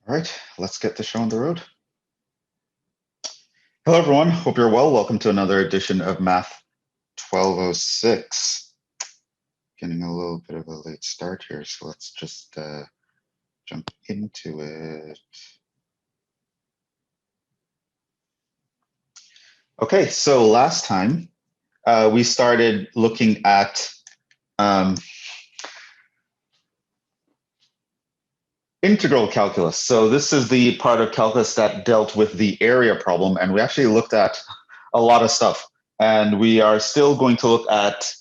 All right, let's get the show on the road. Hello, everyone. Hope you're well. Welcome to another edition of Math 1206. Getting a little bit of a late start here, so let's just jump into it. Okay, so last time we started looking at integral calculus. So this is the part of calculus that dealt with the area problem, and we actually looked at a lot of stuff. And we are still going to look at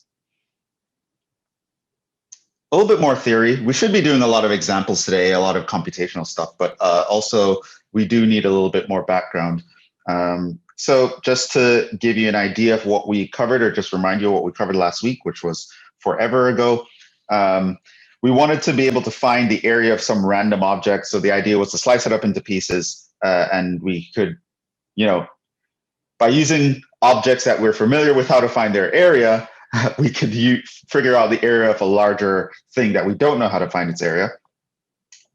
a little bit more theory. We should be doing a lot of examples today, a lot of computational stuff, but also we do need a little bit more background. So just to give you an idea of what we covered, or just remind you of what we covered last week, which was forever ago, we wanted to be able to find the area of some random object. So the idea was to slice it up into pieces, and we could, by using objects that we're familiar with how to find their area, we could figure out the area of a larger thing that we don't know how to find its area.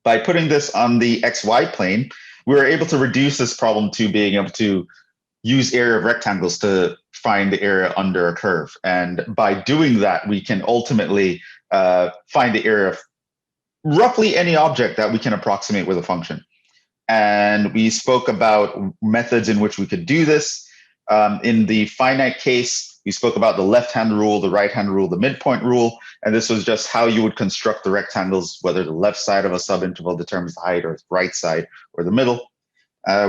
By putting this on the XY plane, we were able to reduce this problem to being able to use area of rectangles to find the area under a curve. And by doing that, we can ultimately find the area of roughly any object that we can approximate with a function. And we spoke about methods in which we could do this. In the finite case, we spoke about the left-hand rule, the right-hand rule, the midpoint rule, and this was just how you would construct the rectangles, whether the left side of a subinterval determines the height, or the right side, or the middle.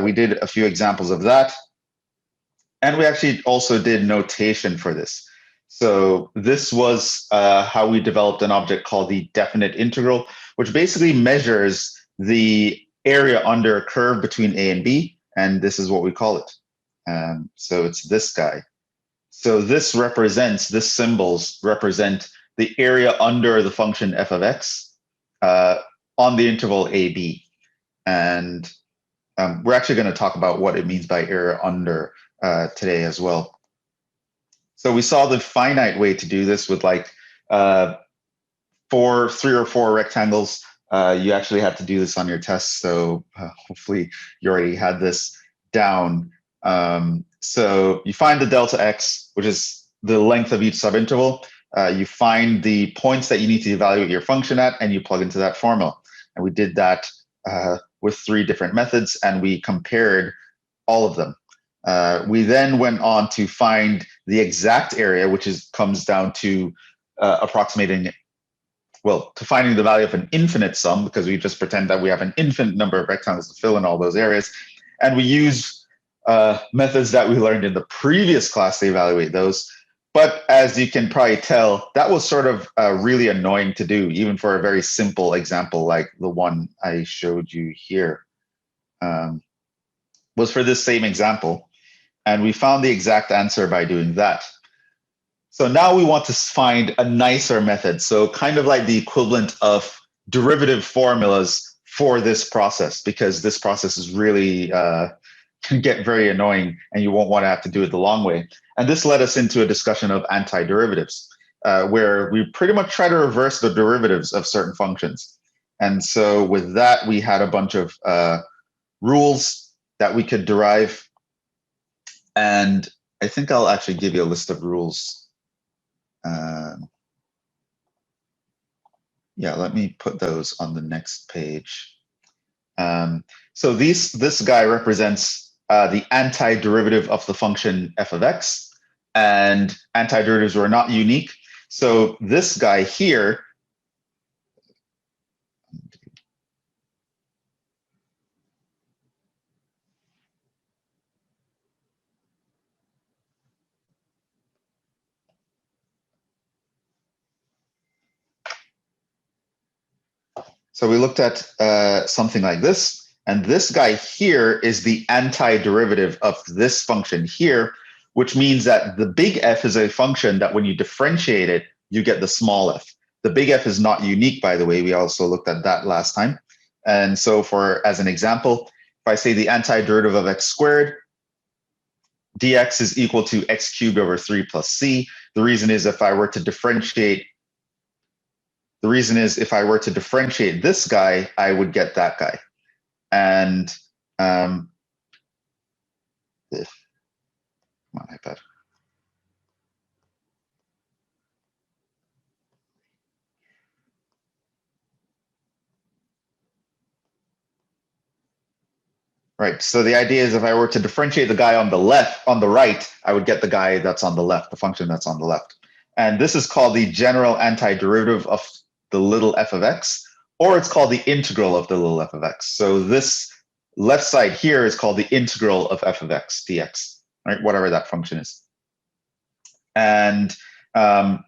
We did a few examples of that. And we actually also did notation for this. So this was how we developed an object called the definite integral, which basically measures the area under a curve between A and B, and this is what we call it. So it's this guy. So this symbols represent the area under the function f of x on the interval AB. And we're actually going to talk about what it means by area under today as well. So we saw the finite way to do this with like 3 or 4 rectangles. You actually had to do this on your test, so hopefully you already had this down. So you find the delta x, which is the length of each subinterval. You find the points that you need to evaluate your function at, and you plug into that formula. And we did that with 3 different methods, and we compared all of them. We then went on to find the exact area, which comes down to approximating, well, to finding the value of an infinite sum, because we just pretend that we have an infinite number of rectangles to fill in all those areas. And we use methods that we learned in the previous class to evaluate those. But as you can probably tell, that was sort of really annoying to do, even for a very simple example like the one I showed you here. Was for this same example. And we found the exact answer by doing that. So now we want to find a nicer method. So kind of like the equivalent of derivative formulas for this process, because this process is really can get very annoying and you won't want to have to do it the long way. And this led us into a discussion of antiderivatives, where we pretty much try to reverse the derivatives of certain functions. And so with that, we had a bunch of rules that we could derive. And I think I'll actually give you a list of rules. Yeah, let me put those on the next page. So this guy represents the antiderivative of the function f of x, and antiderivatives were not unique. So this guy here So we looked at something like this, and this guy here is the antiderivative of this function here, which means that the big F is a function that when you differentiate it, you get the small f. The big F is not unique, by the way. We also looked at that last time. And so as an example, if I say the antiderivative of x squared, dx is equal to x cubed over 3 plus c. The reason is if I were to differentiate this guy, I would get that guy. And come on, iPad. Right. So the idea is if I were to differentiate the guy on the right, I would get the guy that's on the left, the function that's on the left. And this is called the general antiderivative of the little f of x, or it's called the integral of the little f of x. So this left side here is called the integral of f of x dx, right? Whatever that function is. And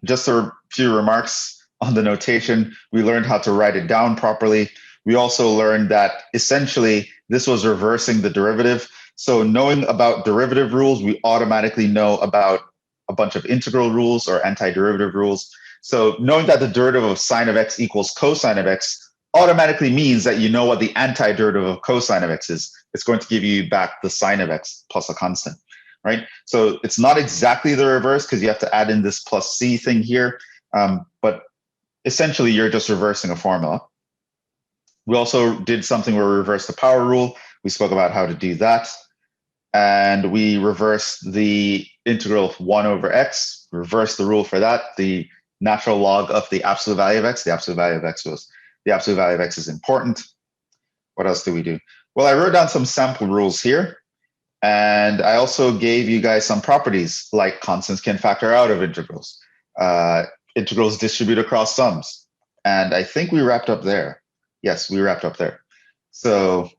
just a few remarks on the notation. We learned how to write it down properly. We also learned that essentially this was reversing the derivative. So knowing about derivative rules, we automatically know about a bunch of integral rules or antiderivative rules. So knowing that the derivative of sine of x equals cosine of x automatically means that you know what the antiderivative of cosine of x is. It's going to give you back the sine of x plus a constant, right? So it's not exactly the reverse because you have to add in this plus c thing here, but essentially you're just reversing a formula. We also did something where we reversed the power rule. We spoke about how to do that. And we reversed the integral of 1 over x, reversed the rule for that, the natural log of the absolute value of x. The absolute value of x is important. What else do we do? Well, I wrote down some sample rules here. And I also gave you guys some properties like constants can factor out of integrals. Integrals distribute across sums. And I think we wrapped up there. Yes, we wrapped up there. So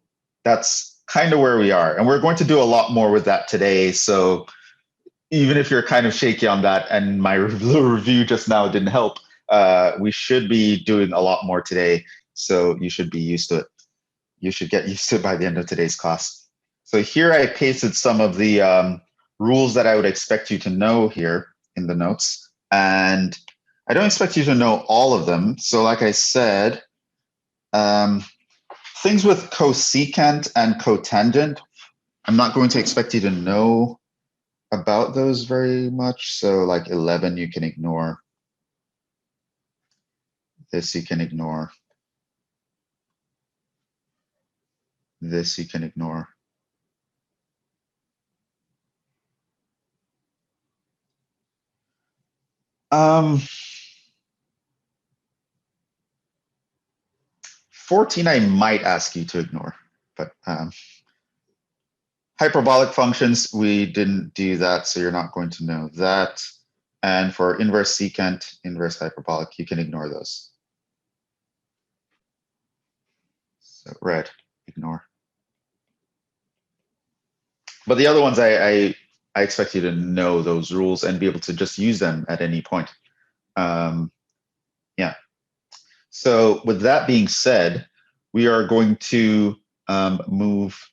that's kind of where we are. And we're going to do a lot more with that today. So even if you're kind of shaky on that and my little review just now didn't help, we should be doing a lot more today. So you should be used to it. You should get used to it by the end of today's class. So here I pasted some of the rules that I would expect you to know here in the notes. And I don't expect you to know all of them. So like I said, things with cosecant and cotangent, I'm not going to expect you to know about those very much. So like 11 you can ignore. This you can ignore. This you can ignore. Um, 14 I might ask you to ignore, but hyperbolic functions, we didn't do that, so you're not going to know that. And for inverse secant, inverse hyperbolic, you can ignore those. So red, ignore. But the other ones, I expect you to know those rules and be able to just use them at any point. Yeah. So with that being said, we are going to move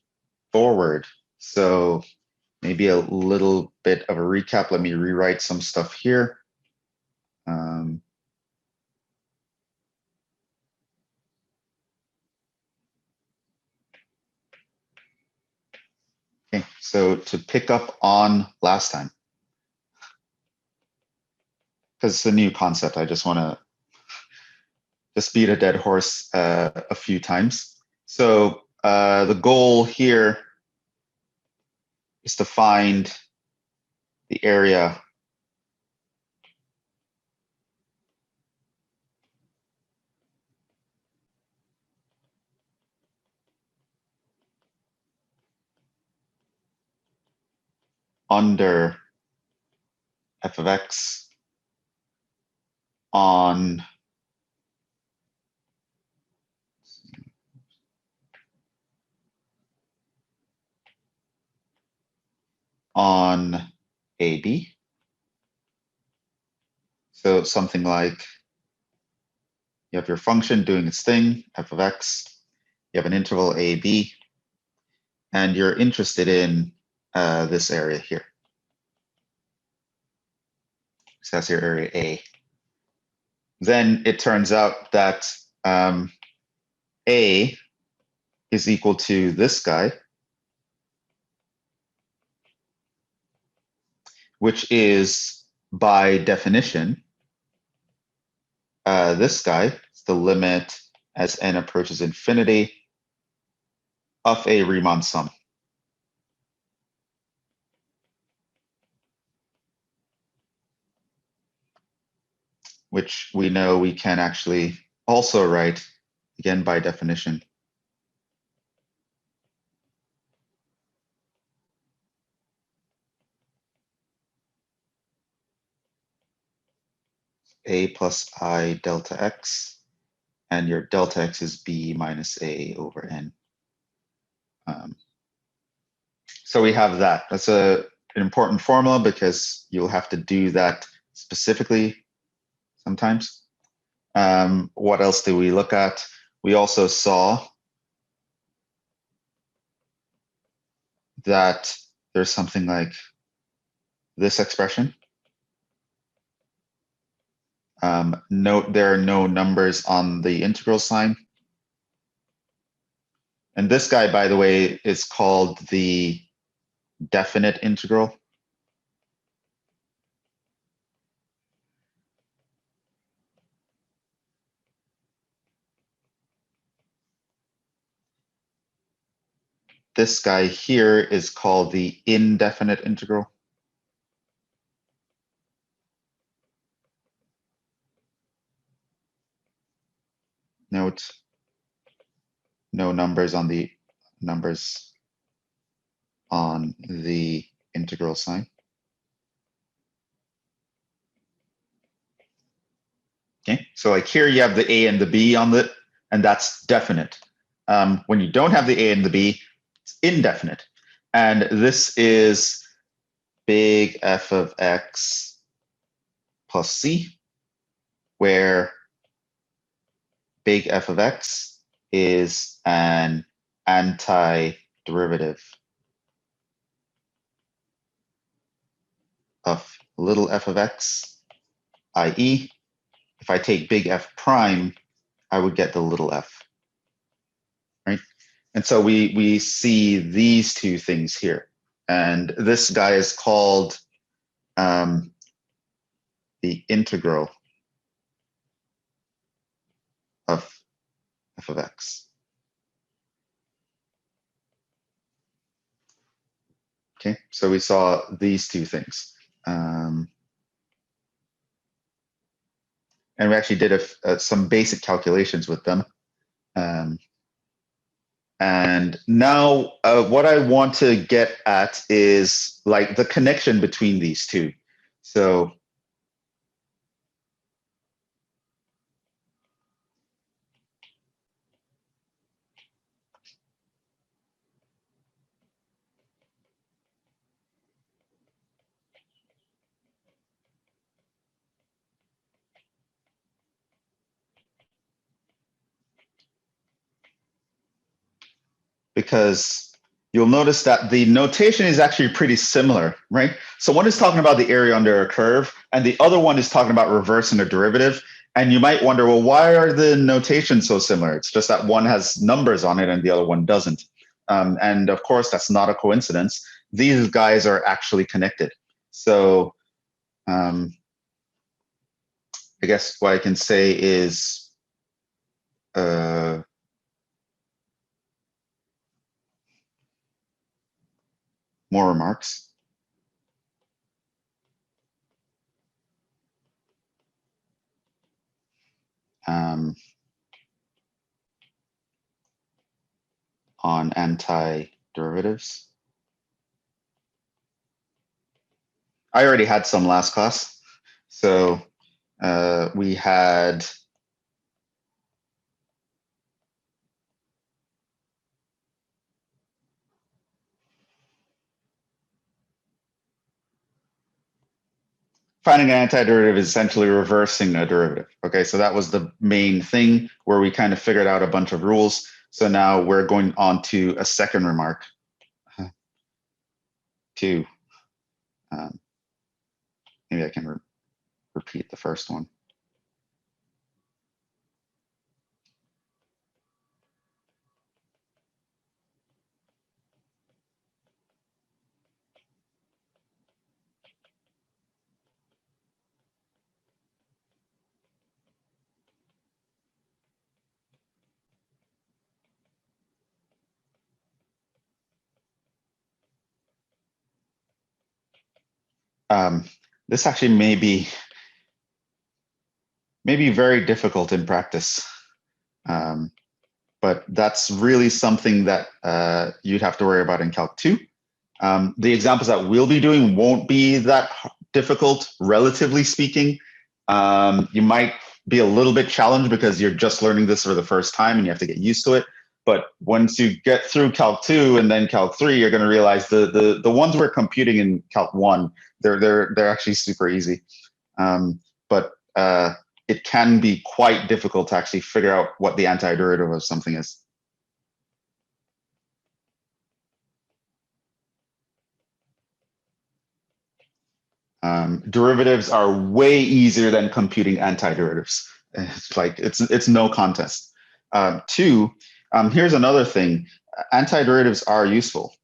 forward. So maybe a little bit of a recap. Let me rewrite some stuff here. Okay, so to pick up on last time, because it's a new concept, I just want to just beat a dead horse a few times. So the goal here is to find the area under f of x on AB. So something like you have your function doing its thing, f of x, you have an interval AB, and you're interested in this area here. So that's your area A. Then it turns out that A is equal to this guy, which is by definition this guy. It's the limit as n approaches infinity of a Riemann sum. Which we know we can actually also write, again, by definition, a plus I delta x, and your delta x is b minus a over n. So we have that. That's an important formula because you'll have to do that specifically sometimes. What else do we look at? We also saw that there's something like this expression. Note there are no numbers on the integral sign. And this guy, by the way, is called the definite integral. This guy here is called the indefinite integral. Note, no numbers on the integral sign. Okay, so like here you have the a and the b on the, and that's definite. When you don't have the a and the b, it's indefinite. And this is big F of x plus c, where big F of x is an antiderivative of little f of x, i.e., if I take big F prime, I would get the little f, right? And so we see these two things here. And this guy is called the integral of f of x. Okay, so we saw these two things. And we actually did some basic calculations with them. And now what I want to get at is like the connection between these two. So because you'll notice that the notation is actually pretty similar, right? So one is talking about the area under a curve, and the other one is talking about reversing a derivative. And you might wonder, well, why are the notations so similar? It's just that one has numbers on it and the other one doesn't. And of course, that's not a coincidence. These guys are actually connected. So I guess what I can say is more remarks. On antiderivatives. I already had some last class. So we had finding an antiderivative is essentially reversing a derivative. Okay, so that was the main thing where we kind of figured out a bunch of rules. So now we're going on to a second remark to, maybe I can repeat the first one. this actually may be very difficult in practice. But that's really something that you'd have to worry about in Calc 2. The examples that we'll be doing won't be that difficult, relatively speaking. You might be a little bit challenged because you're just learning this for the first time and you have to get used to it. But once you get through Calc 2 and then Calc 3, you're going to realize the ones we're computing in Calc 1, they're actually super easy. But it can be quite difficult to actually figure out what the antiderivative of something is. Derivatives are way easier than computing antiderivatives. It's like it's no contest. Two, here's another thing. Antiderivatives are useful.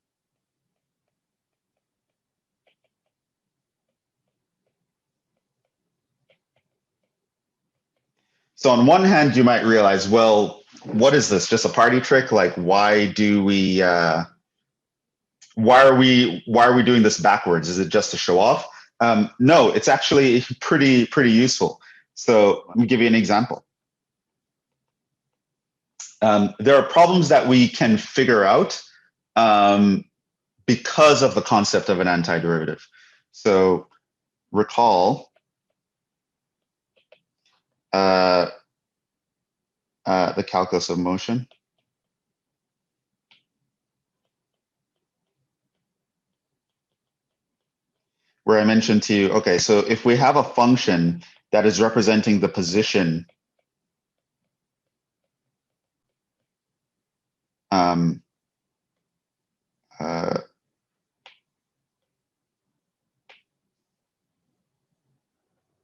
So on one hand, you might realize, well, what is this? Just a party trick? Like, why do we? Why are we doing this backwards? Is it just to show off? No, it's actually pretty useful. So let me give you an example. There are problems that we can figure out because of the concept of an antiderivative. So recall the calculus of motion. Where I mentioned to you, okay, so if we have a function that is representing the position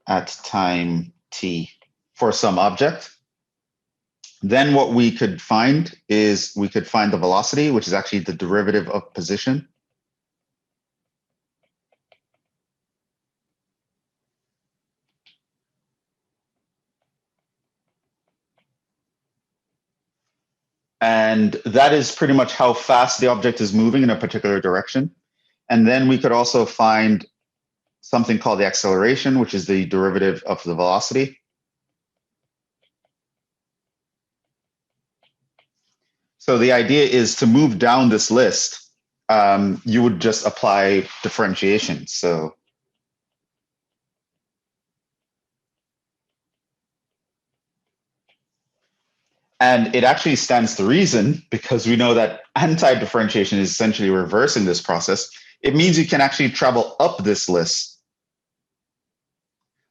at time t for some object, then what we could find is we could find the velocity, which is actually the derivative of position. And that is pretty much how fast the object is moving in a particular direction. And then we could also find something called the acceleration, which is the derivative of the velocity. So the idea is to move down this list, you would just apply differentiation. So and it actually stands to reason because we know that anti-differentiation is essentially reversing this process. It means you can actually travel up this list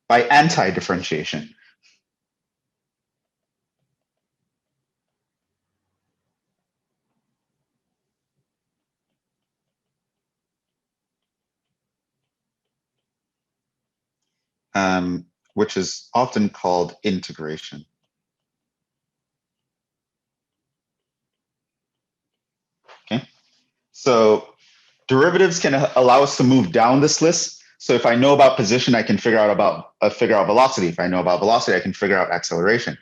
by anti-differentiation. Which is often called integration. Okay, so derivatives can allow us to move down this list. So if I know about position, I can figure out velocity. If I know about velocity, I can figure out acceleration.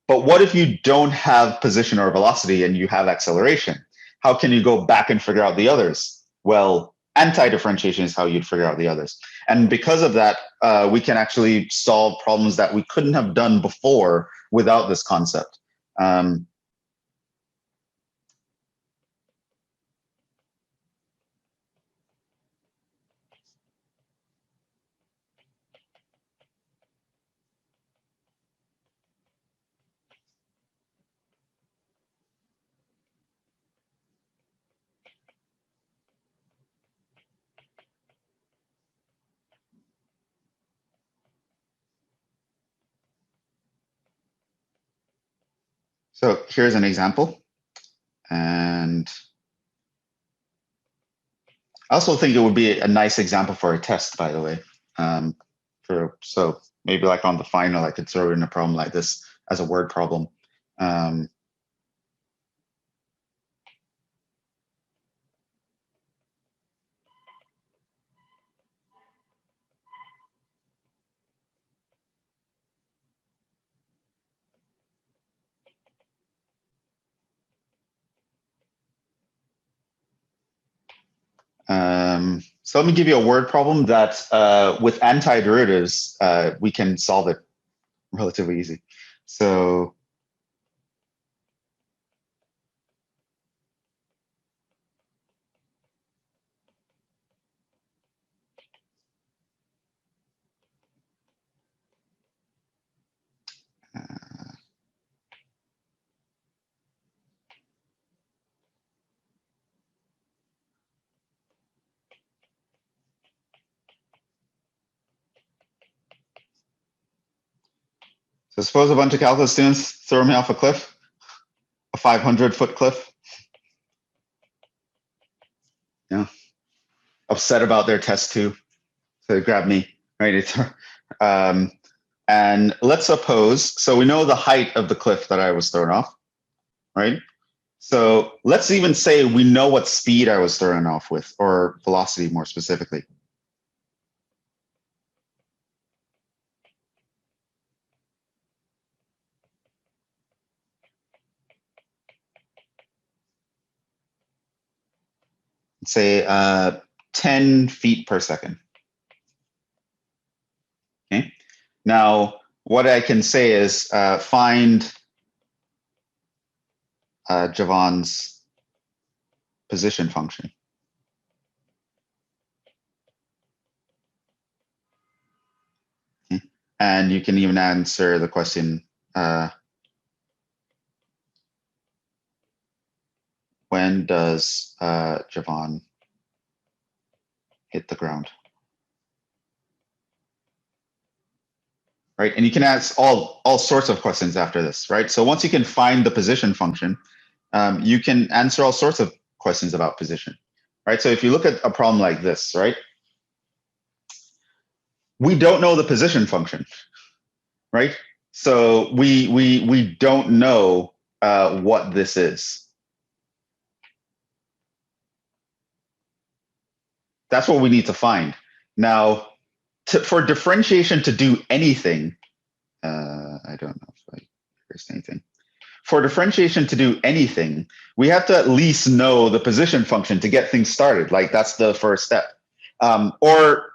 But what if you don't have position or velocity and you have acceleration? How can you go back and figure out the others? Well, anti-differentiation is how you'd figure out the others. And because of that, we can actually solve problems that we couldn't have done before without this concept. So here's an example. And I also think it would be a nice example for a test, by the way. So maybe like on the final, I could throw in a problem like this as a word problem. So let me give you a word problem that with antiderivatives, we can solve it relatively easy. So so suppose a bunch of calculus students throw me off a cliff, a 500-foot cliff. Yeah, upset about their test too. So they grab me, right? And let's suppose, so we know the height of the cliff that I was thrown off, right? So let's even say we know what speed I was thrown off with, or velocity more specifically. Say 10 feet per second. Okay. Now, what I can say is find Jhevon's position function. Okay. And you can even answer the question, when does Jhevon hit the ground? Right, and you can ask all sorts of questions after this, right? So once you can find the position function, you can answer all sorts of questions about position, right? So if you look at a problem like this, right, we don't know the position function, right? So we don't know what this is. That's what we need to find. Now, for differentiation to do anything, I don't know if I erased anything. For differentiation to do anything, we have to at least know the position function to get things started. Like that's the first step. Or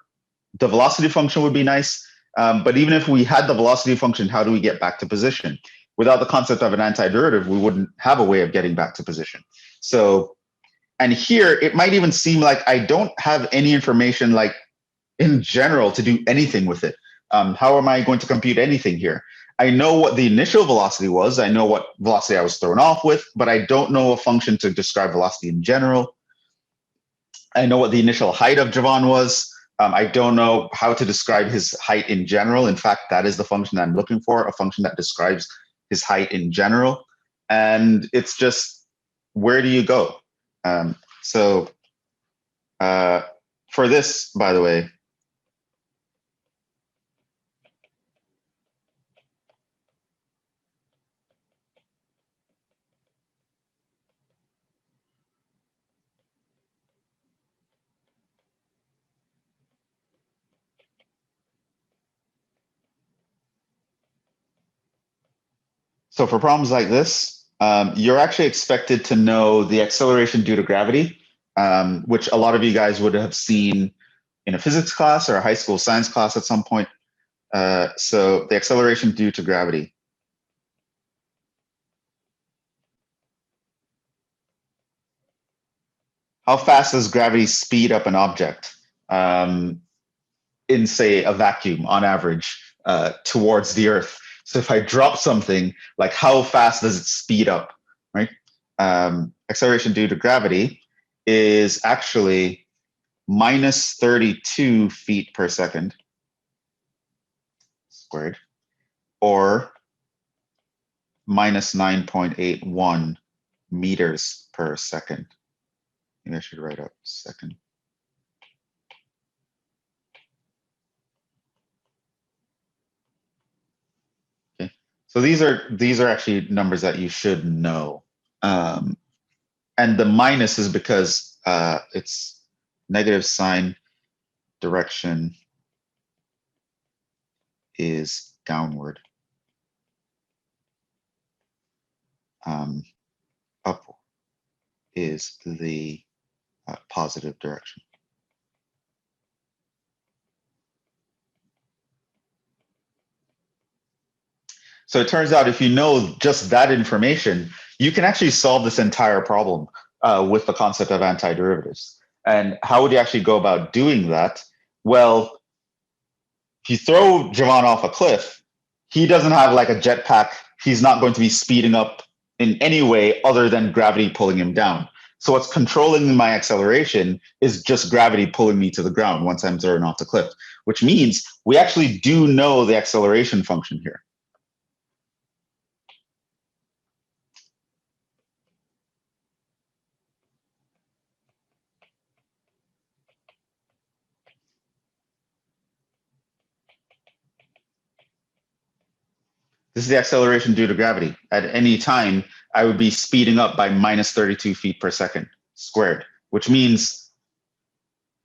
the velocity function would be nice. But even if we had the velocity function, how do we get back to position? Without the concept of an antiderivative, we wouldn't have a way of getting back to position. So, and here it might even seem like I don't have any information like in general to do anything with it. How am I going to compute anything here? I know what the initial velocity was. I know what velocity I was thrown off with, but I don't know a function to describe velocity in general. I know what the initial height of Jhevon was. I don't know how to describe his height in general. In fact, that is the function that I'm looking for, a function that describes his height in general. And it's just, where do you go? So for this, by the way, so for problems like this, you're actually expected to know the acceleration due to gravity, which a lot of you guys would have seen in a physics class or a high school science class at some point. So the acceleration due to gravity. How fast does gravity speed up an object in, say, a vacuum on average towards the Earth? So if I drop something, like how fast does it speed up, right? Acceleration due to gravity is actually minus 32 feet per second squared, or minus 9.81 meters per second. Maybe I should write out second. Okay, so these are actually numbers that you should know. And the minus is because it's negative sign, direction is downward. Up is the positive direction. So it turns out if you know just that information, you can actually solve this entire problem with the concept of antiderivatives. And how would you actually go about doing that? Well, if you throw Jhevon off a cliff, he doesn't have like a jetpack. He's not going to be speeding up in any way other than gravity pulling him down. So what's controlling my acceleration is just gravity pulling me to the ground once I'm thrown off the cliff, which means we actually do know the acceleration function here. This is the acceleration due to gravity. At any time, I would be speeding up by minus 32 feet per second squared, which means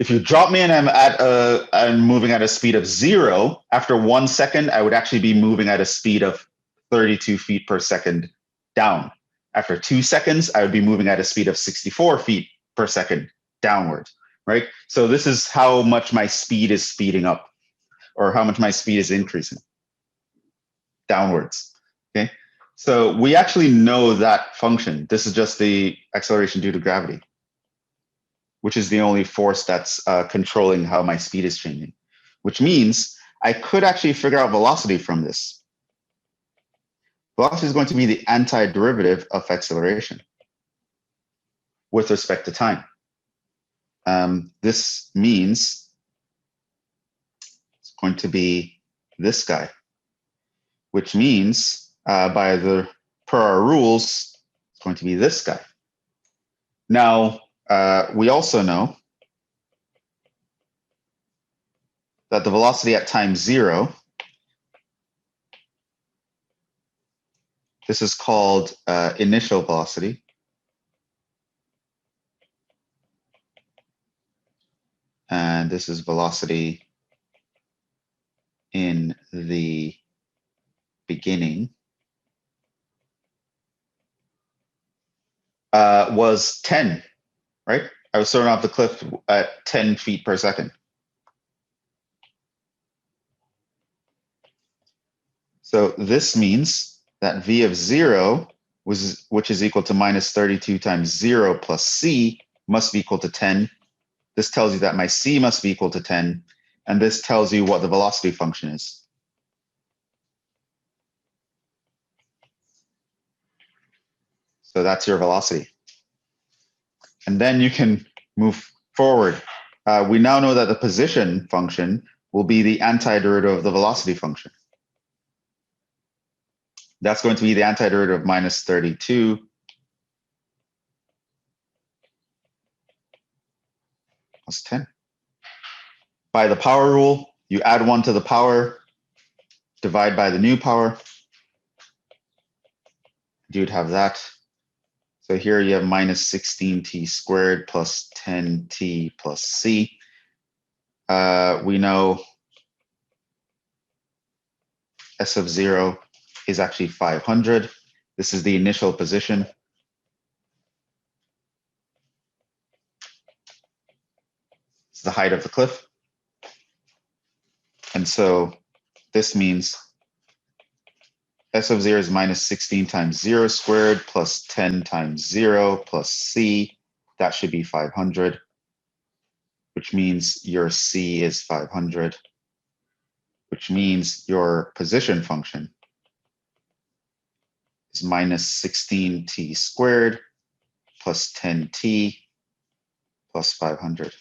if you drop me and I'm moving at a speed of 0, after 1 second, I would actually be moving at a speed of 32 feet per second down. After 2 seconds, I would be moving at a speed of 64 feet per second downward, right? So this is how much my speed is speeding up, or how much my speed is increasing downwards, okay? So we actually know that function. This is just the acceleration due to gravity, which is the only force that's controlling how my speed is changing, which means I could actually figure out velocity from this. Velocity is going to be the antiderivative of acceleration with respect to time. This means it's going to be this guy, which means per our rules, it's going to be this guy. Now, we also know that the velocity at time 0, this is called initial velocity. And this is velocity in the beginning, was 10, right? I was thrown off the cliff at 10 feet per second. So this means that v of 0, which is equal to minus 32 times 0 plus c, must be equal to 10. This tells you that my c must be equal to 10, and this tells you what the velocity function is. So that's your velocity. And then you can move forward. We now know that the position function will be the antiderivative of the velocity function. That's going to be the antiderivative of minus 32 plus 10. By the power rule, you add 1 to the power, divide by the new power. You'd have that. So here you have minus 16t squared plus 10t plus c. We know S of 0 is actually 500. This is the initial position. It's the height of the cliff. And so this means S of 0 is minus 16 times 0 squared plus 10 times 0 plus c. That should be 500, which means your c is 500, which means your position function is minus 16t squared plus 10t plus 500.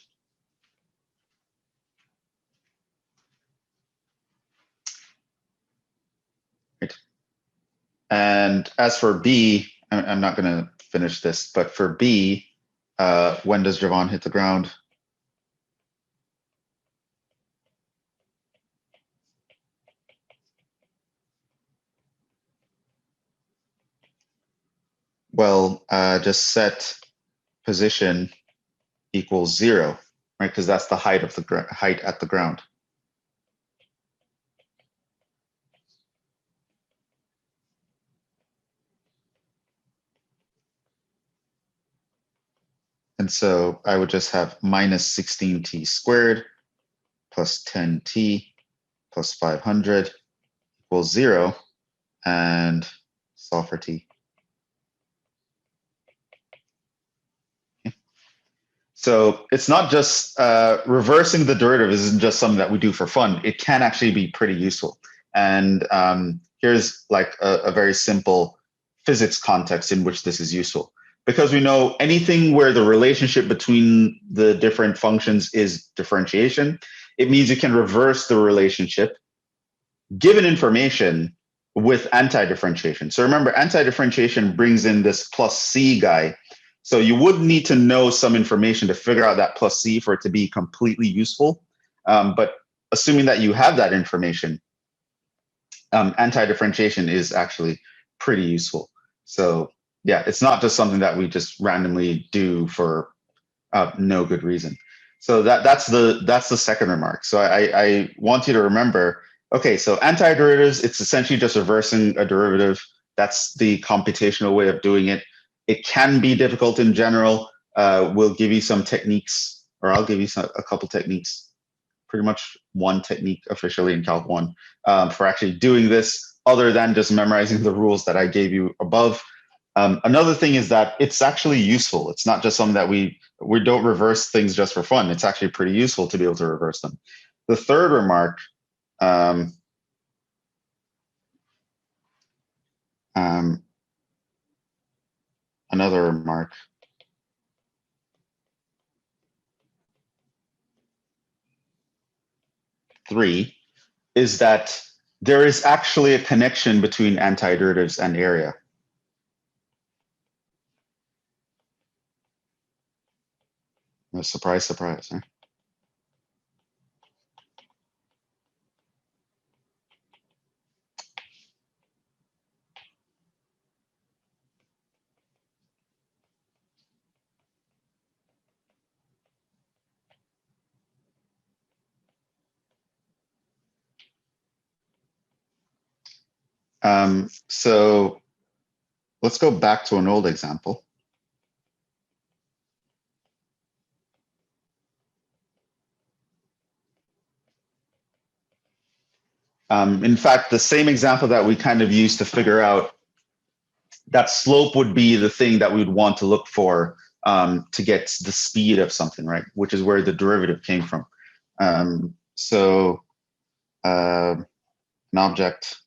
Right. And as for B, I'm not going to finish this, but for B, when does Jhevon hit the ground? Well, just set position equals 0, right? Because that's the height of the height at the ground. And so I would just have minus 16t squared plus 10t plus 500 equals 0. and solve for t. So it's not just reversing the derivative isn't just something that we do for fun. It can actually be pretty useful. And here's like a very simple physics context in which this is useful. Because we know anything where the relationship between the different functions is differentiation, it means you can reverse the relationship given information with antidifferentiation. So remember, antidifferentiation brings in this plus c guy. So you would need to know some information to figure out that plus c for it to be completely useful. But assuming that you have that information, antidifferentiation is actually pretty useful. So yeah, it's not just something that we just randomly do for no good reason. So that's the second remark. So I want you to remember, okay, so antiderivatives, it's essentially just reversing a derivative. That's the computational way of doing it. It can be difficult in general. We'll give you some techniques, or I'll give you a couple techniques, pretty much one technique officially in Calc 1 for actually doing this, other than just memorizing the rules that I gave you above. Another thing is that it's actually useful. It's not just something that we don't reverse things just for fun. It's actually pretty useful to be able to reverse them. The third remark, another remark, three, is that there is actually a connection between antiderivatives and area. Surprise, surprise. Huh? So let's go back to an old example. In fact, the same example that we kind of used to figure out that slope would be the thing that we would want to look for to get the speed of something, right? Which is where the derivative came from. So an object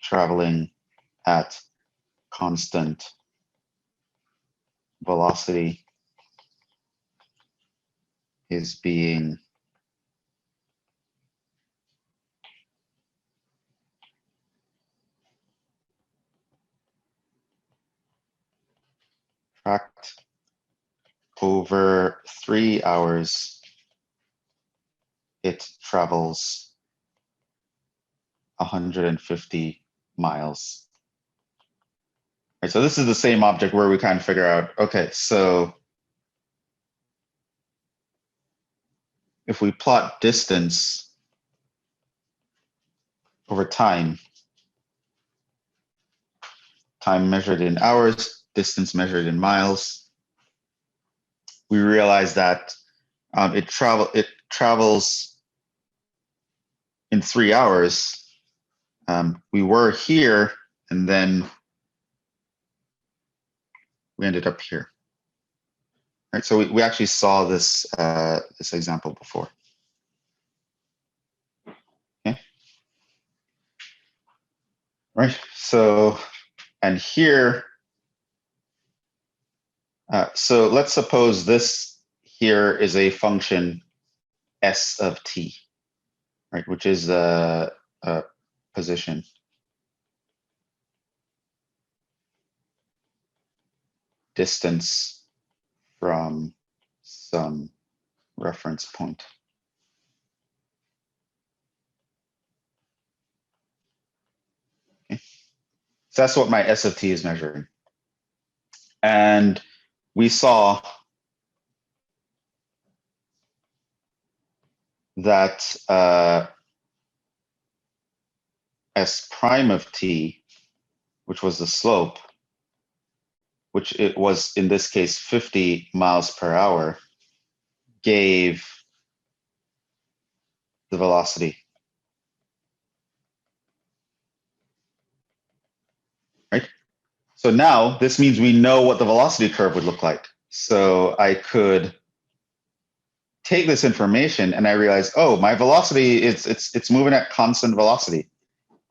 traveling at constant velocity is being tracked over 3 hours. It travels 150 miles. Right, so this is the same object where we kind of figure out, okay, so if we plot distance over time measured in hours, distance measured in miles, we realize that it travels in 3 hours. We were here, and then we ended up here. Right, so we actually saw this this example before. Okay. Right. So, and here, so let's suppose this here is a function s of t, right, which is the position. Distance from some reference point. Okay. So that's what my S of t is measuring. And we saw that S prime of t, which was the slope, which it was in this case 50 miles per hour, gave the velocity. Right? So now this means we know what the velocity curve would look like. So I could take this information and I realize, oh, my velocity it's moving at constant velocity.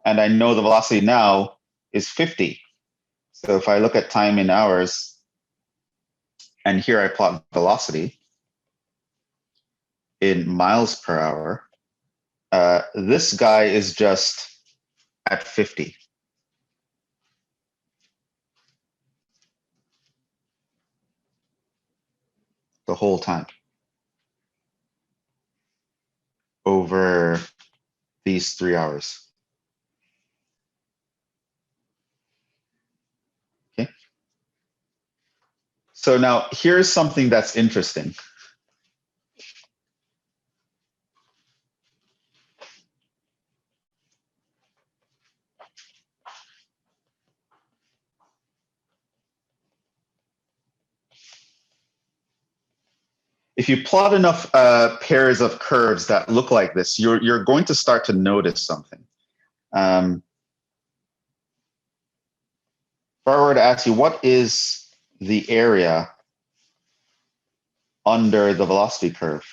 And I know the velocity now is 50. So if I look at time in hours, and here I plot velocity in miles per hour, this guy is just at 50. The whole time over these 3 hours. Okay. So now here's something that's interesting. If you plot enough pairs of curves that look like this, you're going to start to notice something. If I were to ask you, what is the area under the velocity curve?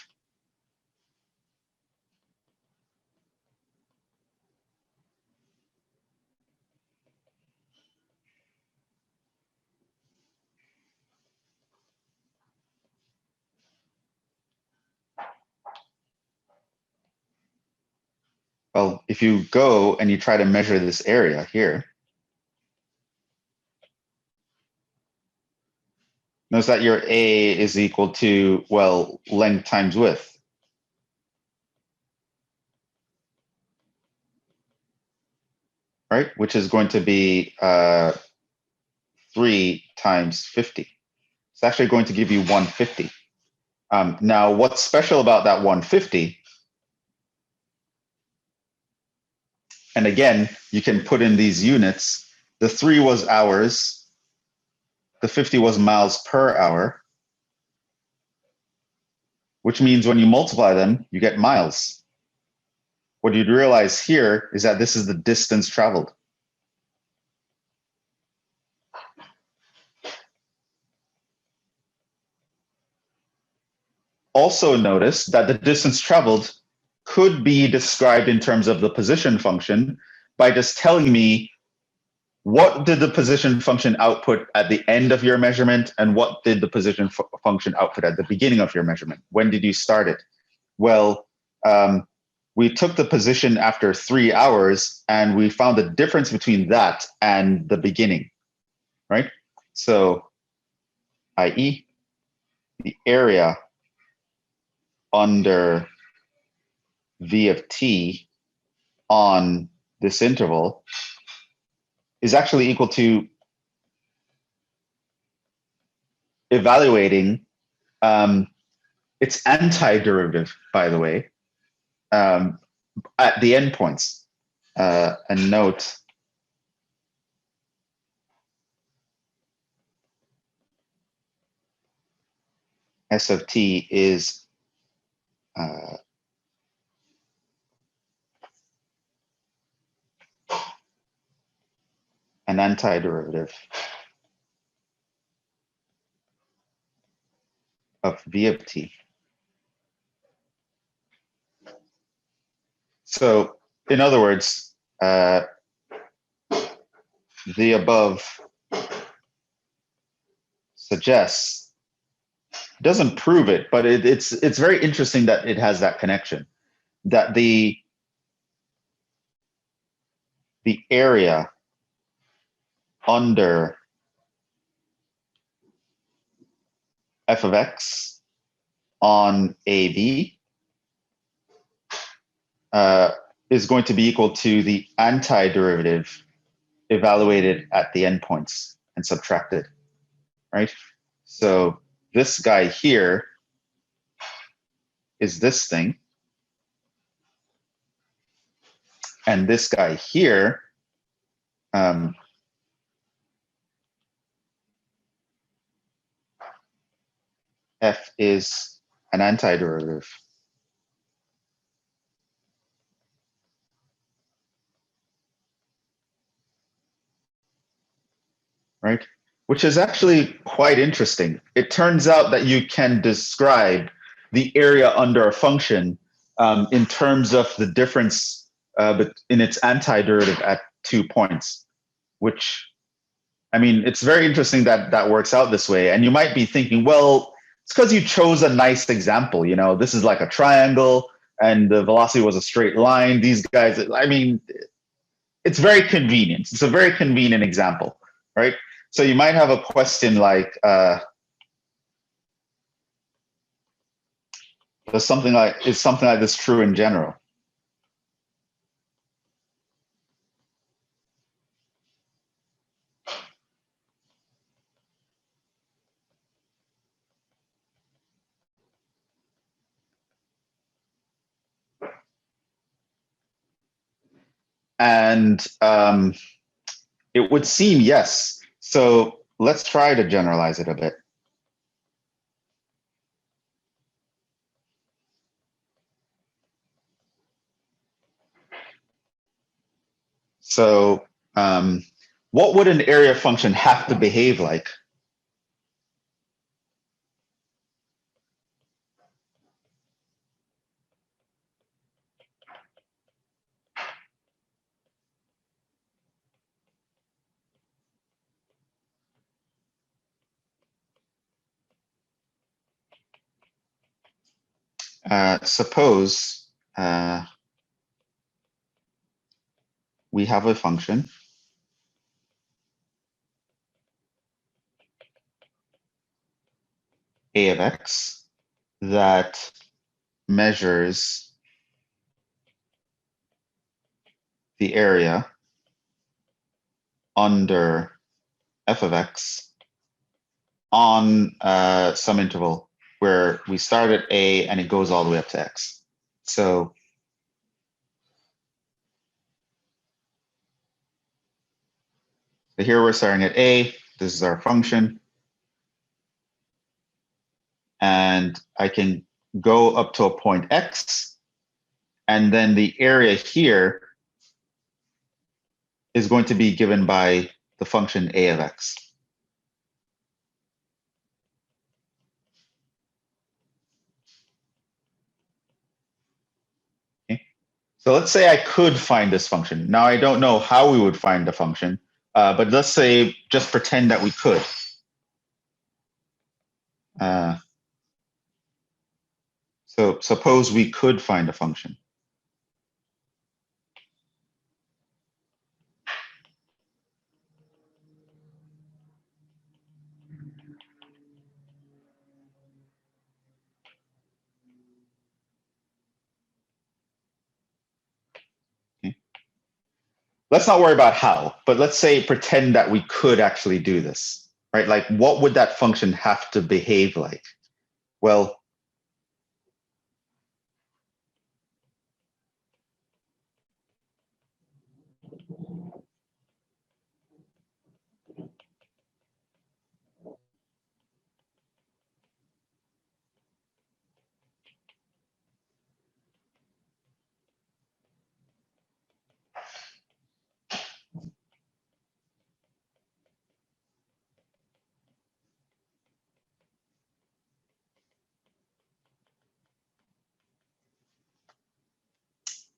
Well, if you go and you try to measure this area here, notice that your A is equal to, well, length times width. Right? Which is going to be 3 times 50. It's actually going to give you 150. Now, what's special about that 150? And again, you can put in these units. The 3 was hours. The 50 was miles per hour, which means when you multiply them, you get miles. What you'd realize here is that this is the distance traveled. Also notice that the distance traveled could be described in terms of the position function by just telling me what did the position function output at the end of your measurement and what did the position function output at the beginning of your measurement? When did you start it? Well, we took the position after 3 hours and we found the difference between that and the beginning, right? So, i.e., the area under V of t on this interval is actually equal to evaluating its antiderivative, by the way, at the endpoints. And note, S of t is an antiderivative of V of t. So, in other words, the above suggests, doesn't prove it, but it's very interesting that it has that connection, that the area under f of x on AB is going to be equal to the antiderivative evaluated at the endpoints and subtracted, right? So this guy here is this thing. And this guy here f is an antiderivative. right? Which is actually quite interesting. It turns out that you can describe the area under a function in terms of the difference in its antiderivative at 2 points, which, I mean, it's very interesting that that works out this way. And you might be thinking, well, it's because you chose a nice example. You know, this is like a triangle and the velocity was a straight line. These guys, I mean, it's very convenient. It's a very convenient example, right? So you might have a question like, is something like this true in general? And it would seem yes. So let's try to generalize it a bit. So what would an area function have to behave like? Suppose we have a function a of x that measures the area under f of x on some interval where we start at a and it goes all the way up to x. So here we're starting at a, this is our function, and I can go up to a point x, and then the area here is going to be given by the function a of x. Okay. So let's say I could find this function. Now I don't know how we would find the function, but let's say just pretend that we could. So suppose we could find a function. Okay. Let's not worry about how, but let's say pretend that we could actually do this, right? Like what would that function have to behave like? Well,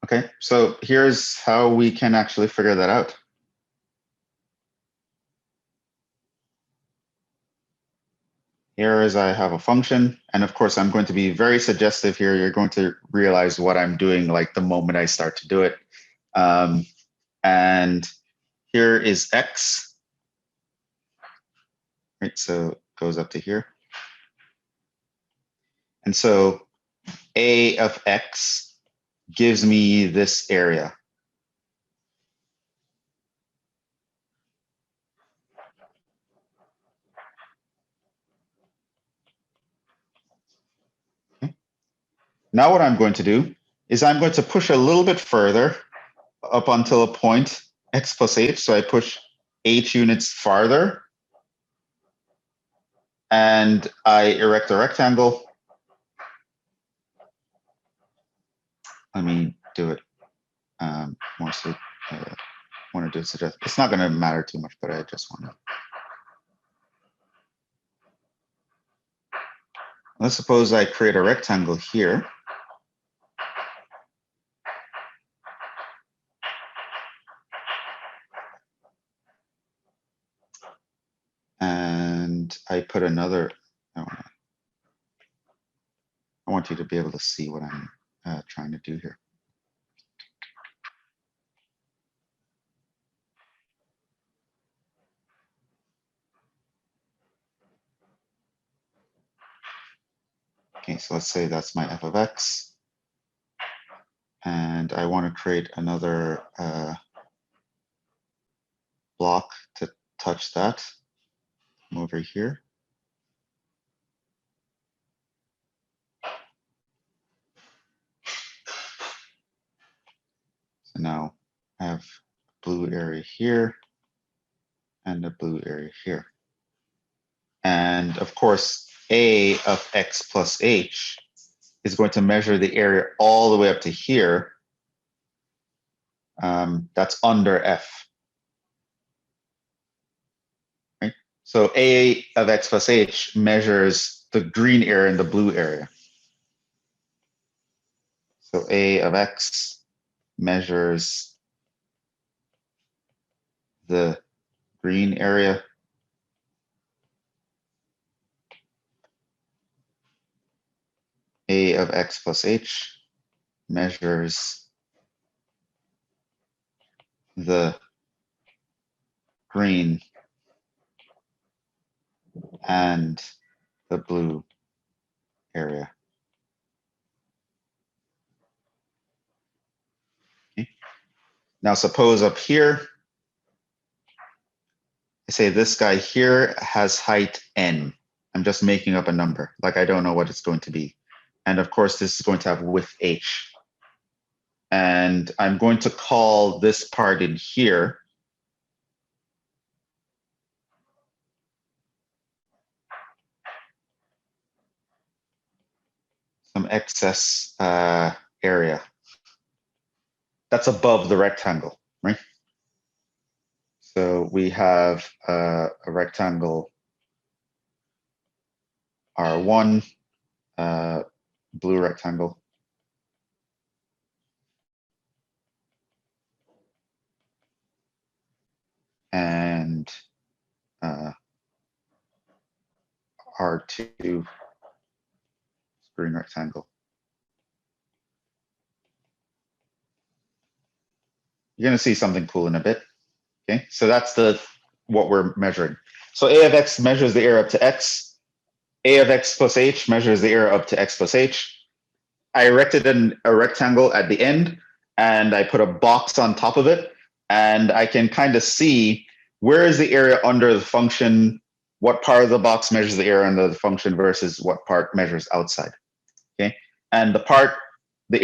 okay, so here's how we can actually figure that out. Here is I have a function, and of course I'm going to be very suggestive here. You're going to realize what I'm doing like the moment I start to do it. And here is x, right? So it goes up to here. And so a of x gives me this area. Okay. Now what I'm going to do is I'm going to push a little bit further up until a point x plus h. So I push h units farther, and I erect a rectangle. Let me do it more so. Want to do suggest. It's not going to matter too much, but I just want to Let's suppose I create a rectangle here. And I put another, I want you to be able to see what I'm trying to do here. Okay, so let's say that's my f of x. And I want to create another block to touch that. Come over here. So now I have a blue area here and a blue area here. And of course, A of x plus h is going to measure the area all the way up to here. That's under f. Right? So A of x plus h measures the green area and the blue area. So A of x measures the green area. A of x plus h measures the green and the blue area. Okay. Now suppose up here, I say this guy here has height n. I'm just making up a number, like I don't know what it's going to be. And of course, this is going to have width h. And I'm going to call this part in here some excess area. That's above the rectangle, right? So we have a rectangle R1, blue rectangle. And R2, green rectangle. You're going to see something cool in a bit. Okay, so that's what we're measuring. So A of x measures the area up to x. A of x plus h measures the area up to x plus h. I erected a rectangle at the end, and I put a box on top of it, and I can kind of see where is the area under the function, what part of the box measures the area under the function versus what part measures outside. Okay, and part of the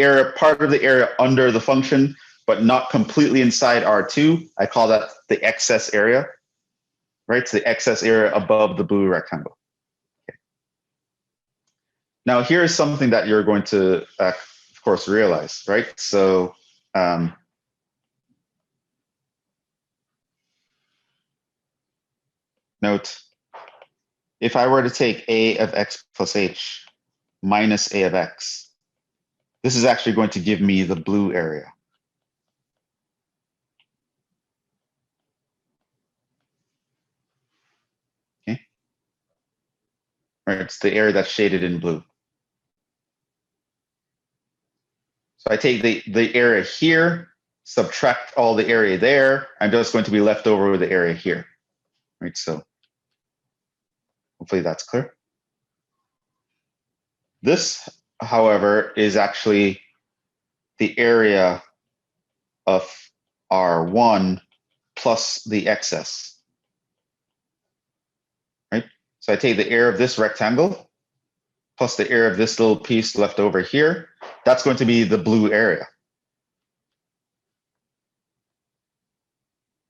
area under the function, but not completely inside R2, I call that the excess area, right? It's the excess area above the blue rectangle. Okay. Now, here's something that you're going to, of course, realize, right? So note, if I were to take A of x plus h minus A of x, this is actually going to give me the blue area. Okay. Right, it's the area that's shaded in blue. So I take the area here, subtract all the area there. I'm just going to be left over with the area here, right? So hopefully that's clear. This, however, is actually the area of R1 plus the excess, right? So I take the area of this rectangle plus the area of this little piece left over here. That's going to be the blue area.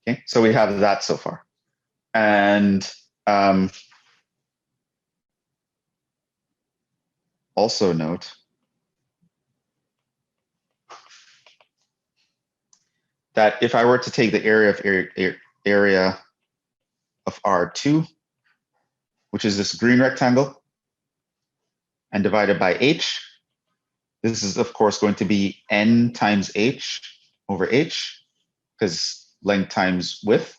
Okay, so we have that so far. And also note that if I were to take the area of R2, which is this green rectangle, and divided by h. This is, of course, going to be n times h over h, because length times width.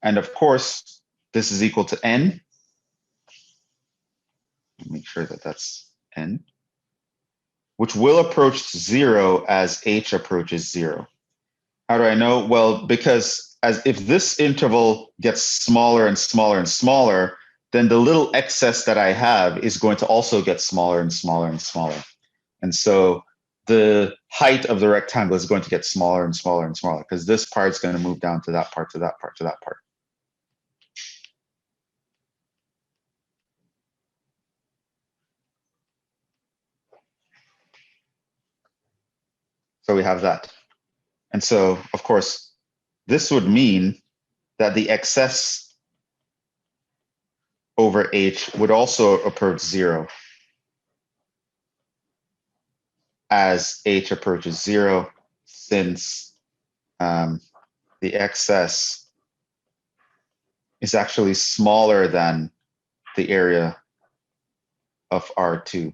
And of course, this is equal to n. Make sure that that's n, which will approach 0 as h approaches 0. How do I know? Well, because as if this interval gets smaller and smaller and smaller, then the little excess that I have is going to also get smaller and smaller and smaller. And so the height of the rectangle is going to get smaller and smaller and smaller, because this part's going to move down to that part, to that part, to that part. So we have that. And so, of course, this would mean that the excess over h would also approach 0 as h approaches 0, since the excess is actually smaller than the area of R2.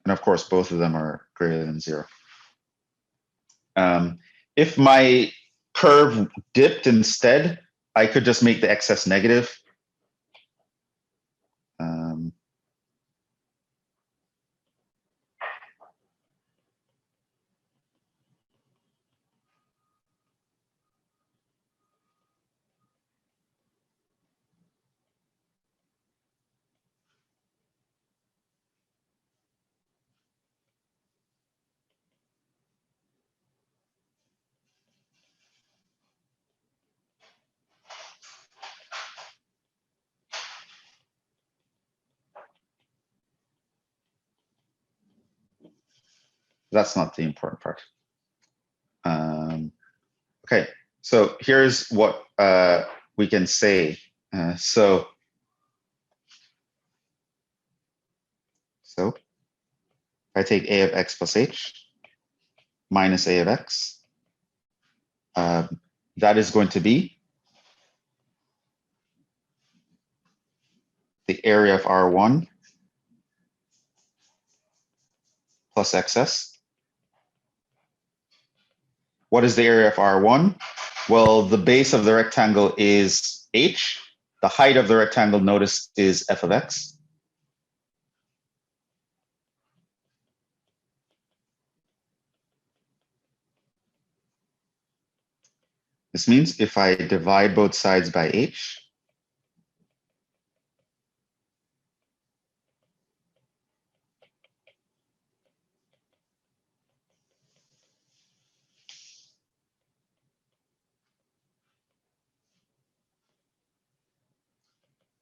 And of course, both of them are greater than 0. If my curve dipped instead, I could just make the excess negative. That's not the important part. Okay, so here's what we can say. So if I take a of x plus h minus a of x, that is going to be the area of R1 plus xs. What is the area of R1? Well, the base of the rectangle is h. The height of the rectangle, notice, is f of x. This means if I divide both sides by h,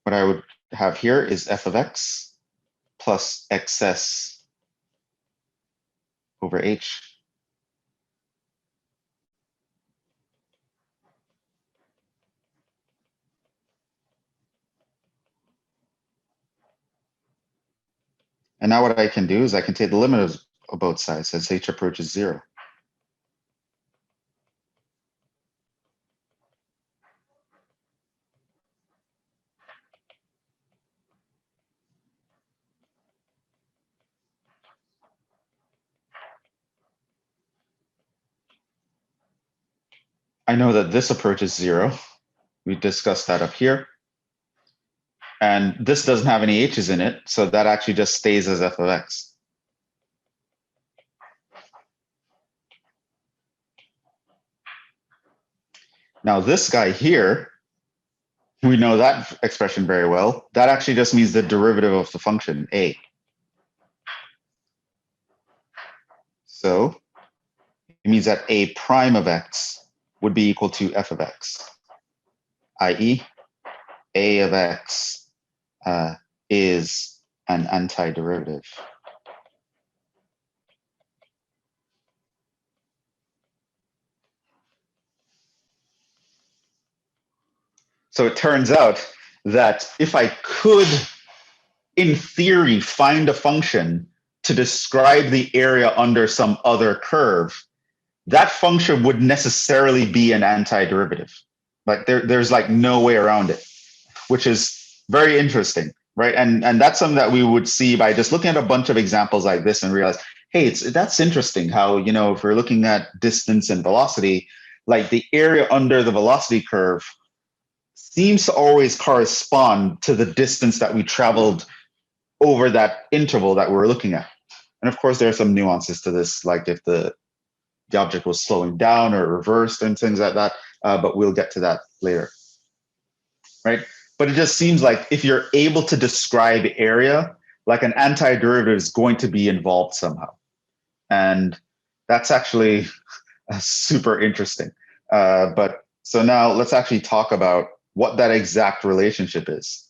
what I would have here is f of x plus xs over h. And now what I can do is I can take the limit of both sides as h approaches 0. I know that this approaches 0. We discussed that up here. And this doesn't have any h's in it, so that actually just stays as f of x. Now this guy here, we know that expression very well. That actually just means the derivative of the function a. So it means that a prime of x would be equal to f of x, i.e. a of x is an antiderivative. So it turns out that if I could, in theory, find a function to describe the area under some other curve, that function would necessarily be an antiderivative. Like there's like no way around it, which is very interesting. right? And that's something that we would see by just looking at a bunch of examples like this and realize, hey, that's interesting how, if we're looking at distance and velocity, like the area under the velocity curve seems to always correspond to the distance that we traveled over that interval that we're looking at. And of course, there are some nuances to this, like if the object was slowing down or reversed and things like that, but we'll get to that later, right? But it just seems like if you're able to describe area, like an antiderivative is going to be involved somehow. And that's actually super interesting. But so now let's actually talk about what that exact relationship is.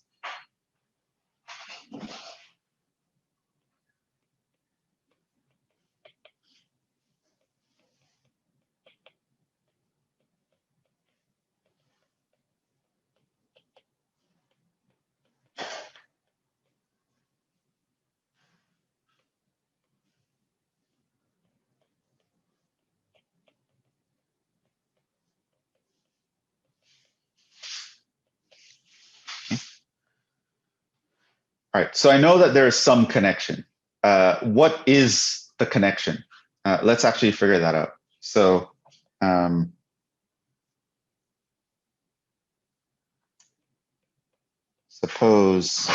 All right, so I know that there is some connection. What is the connection? Let's actually figure that out. So suppose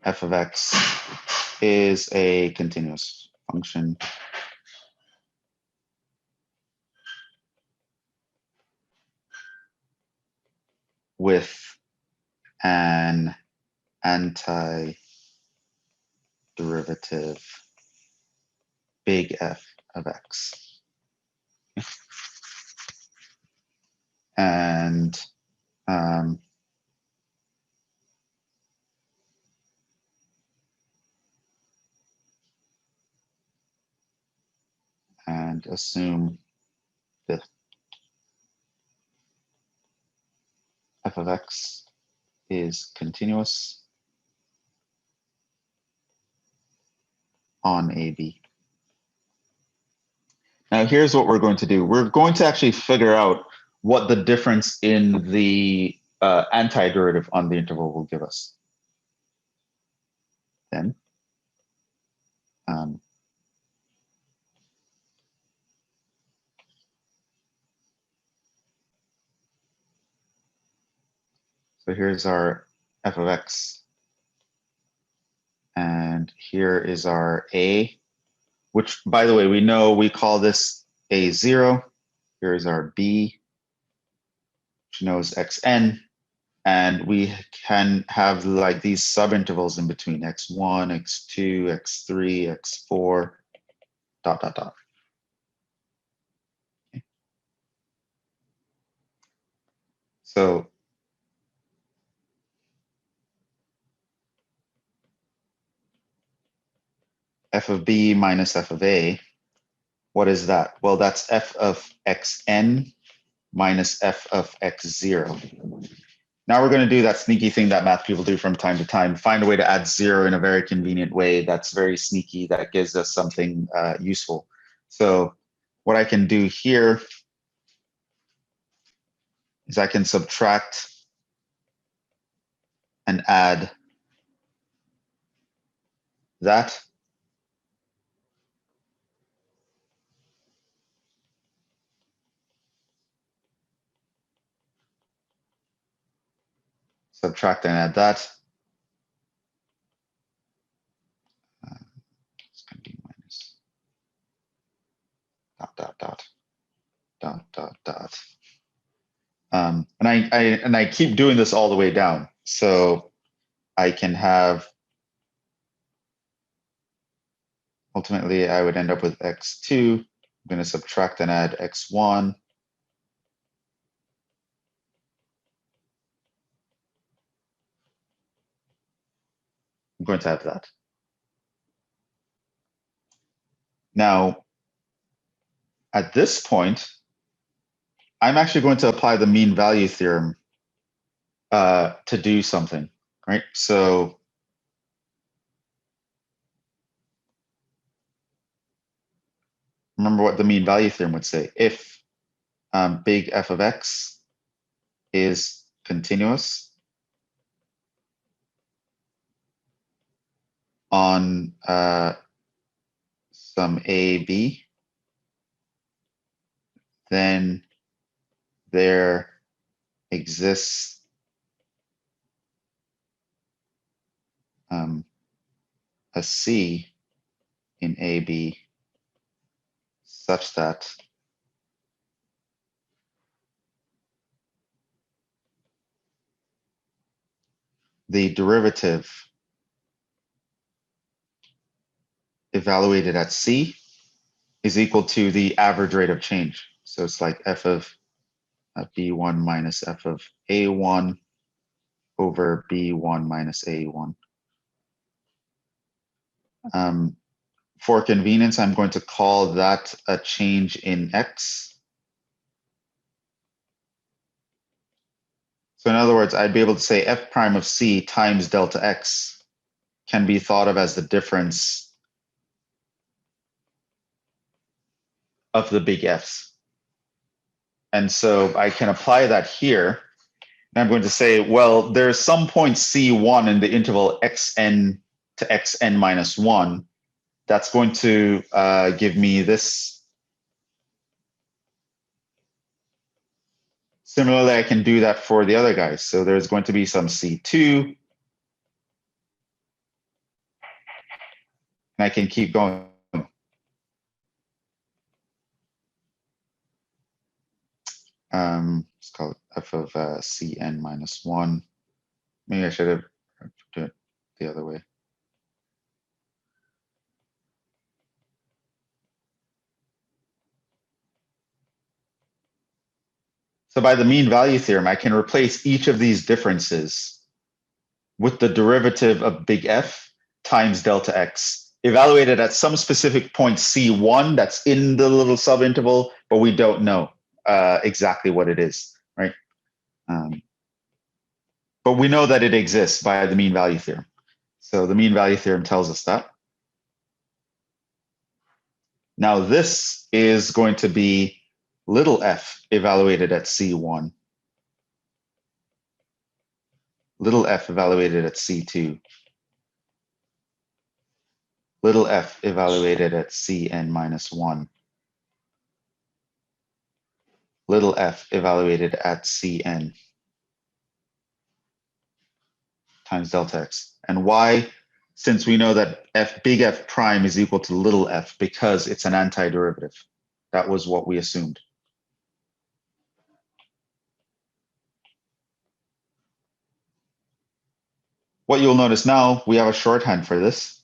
f of x is a continuous function with an antiderivative big F of x. And assume that f of x is continuous on AB. Now here's what we're going to do. We're going to actually figure out what the difference in the antiderivative on the interval will give us. Then so here's our f of x. And here is our A, which, by the way, we know we call this A0. Here's our B, which knows xn. And we can have like these subintervals in between x1, x2, x3, x4, dot, dot, dot. Okay. So f of b minus f of a, what is that? Well, that's f of xn minus f of x0. Now we're going to do that sneaky thing that math people do from time to time, find a way to add 0 in a very convenient way that's very sneaky, that gives us something useful. So what I can do here is I can subtract and add that. Subtract and add that. It's going to be minus dot, dot, dot, dot, dot, dot. And I keep doing this all the way down. So I can have, ultimately, I would end up with x2. I'm going to subtract and add x1. I'm going to have that. Now, at this point, I'm actually going to apply the mean value theorem to do something, right? So remember what the mean value theorem would say. If big F of x is continuous, on some A, B, then there exists a C in AB such that the derivative evaluated at C is equal to the average rate of change. So it's like f of B1 minus f of A1 over B1 minus A1. For convenience, I'm going to call that a change in X. So in other words, I'd be able to say f prime of C times delta X can be thought of as the difference of the big F's. And so I can apply that here. And I'm going to say, well, there's some point C1 in the interval xn to xn minus 1 that's going to give me this. Similarly, I can do that for the other guys. So there's going to be some C2. And I can keep going. Let's call it f of Cn minus 1. Maybe I should have done it the other way. So by the mean value theorem, I can replace each of these differences with the derivative of big F times delta X, evaluated at some specific point C1 that's in the little subinterval, but we don't know exactly what it is, right? But we know that it exists by the mean value theorem. So the mean value theorem tells us that. Now this is going to be little f evaluated at C1, little f evaluated at C2, little f evaluated at Cn minus 1, little f evaluated at Cn times delta x. And why? Since we know that big F prime is equal to little f because it's an antiderivative. That was what we assumed. What you'll notice now, we have a shorthand for this.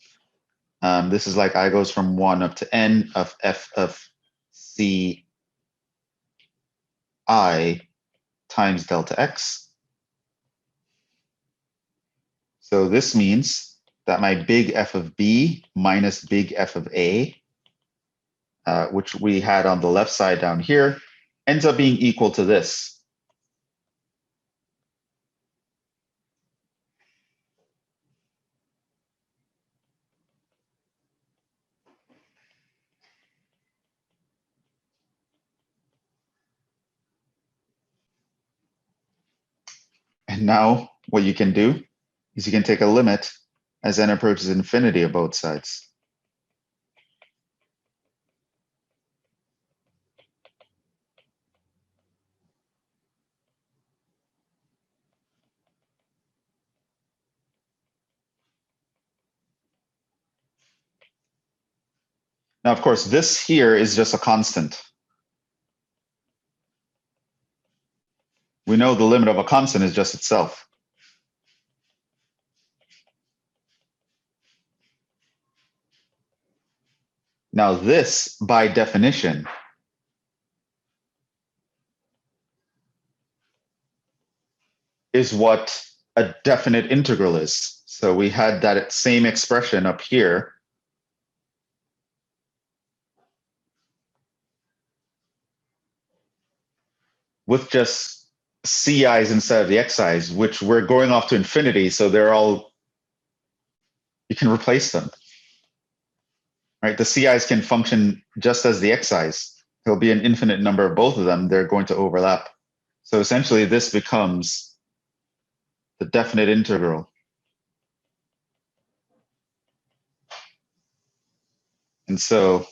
This is like I goes from 1 up to n of f of C I times delta x. So this means that my big F of B minus big F of A, which we had on the left side down here, ends up being equal to this. And now what you can do is you can take a limit as n approaches infinity of both sides. Now, of course, this here is just a constant. We know the limit of a constant is just itself. Now this, by definition, is what a definite integral is. So we had that same expression up here. With just ci's instead of the xi's, which we're going off to infinity, so they're all, you can replace them. Right? The ci's can function just as the xi's. There'll be an infinite number of both of them. They're going to overlap. So essentially this becomes the definite integral And so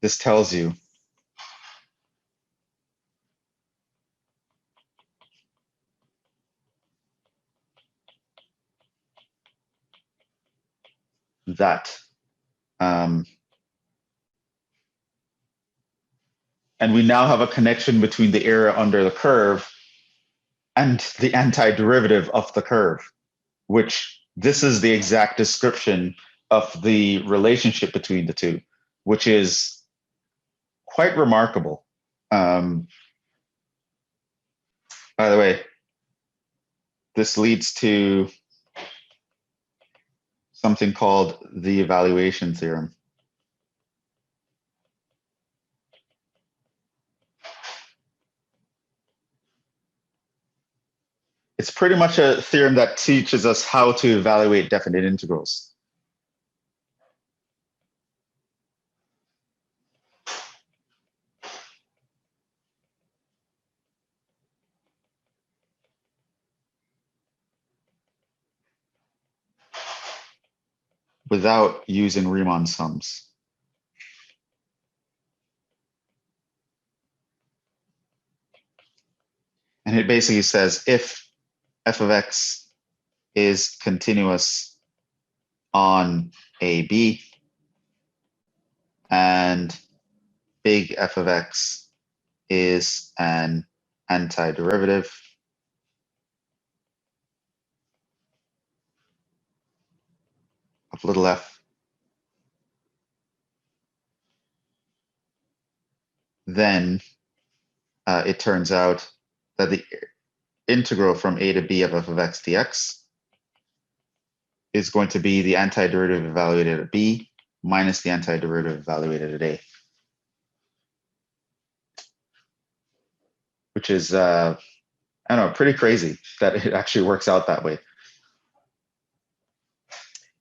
this tells you that, and we now have a connection between the area under the curve and the antiderivative of the curve, which this is the exact description of the relationship between the two, which is quite remarkable. By the way, this leads to something called the evaluation theorem. It's pretty much a theorem that teaches us how to evaluate definite integrals. Without using Riemann sums. And it basically says if f of x is continuous on AB and big F of x is an antiderivative of little f, then it turns out that the integral from a to b of f of x dx is going to be the antiderivative evaluated at b minus the antiderivative evaluated at a, which is, I don't know, pretty crazy that it actually works out that way.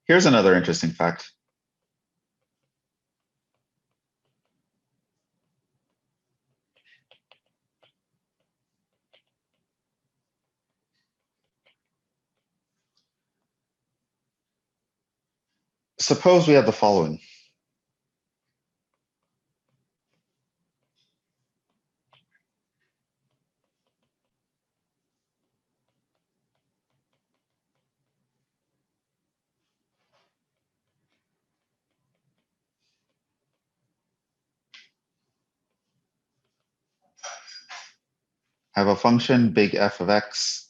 Here's another interesting fact. Suppose we have the following. I have a function, big F of x,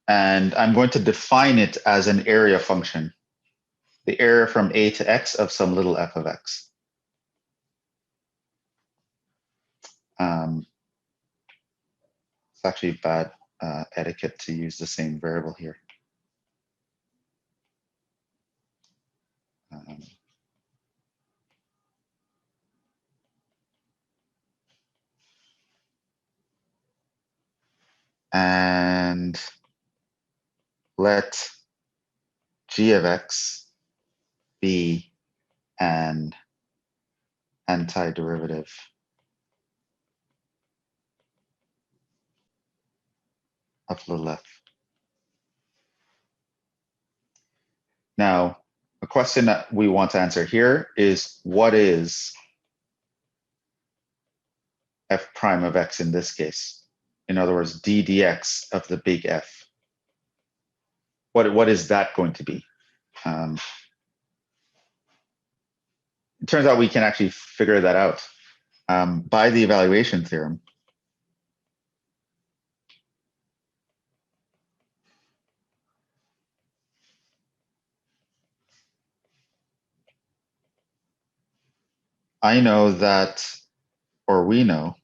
and I'm going to define it as an area function, the area from a to x of some little f of x. It's actually bad etiquette to use the same variable here. And let g of x be an antiderivative of little f. Now, a question that we want to answer here is, what is f prime of x in this case? In other words, d dx of the big F. What is that going to be? It turns out we can actually figure that out by the evaluation theorem. I know that, or we know,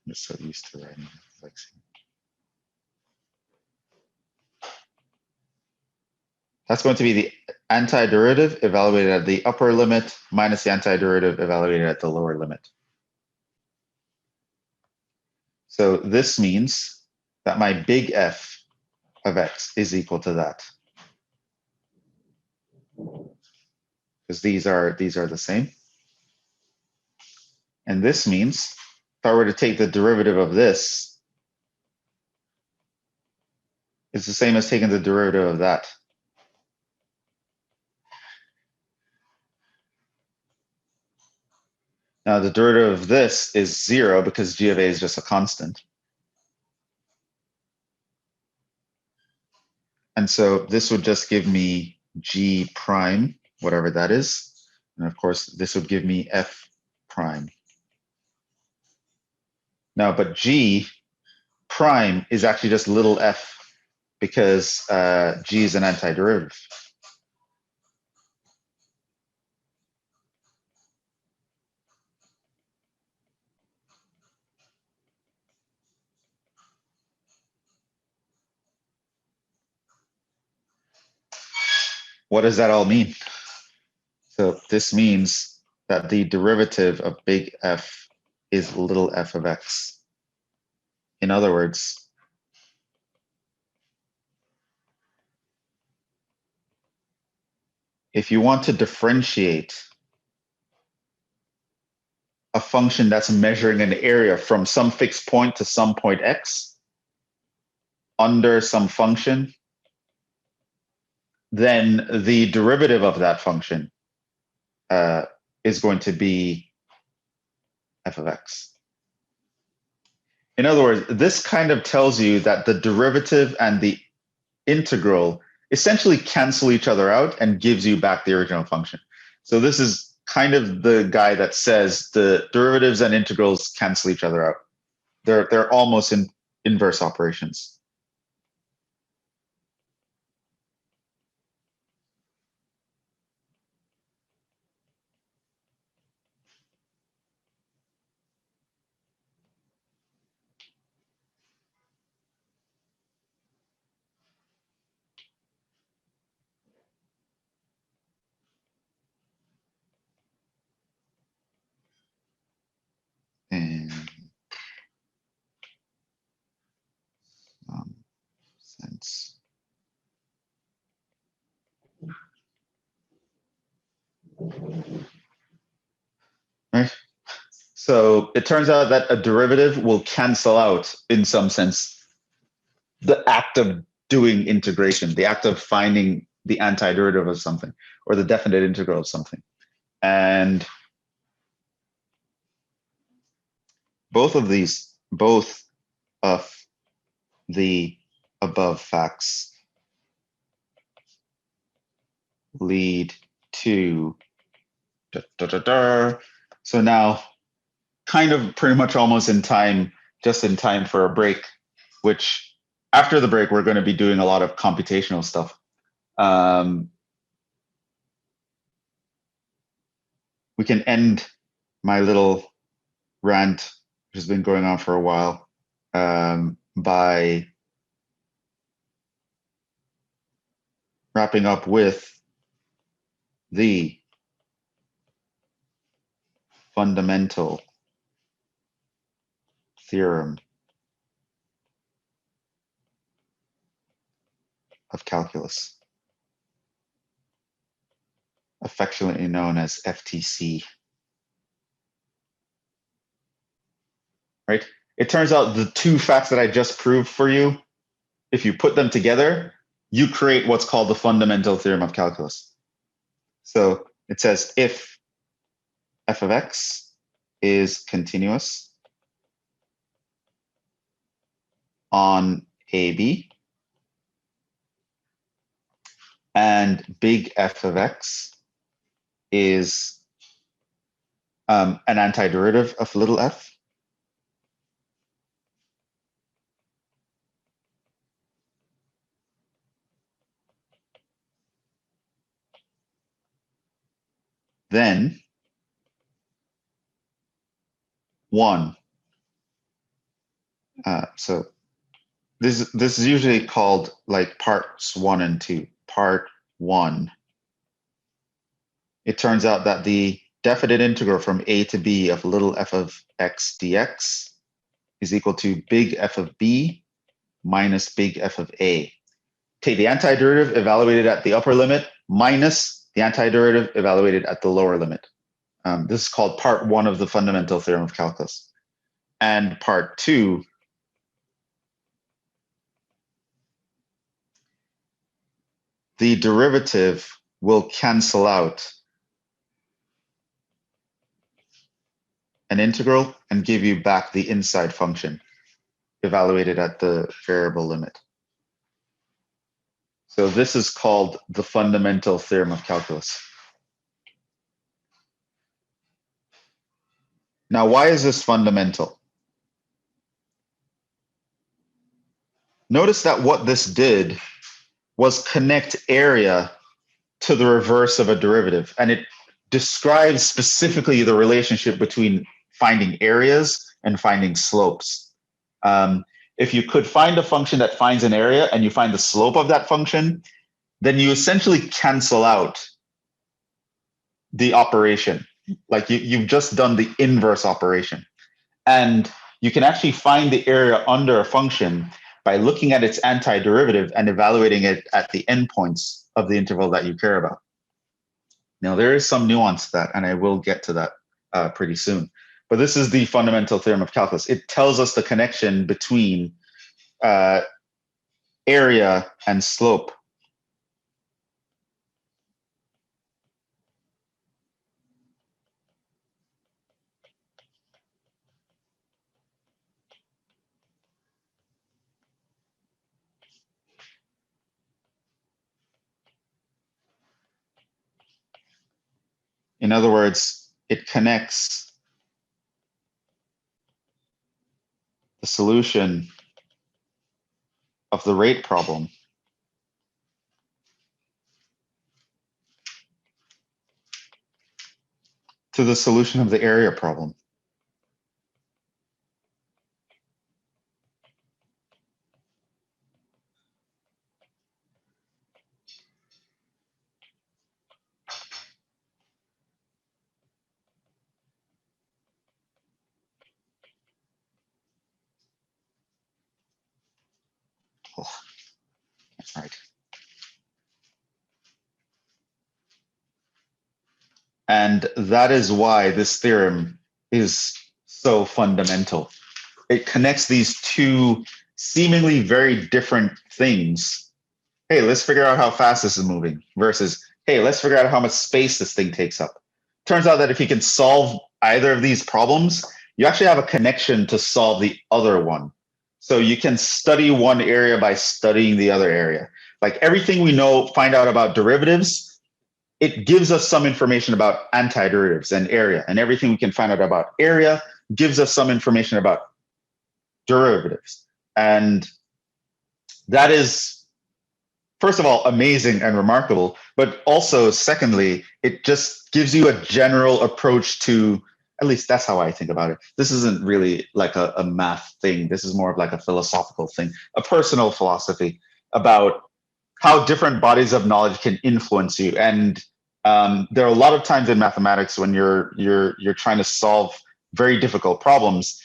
I'm just so used to writing like. That's going to be the antiderivative evaluated at the upper limit minus the antiderivative evaluated at the lower limit. So this means that my big F of x is equal to that. Because these are the same. And this means if I were to take the derivative of this, it's the same as taking the derivative of that. Now the derivative of this is 0 because g of a is just a constant. And so this would just give me g prime, whatever that is. And of course, this would give me f prime. Now, but g prime is actually just little f because g is an antiderivative. What does that all mean? So this means that the derivative of big F is little f of x. In other words, if you want to differentiate a function that's measuring an area from some fixed point to some point x under some function, then the derivative of that function is going to be f of x. In other words, this kind of tells you that the derivative and the integral essentially cancel each other out and gives you back the original function. So this is kind of the guy that says the derivatives and integrals cancel each other out. They're almost in inverse operations. In some sense. Right? So it turns out that a derivative will cancel out, in some sense, the act of doing integration, the act of finding the antiderivative of something, or the definite integral of something. And both of the above facts lead to So now, kind of pretty much almost in time, just in time for a break, which after the break, we're going to be doing a lot of computational stuff. We can end my little rant, which has been going on for a while, by wrapping up with the fundamental theorem of calculus, affectionately known as FTC. Right? It turns out the two facts that I just proved for you, if you put them together, you create what's called the fundamental theorem of calculus. So it says if f of x is continuous on AB and big F of x is an antiderivative of little f, then 1. So this is usually called like parts 1 and 2. Part 1. It turns out that the definite integral from a to b of little f of x dx is equal to big F of b minus big F of a. Take the antiderivative evaluated at the upper limit minus the antiderivative evaluated at the lower limit. This is called part 1 of the fundamental theorem of calculus. And part 2, the derivative will cancel out an integral and give you back the inside function evaluated at the variable limit. So this is called the fundamental theorem of calculus. Now, why is this fundamental? Notice that what this did was connect area to the reverse of a derivative, and it describes specifically the relationship between finding areas and finding slopes. If you could find a function that finds an area and you find the slope of that function, then you essentially cancel out the operation. Like you've just done the inverse operation. And you can actually find the area under a function by looking at its antiderivative and evaluating it at the endpoints of the interval that you care about. Now, there is some nuance to that, and I will get to that pretty soon. But this is the fundamental theorem of calculus. It tells us the connection between area and slope. In other words, it connects the solution of the rate problem to the solution of the area problem. Oh, that's right. And that is why this theorem is so fundamental. It connects these two seemingly very different things. Hey, let's figure out how fast this is moving versus, hey, let's figure out how much space this thing takes up. Turns out that if you can solve either of these problems, you actually have a connection to solve the other one. So you can study one area by studying the other area. Like everything we know, find out about derivatives, it gives us some information about antiderivatives and area, and everything we can find out about area gives us some information about derivatives. And that is, first of all, amazing and remarkable, but also, secondly, it just gives you a general approach to, at least that's how I think about it. This isn't really like a math thing. This is more of like a philosophical thing, a personal philosophy about how different bodies of knowledge can influence you. And there are a lot of times in mathematics when you're trying to solve very difficult problems,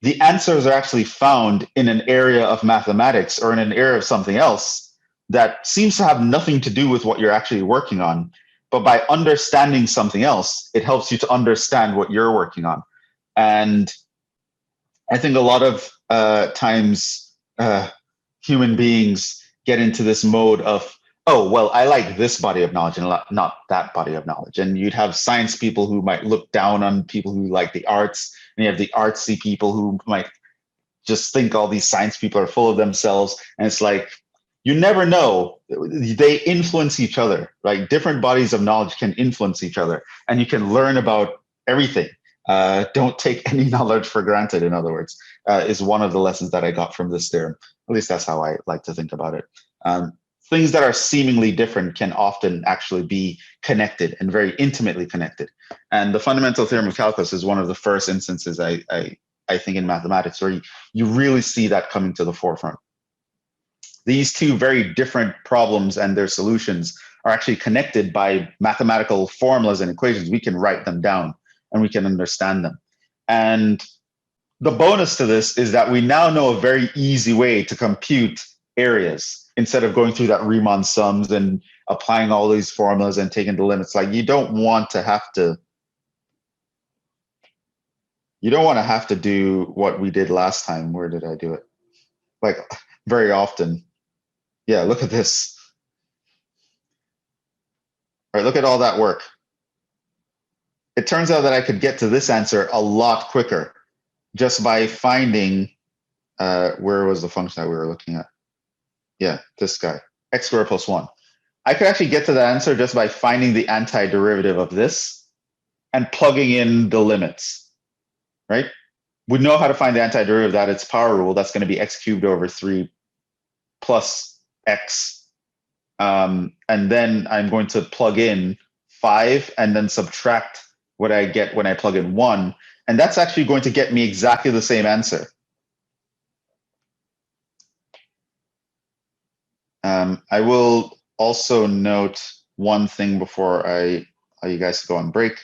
the answers are actually found in an area of mathematics or in an area of something else that seems to have nothing to do with what you're actually working on. But by understanding something else, it helps you to understand what you're working on. And I think a lot of times human beings get into this mode of, oh, well, I like this body of knowledge and not that body of knowledge. And you'd have science people who might look down on people who like the arts, and you have the artsy people who might just think all these science people are full of themselves. And it's like, you never know. They influence each other, right? Different bodies of knowledge can influence each other, and you can learn about everything. Don't take any knowledge for granted, in other words, is one of the lessons that I got from this theorem. At least that's how I like to think about it. Things that are seemingly different can often actually be connected and very intimately connected. And the fundamental theorem of calculus is one of the first instances I think in mathematics where you really see that coming to the forefront. These two very different problems and their solutions are actually connected by mathematical formulas and equations. We can write them down and we can understand them. And the bonus to this is that we now know a very easy way to compute areas instead of going through that Riemann sums and applying all these formulas and taking the limits. Like you don't want to have to do what we did last time. Where did I do it? Like very often. Yeah, look at this. All right, look at all that work. it turns out that I could get to this answer a lot quicker just by finding, where was the function that we were looking at? Yeah, this guy, x squared plus 1. I could actually get to that answer just by finding the antiderivative of this and plugging in the limits, right? We know how to find the antiderivative, that its power rule. That's going to be x cubed over 3 plus x. And then I'm going to plug in 5 and then subtract what I get when I plug in 1. And that's actually going to get me exactly the same answer. I will also note one thing before I allow you guys to go on break.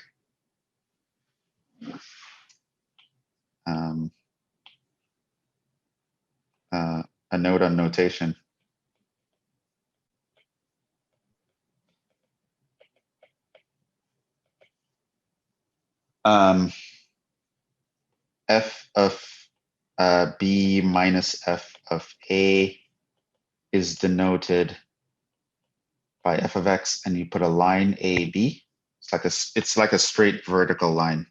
A note on notation. F of B minus F of A is denoted by f of x, and you put a line AB. It's like a straight vertical line.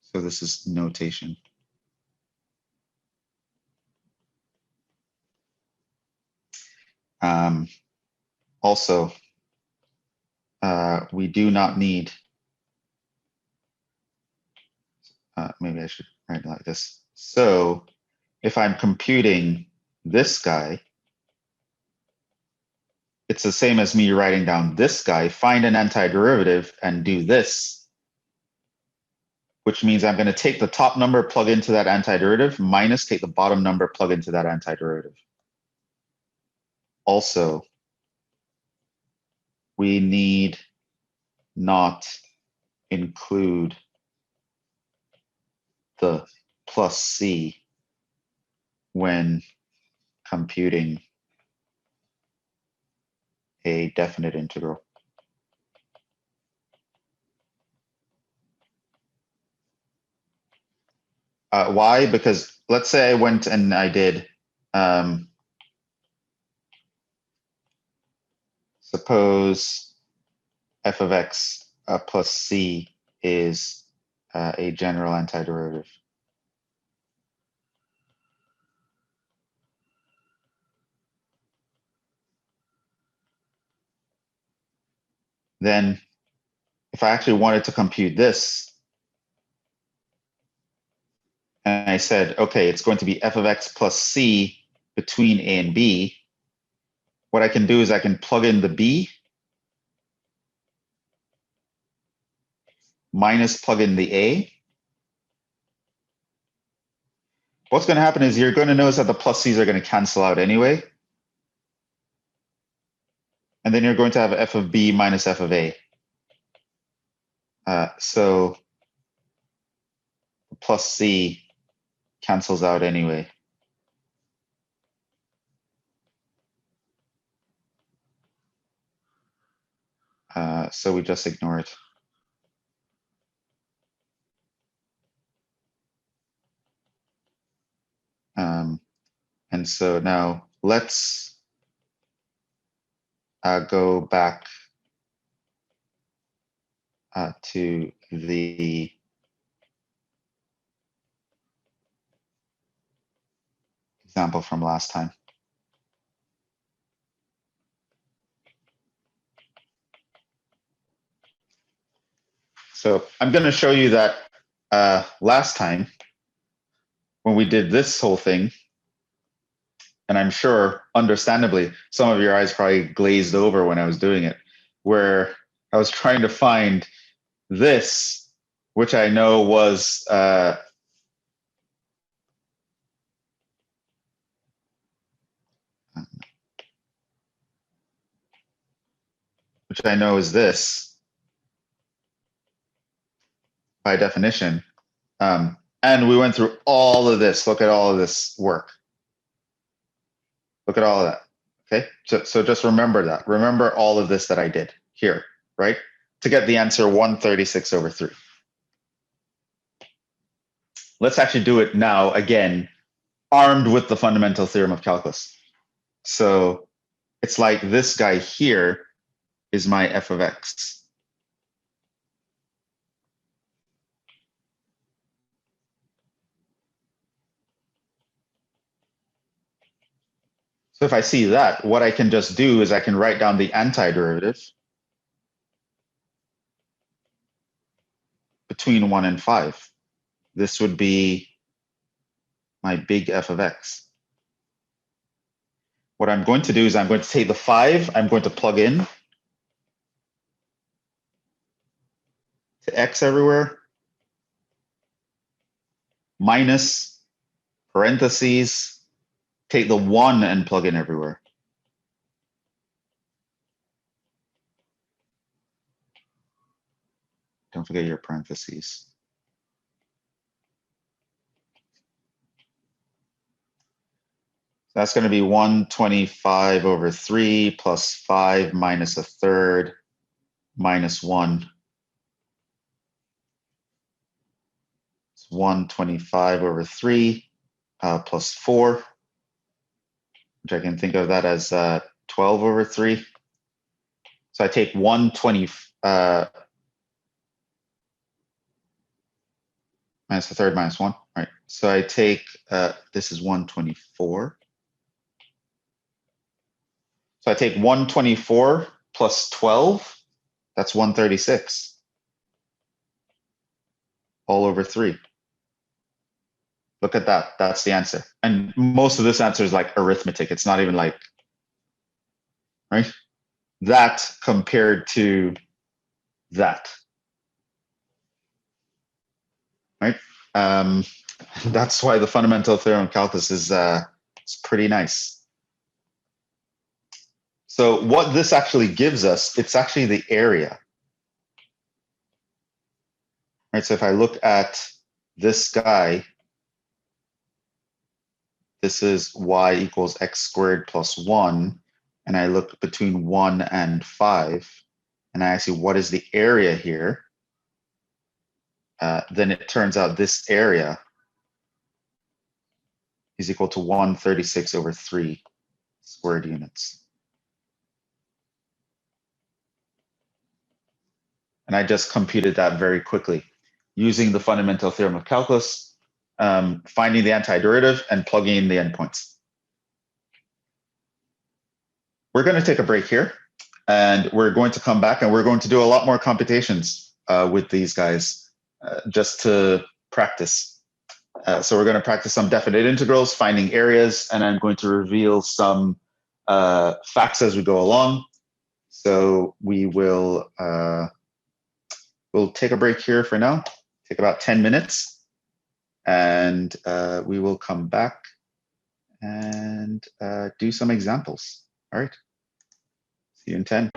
So this is notation. Also, we do not need, maybe I should write it like this. So if I'm computing this guy, it's the same as me writing down this guy, find an antiderivative and do this, which means I'm going to take the top number, plug into that antiderivative, minus take the bottom number, plug into that antiderivative. Also, we need not include the plus c when computing a definite integral. Why? Because let's say I went and I did, suppose f of x plus c is a general antiderivative. Then if I actually wanted to compute this, and I said, okay, it's going to be f of x plus c between a and b, what I can do is I can plug in the b minus plug in the a. What's going to happen is you're going to notice that the plus c's are going to cancel out anyway. And then you're going to have f of b minus f of a. So plus c cancels out anyway. So we just ignore it. And so now let's go back to the example from last time. So I'm going to show you that last time when we did this whole thing, and I'm sure, understandably, some of your eyes probably glazed over when I was doing it, where I was trying to find this, which I know was which I know is this by definition. And we went through all of this. Look at all of this work. Look at all of that. Okay, so just remember that. Remember all of this that I did here, right? To get the answer 136/3. Let's actually do it now again, armed with the fundamental theorem of calculus. So It's like this guy here is my f of x. So if I see that, what I can just do is I can write down the antiderivative between 1 and 5. This would be my big f of x. What I'm going to do is I'm going to take the 5, I'm going to plug in to x everywhere, minus parentheses, take the 1 and plug in everywhere. Don't forget your parentheses. That's going to be 125 over 3 plus 5 minus a third minus 1. It's 125 over 3 plus 4, which I can think of that as 12 over 3. So I take 120 minus the third minus 1. All right. So I take, this is 124. So I take 124 plus 12. That's 136. All over 3. Look at that. That's the answer. And most of this answer is like arithmetic. It's not even like, right? That compared to that. Right? That's why the fundamental theorem of calculus is it's pretty nice. So what this actually gives us, it's actually the area. Right? So if I look at this guy, this is y equals x squared plus 1, and I look between 1 and 5, and I ask you what is the area here, then it turns out this area is equal to 136 over 3 squared units. And I just computed that very quickly using the fundamental theorem of calculus, finding the antiderivative and plugging in the endpoints. We're going to take a break here, and we're going to come back and we're going to do a lot more computations with these guys just to practice. So we're going to practice some definite integrals, finding areas, and I'm going to reveal some facts as we go along. So we will we'll take a break here for now, take about 10 minutes, and we will come back and do some examples. All right, see you in 10.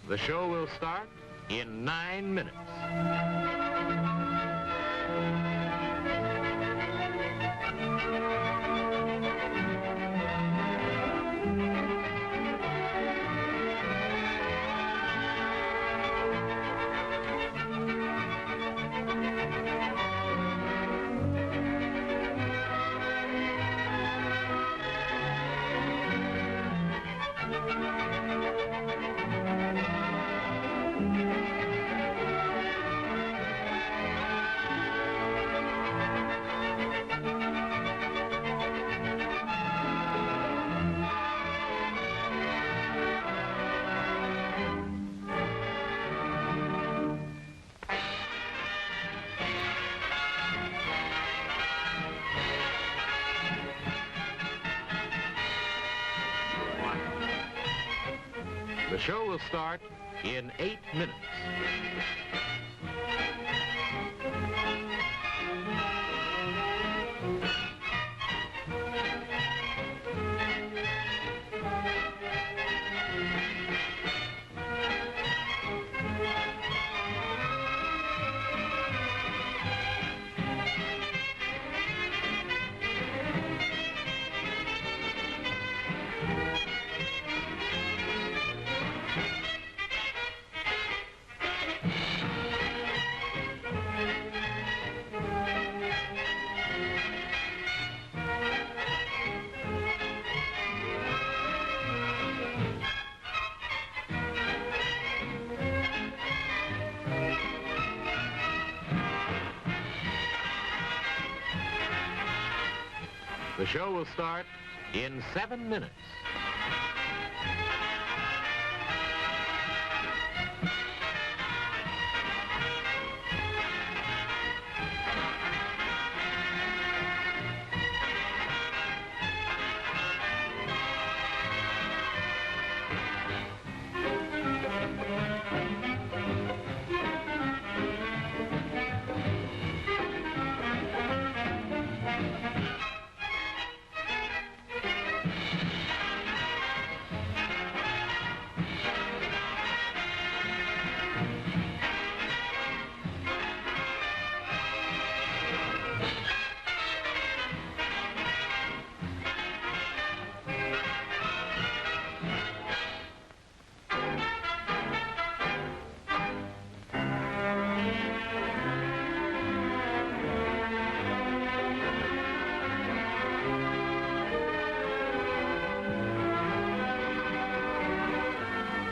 The show will start in 9 minutes. The show will start in 8 minutes. The show will start in 7 minutes.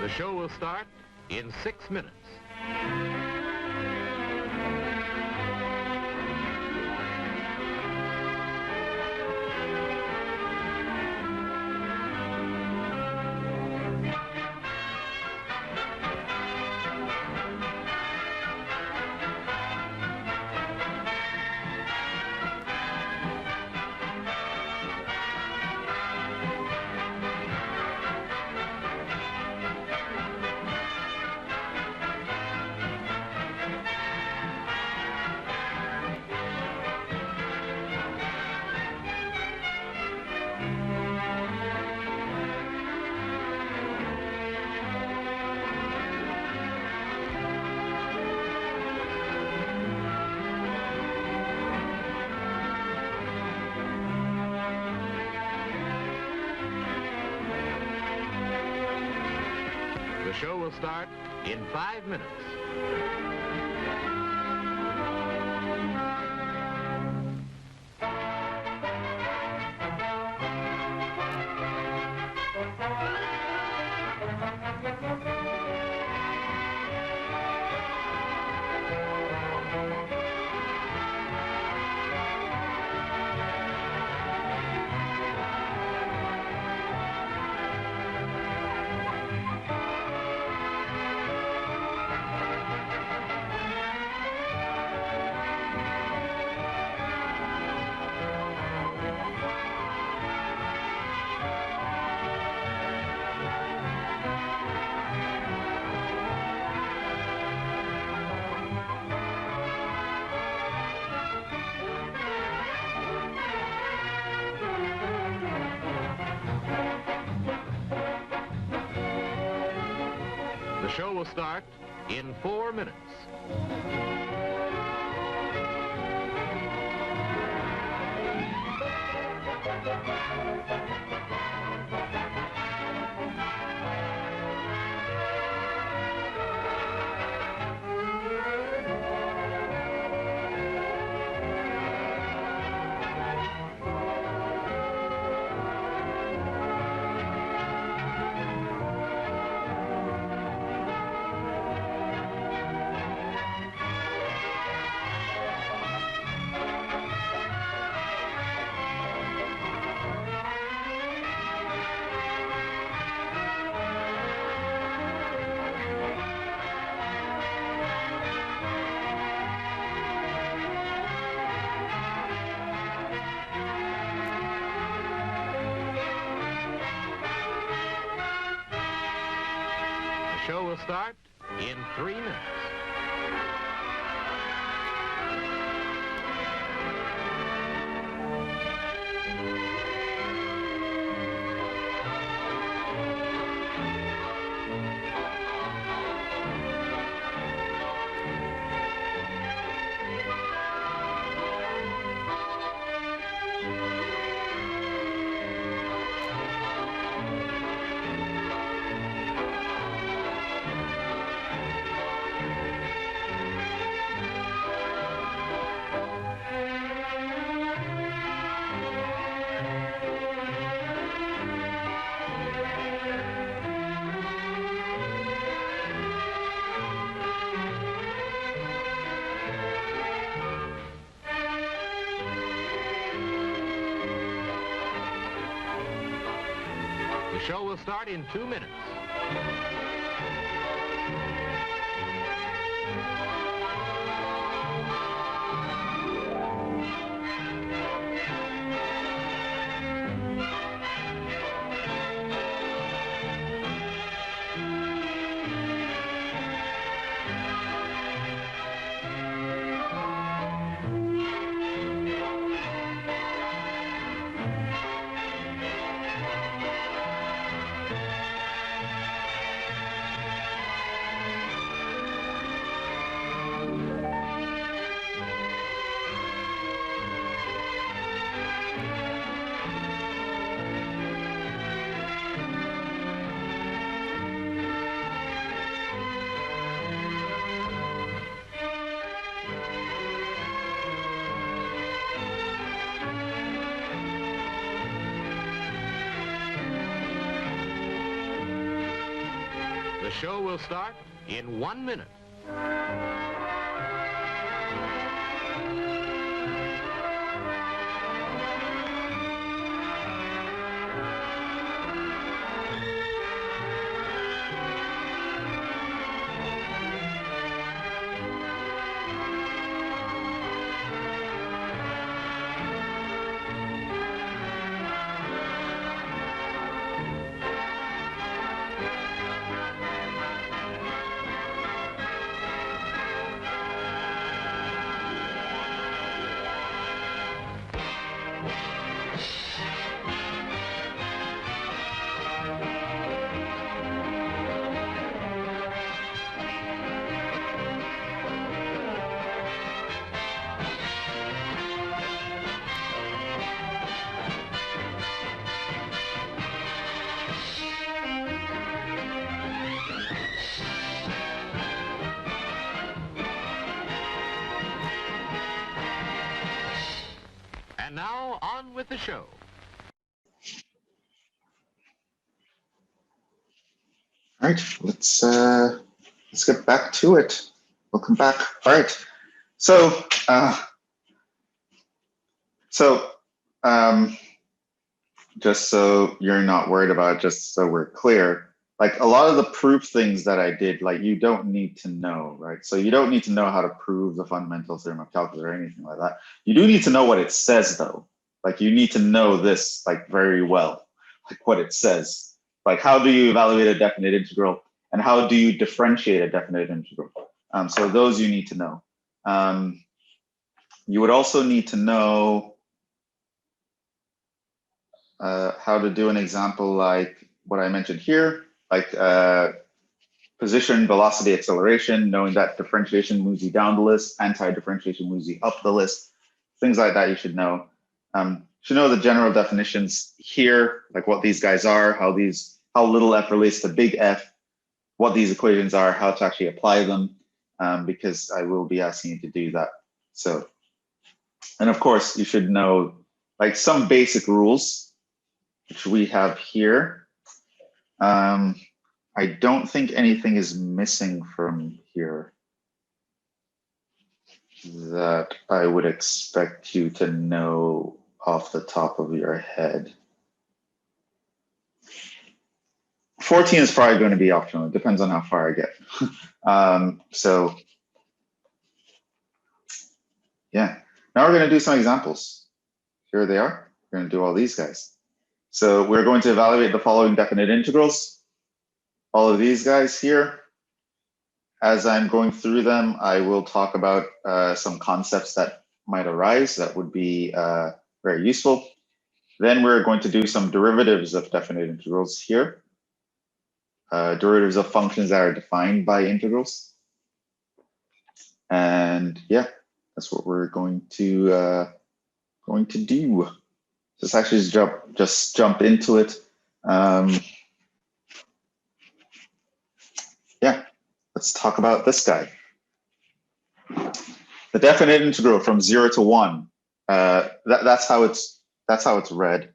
The show will start in 6 minutes. The show will start in 5 minutes. The show will start in 4 minutes. show will start in 3 minutes. The show will start in 2 minutes. The show will start in 1 minute. And now, on with the show. All right, let's get back to it. Welcome back. All right, so just so you're not worried about it, just so we're clear, like a lot of the proof things that I did, like you don't need to know, right? So you don't need to know how to prove the fundamental theorem of calculus or anything like that. You do need to know what it says though. Like you need to know this like very well, like what it says. Like how do you evaluate a definite integral and how do you differentiate a definite integral? So those you need to know. You would also need to know how to do an example like what I mentioned here, like position, velocity, acceleration, knowing that differentiation moves you down the list, anti-differentiation moves you up the list, things like that you should know. You should know the general definitions here, like what these guys are, how little f relates to big F, what these equations are, how to actually apply them, because I will be asking you to do that. So, and of course, you should know like some basic rules, which we have here. I don't think anything is missing from here that I would expect you to know off the top of your head. 14 is probably going to be optional. It depends on how far I get. So yeah, now we're going to do some examples. Here they are. We're going to do all these guys. So we're going to evaluate the following definite integrals. all of these guys here. As I'm going through them, I will talk about some concepts that might arise that would be very useful. Then we're going to do some derivatives of definite integrals here. Derivatives of functions that are defined by integrals. And yeah, that's what we're going to do. Let's actually just jump into it. Yeah, let's talk about this guy. The definite integral from 0 to 1. That's how it's read.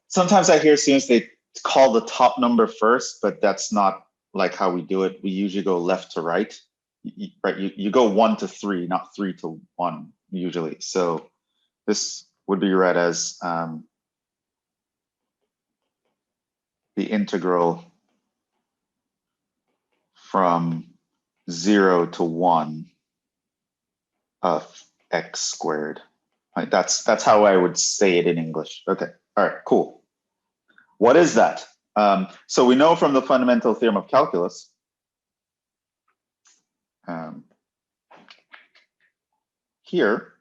Sometimes I hear students, they call the top number first, but that's not like how we do it. We usually go left to right. You go 1 to 3, not 3 to 1 usually. So this would be read as the integral from 0 to 1 of x squared. Like that's how I would say it in English. Okay, all right, cool. What is that? So we know from the fundamental theorem of calculus, here,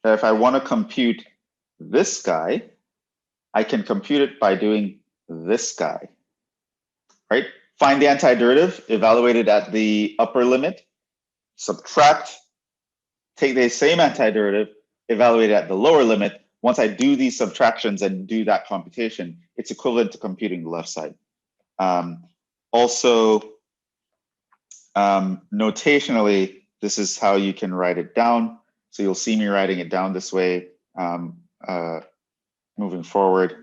that if I want to compute this guy, I can compute it by doing this guy, right? Find the antiderivative, evaluate it at the upper limit, subtract, take the same antiderivative, evaluate it at the lower limit. Once I do these subtractions and do that computation, it's equivalent to computing the left side. Also, notationally, this is how you can write it down. So you'll see me writing it down this way, moving forward.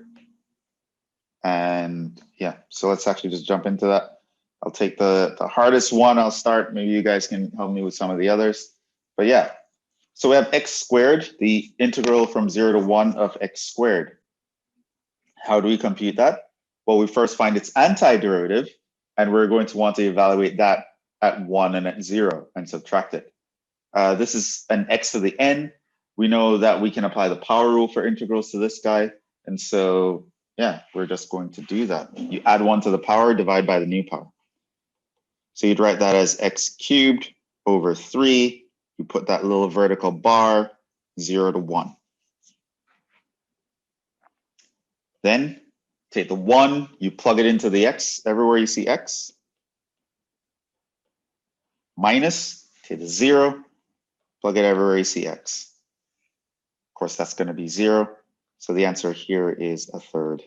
And yeah, so let's actually just jump into that. I'll take the hardest one. I'll start. Maybe you guys can help me with some of the others. But yeah, so we have x squared, the integral from 0 to 1 of x squared. How do we compute that? Well, we first find its antiderivative, and we're going to want to evaluate that at 1 and at 0 and subtract it. This is an x to the n. We know that we can apply the power rule for integrals to this guy. And so, yeah, we're just going to do that. You add 1 to the power, divide by the new power. So you'd write that as x cubed over 3. You put that little vertical bar, 0 to 1. Then take the 1, you plug it into the x, everywhere you see x. Minus, take the 0, plug it everywhere you see x. Of course, that's going to be 0. So the answer here is a third.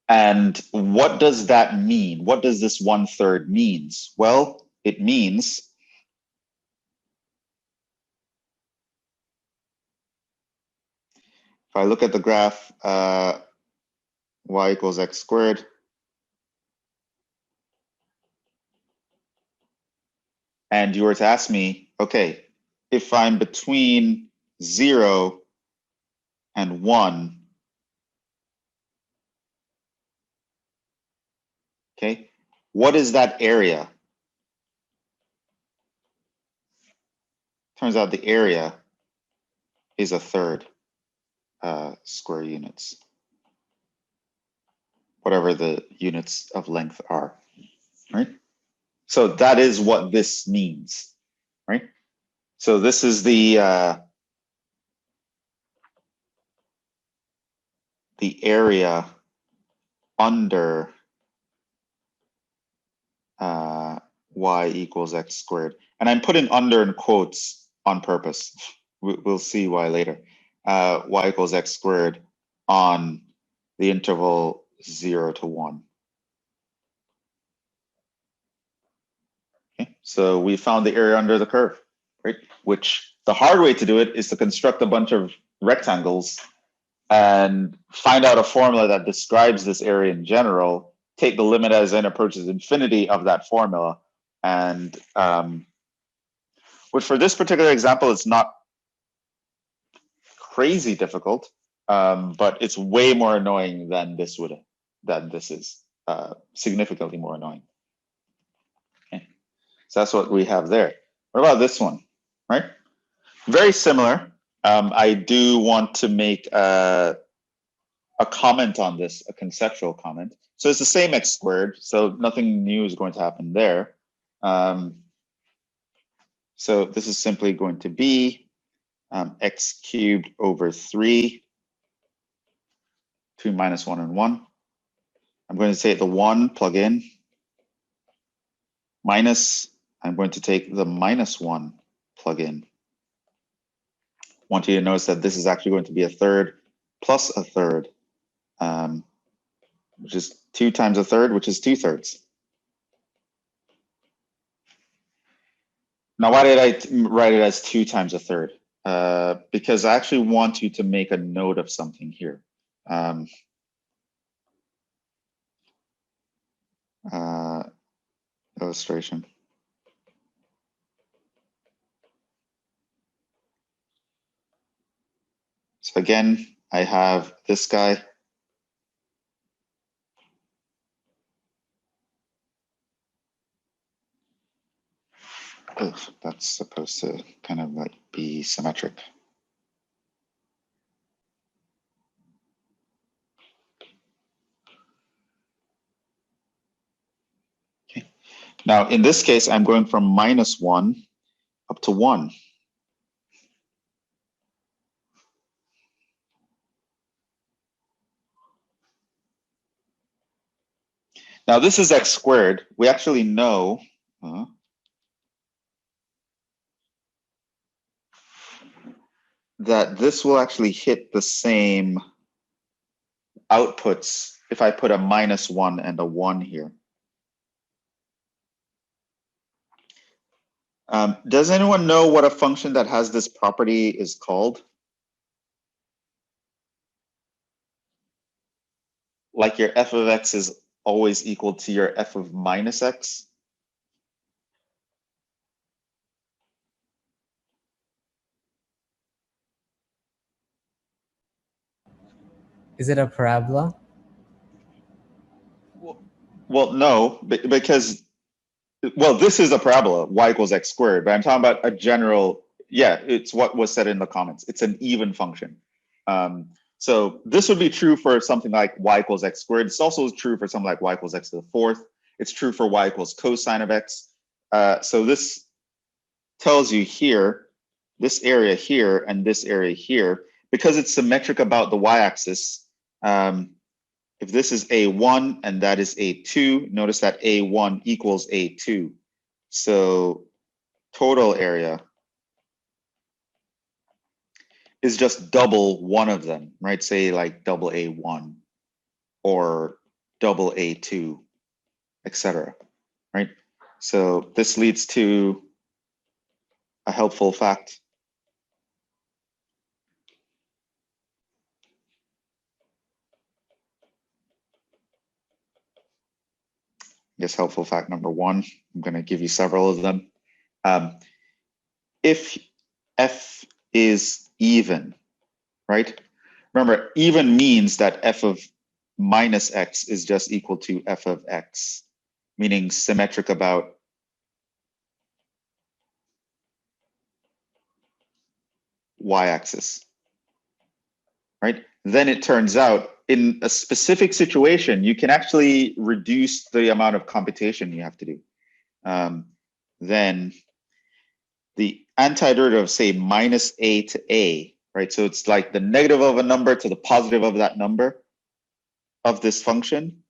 And what does that mean? What does this 1/3 means? Well, it means if I look at the graph, y equals x squared, and you were to ask me, okay, if I'm between 0 and 1, okay, what is that area? Turns out the area is a third square units, whatever the units of length are, right? So that is what this means, right? So this is the area under y equals x squared. And I'm putting under in quotes on purpose. We'll see why later. Y equals x squared on the interval 0 to 1. Okay, so we found the area under the curve, right? Which the hard way to do it is to construct a bunch of rectangles and find out a formula that describes this area in general, take the limit as n approaches infinity of that formula, and which for this particular example, it's not crazy difficult, but it's way more annoying than this is, significantly more annoying. Okay. So that's what we have there. What about this one, right? Very similar. I do want to make a a comment on this, a conceptual comment. So it's the same x squared, so nothing new is going to happen there. So this is simply going to be x cubed over 3, 2 minus 1 and 1. I'm going to take the 1, plug in, minus, I'm going to take the minus 1, plug in. Want you to notice that this is actually going to be a third plus a third, which is 2 times a third, which is 2/3. Now, why did I write it as 2 times a third? Because I actually want you to make a note of something here. Illustration. So again, I have this guy. Oh, that's supposed to kind of like be symmetric. Okay. Now, in this case, I'm going from -1 up to 1. Now, this is x squared. We actually know that this will actually hit the same outputs if I put a -1 and a 1 here. Does anyone know what a function that has this property is called? Like your f of x is always equal to your f of minus x? Is it a parabola? Well, no, because, well, this is a parabola, y equals x squared, but I'm talking about a general, yeah, it's what was said in the comments. It's an even function. So this would be true for something like y equals x squared. It's also true for something like y equals x to the 4th. It's true for y equals cosine of x. So this tells you here, this area here and this area here, because it's symmetric about the y-axis, if this is A1 and that is A2, notice that A1 equals A2. So total area is just double one of them, right? Say like double A1 or double A2, etc. Right? So this leads to a helpful fact. Yes, helpful fact number 1. I'm going to give you several of them. If f is even, right? Remember, even means that f of minus x is just equal to f of x, meaning symmetric about y-axis, right? Then it turns out in a specific situation, you can actually reduce the amount of computation you have to do. Then the antiderivative of, say, minus a to a, right? So it's like the negative of a number to the positive of that number of this function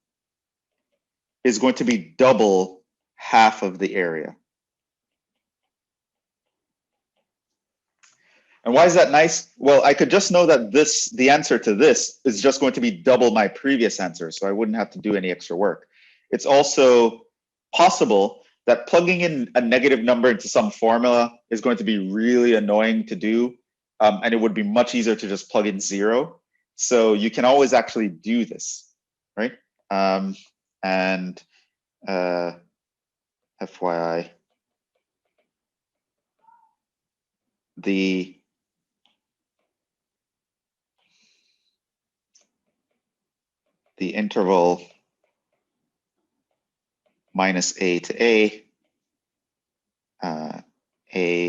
is going to be double half of the area. And why is that nice? Well, I could just know that the answer to this is just going to be double my previous answer, so I wouldn't have to do any extra work. It's also possible that plugging in a negative number into some formula is going to be really annoying to do, and it would be much easier to just plug in 0. So you can always actually do this, right? And FYI, the interval minus a to a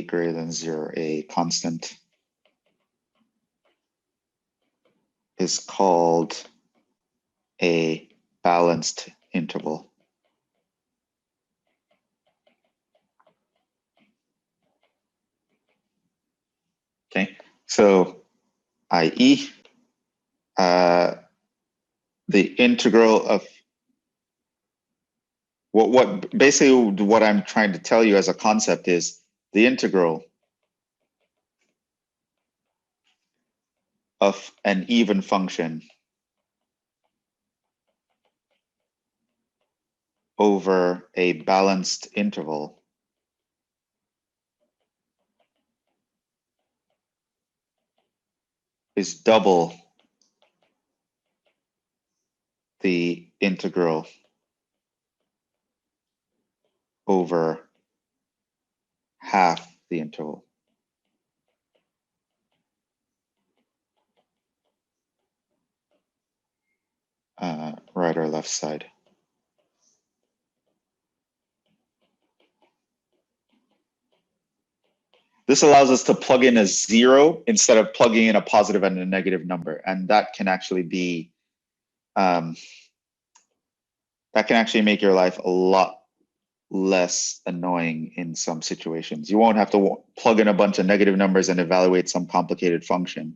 greater than 0, a constant, is called a balanced interval. Okay, so i.e. The integral of what I'm trying to tell you as a concept is the integral of an even function over a balanced interval is double the integral over half the interval. Right or left side. This allows us to plug in a 0 instead of plugging in a positive and a negative number. And that can actually be, that can actually make your life a lot less annoying in some situations. You won't have to plug in a bunch of negative numbers and evaluate some complicated function.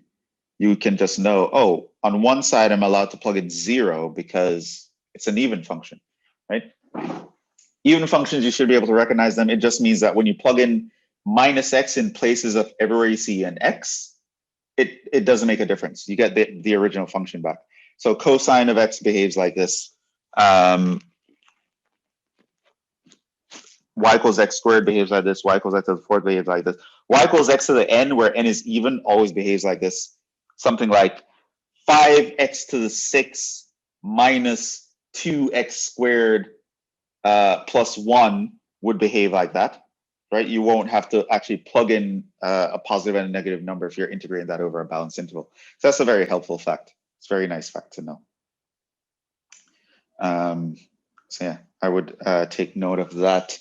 You can just know, oh, on one side, I'm allowed to plug in 0 because it's an even function, right? Even functions, you should be able to recognize them. It just means that when you plug in minus x in places of everywhere you see an x, it doesn't make a difference. You get the original function back. So cosine of x behaves like this. Y equals x squared behaves like this. Y equals x to the fourth behaves like this. Y equals x to the n, where n is even, always behaves like this. Something like 5x to the 6 minus 2x squared plus 1 would behave like that, right? You won't have to actually plug in a positive and a negative number if you're integrating that over a balanced interval. So that's a very helpful fact. It's a very nice fact to know. So yeah, I would take note of that.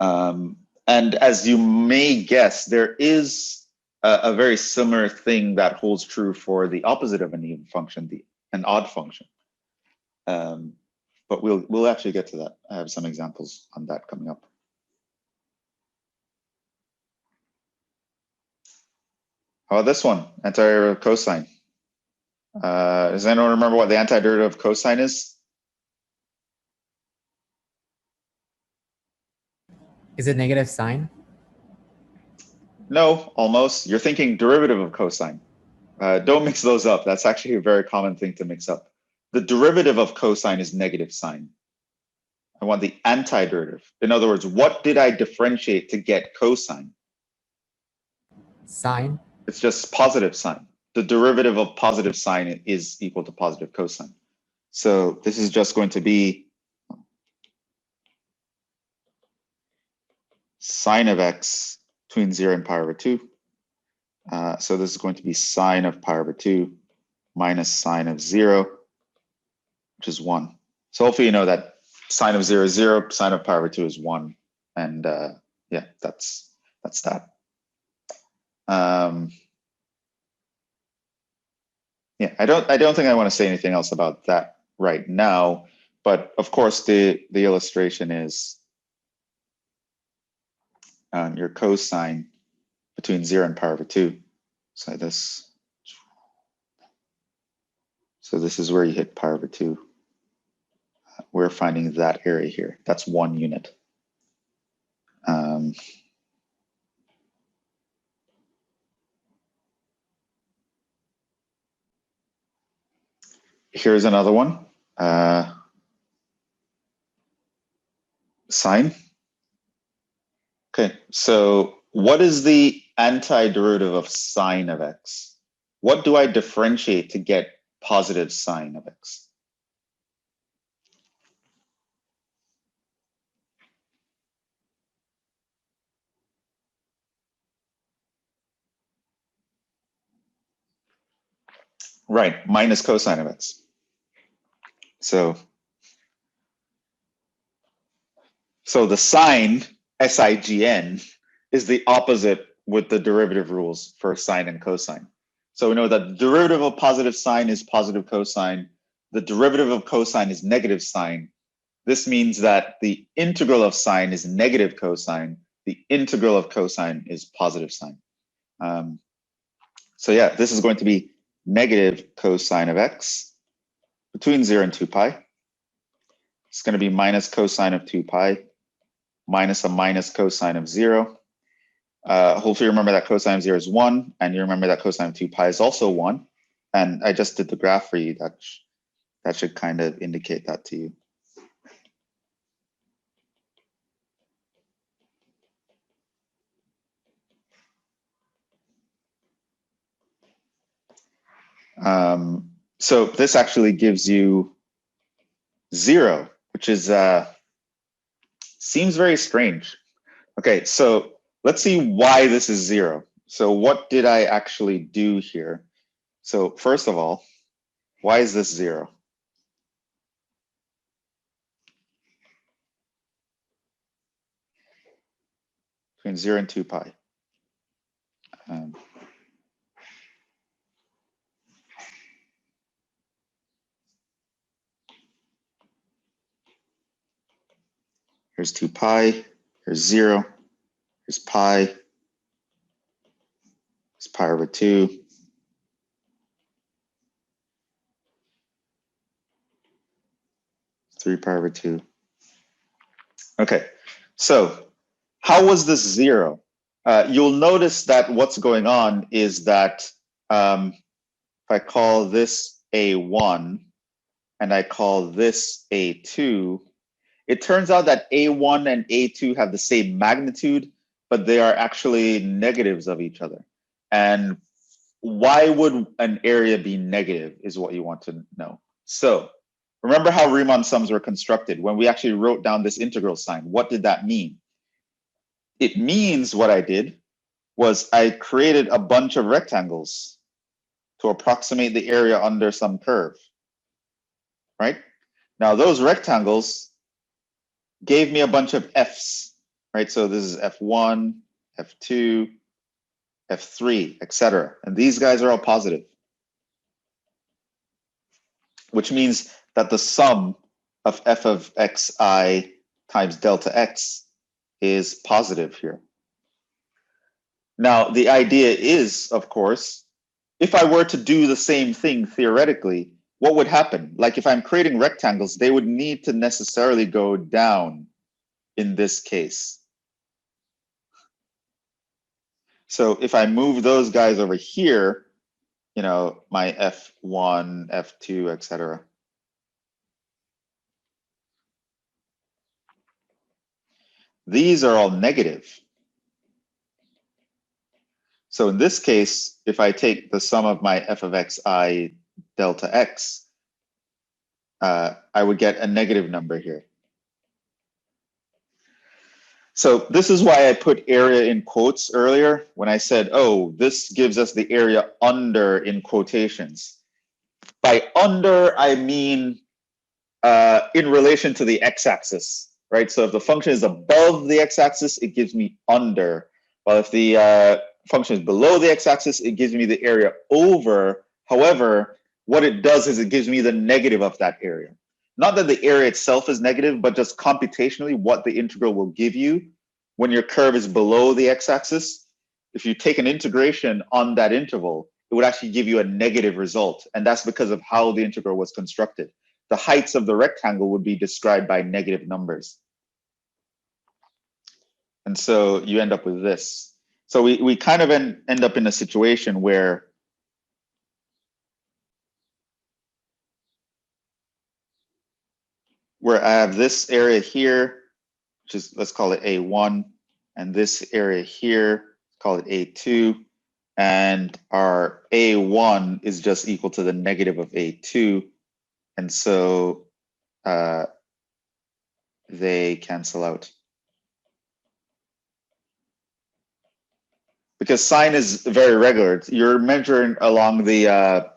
And as you may guess, there is a very similar thing that holds true for the opposite of an even function, an odd function. But we'll actually get to that. I have some examples on that coming up. How about this one? Antiderivative of cosine. Does anyone remember what the antiderivative of cosine is? Is it negative sine? No, almost. You're thinking derivative of cosine. Don't mix those up. That's actually a very common thing to mix up. The derivative of cosine is negative sine. I want the antiderivative. In other words, what did I differentiate to get cosine? Sine? It's just positive sine. The derivative of positive sine is equal to positive cosine. So this is just going to be sine of x between 0 and pi over 2. So this is going to be sine of pi over 2 minus sine of 0, which is 1. So hopefully you know that sine of 0 is 0, sine of pi over 2 is 1. And yeah, that's that. Yeah, I don't think I want to say anything else about that right now. But of course, the illustration is your cosine between 0 and pi over 2. So this. So this is where you hit pi over 2. We're finding that area here. That's 1 unit. Here's another one. Sine. Okay, so what is the antiderivative of sine of x? What do I differentiate to get positive sine of x? Right, minus cosine of x. So the sine, S-I-G-N, is the opposite with the derivative rules for sine and cosine. So we know that the derivative of positive sine is positive cosine. the derivative of cosine is negative sine, this means that the integral of sine is negative cosine. The integral of cosine is positive sine. So yeah, this is going to be negative cosine of x between 0 and 2 pi. It's going to be minus cosine of 2 pi minus a minus cosine of 0. Hopefully you remember that cosine of 0 is 1, and you remember that cosine of 2 pi is also 1. And I just did the graph for you. That should kind of indicate that to you. So this actually gives you 0, which is seems very strange. Okay, so let's see why this is 0. So what did I actually do here? So first of all, why is this 0? Between 0 and 2 pi. Here's 2 pi, here's 0, here's pi, here's pi over 2. Three pi over 2. Okay, so how was this 0? You'll notice that what's going on is that if I call this A1 and I call this A2, it turns out that A1 and A2 have the same magnitude, but they are actually negatives of each other. And why would an area be negative is what you want to know. So remember how Riemann sums were constructed. When we actually wrote down this integral sign, what did that mean? It means what I did was I created a bunch of rectangles to approximate the area under some curve, right? Now those rectangles gave me a bunch of f's, right? So this is f1, f2, f3, etc. And these guys are all positive, which means that the sum of f of xi times delta x is positive here. Now, the idea is, of course, if I were to do the same thing theoretically, what would happen? Like if I'm creating rectangles, they would need to necessarily go down in this case. So if I move those guys over here, you know, my f1, f2, etc. These are all negative. So in this case, if I take the sum of my f of xi delta x, I would get a negative number here. So this is why I put area in quotes earlier when I said, oh, this gives us the area under in quotations. By under, I mean in relation to the x-axis, right? So if the function is above the x-axis, it gives me under. While if the function is below the x-axis, it gives me the area over. However, what it does is it gives me the negative of that area. Not that the area itself is negative, but just computationally what the integral will give you when your curve is below the x-axis. If you take an integration on that interval, it would actually give you a negative result. And that's because of how the integral was constructed. The heights of the rectangle would be described by negative numbers. And so you end up with this. So we kind of end up in a situation where I have this area here, which is, let's call it A1, and this area here, call it A2, and our A1 is just equal to the negative of A2, and so they cancel out. Because sine is very regular. You're measuring along the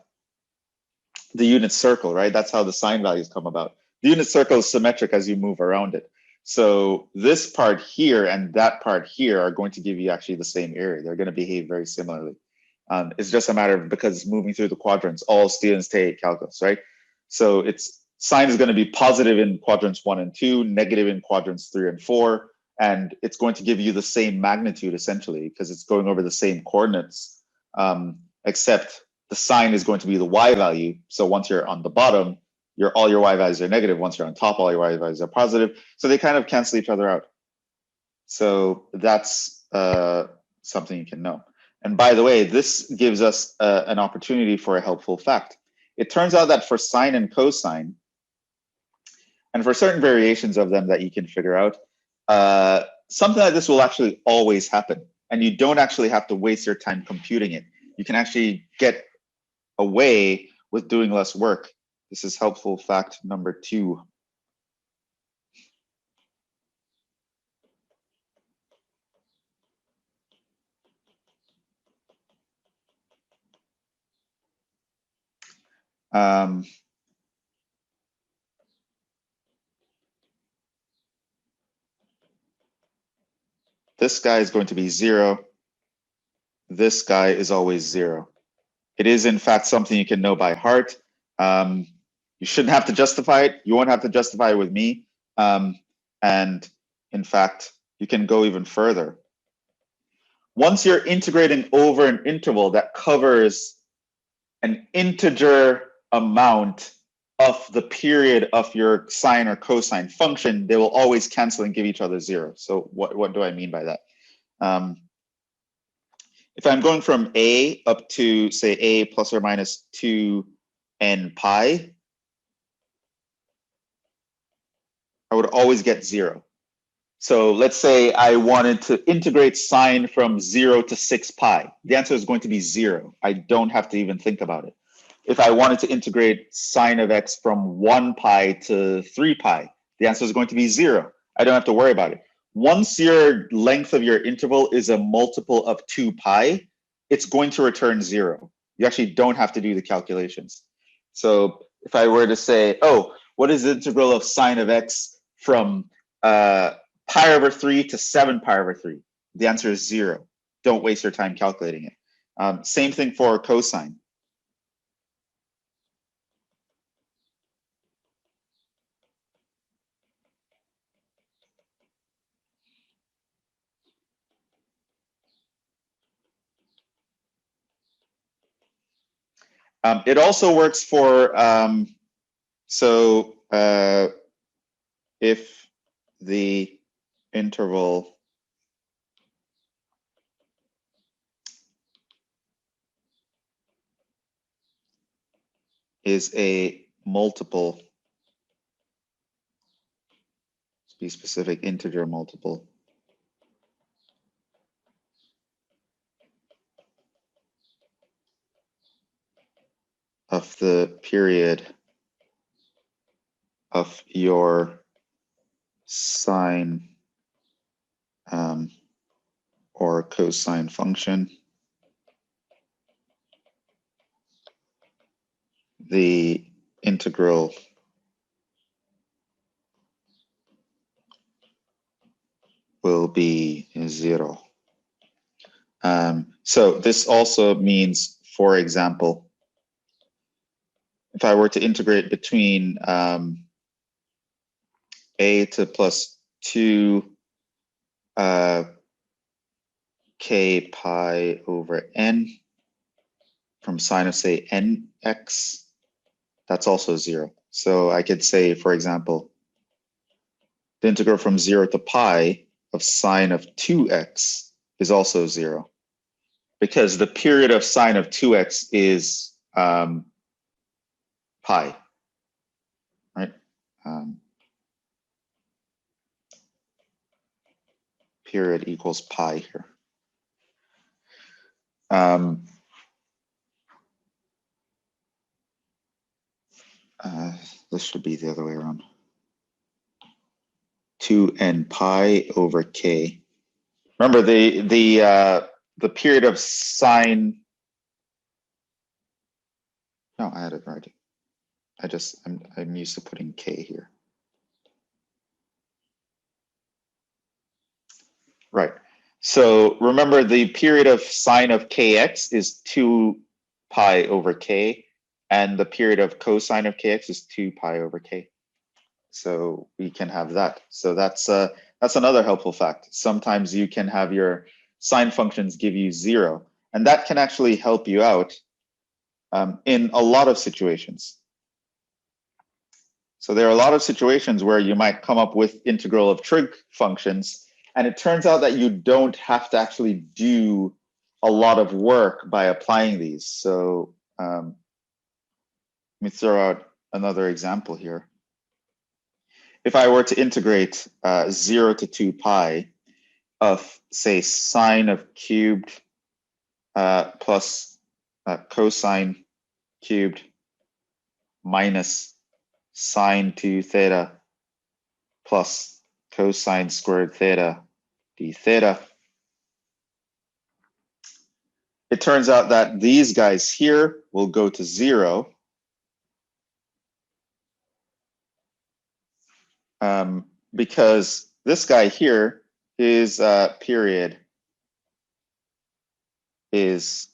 unit circle, right? That's how the sine values come about. The unit circle is symmetric as you move around it. So this part here and that part here are going to give you actually the same area. They're going to behave very similarly. It's just a matter of, because it's moving through the quadrants, all students take calculus, right? So it's sine is going to be positive in quadrants 1 and 2, negative in quadrants 3 and 4, and it's going to give you the same magnitude essentially because it's going over the same coordinates, except the sine is going to be the y value. So once you're on the bottom, all your y values are negative. Once you're on top, all your y values are positive. So they kind of cancel each other out. So that's something you can know. And by the way, this gives us an opportunity for a helpful fact. It turns out that for sine and cosine, and for certain variations of them that you can figure out, something like this will actually always happen. And you don't actually have to waste your time computing it. You can actually get away with doing less work. This is helpful fact number 2. This guy is going to be 0. This guy is always 0. It is, in fact, something you can know by heart. You shouldn't have to justify it. You won't have to justify it with me. And in fact, you can go even further. Once you're integrating over an interval that covers an integer amount of the period of your sine or cosine function, they will always cancel and give each other 0. So what do I mean by that? If I'm going from a up to, say, a plus or minus 2n pi, I would always get 0. So let's say I wanted to integrate sine from 0 to 6 pi. The answer is going to be 0. I don't have to even think about it. If I wanted to integrate sine of x from 1 pi to 3 pi, the answer is going to be 0. I don't have to worry about it. Once your length of your interval is a multiple of 2 pi, it's going to return 0. You actually don't have to do the calculations. So if I were to say, oh, what is the integral of sine of x from pi over 3 to 7 pi over 3? The answer is 0. Don't waste your time calculating it. Same thing for cosine. It also works for, if the interval is a multiple, to be specific, integer multiple of the period of your sine or cosine function, the integral will be 0. So this also means, for example, if I were to integrate between a to plus 2 k pi over n from sine of, say, nx, that's also 0. So I could say, for example, the integral from 0 to pi of sine of 2x is also 0, because the period of sine of 2x is pi, right? Period equals pi here. This should be the other way around. 2n pi over k. Remember the period of sine. No, I had it right. I'm used to putting k here. Right. So remember the period of sine of kx is 2 pi over k, And the period of cosine of kx is 2 pi over k. So we can have that. So that's another helpful fact. Sometimes you can have your sine functions give you 0, and that can actually help you out in a lot of situations. So there are a lot of situations where you might come up with integral of trig functions, and it turns out that you don't have to actually do a lot of work by applying these. So let me throw out another example here. If I were to integrate 0 to 2 pi of, say, sine of cubed plus cosine cubed minus sine 2 theta plus cosine squared theta d theta, it turns out that these guys here will go to 0. Because this guy here, his period is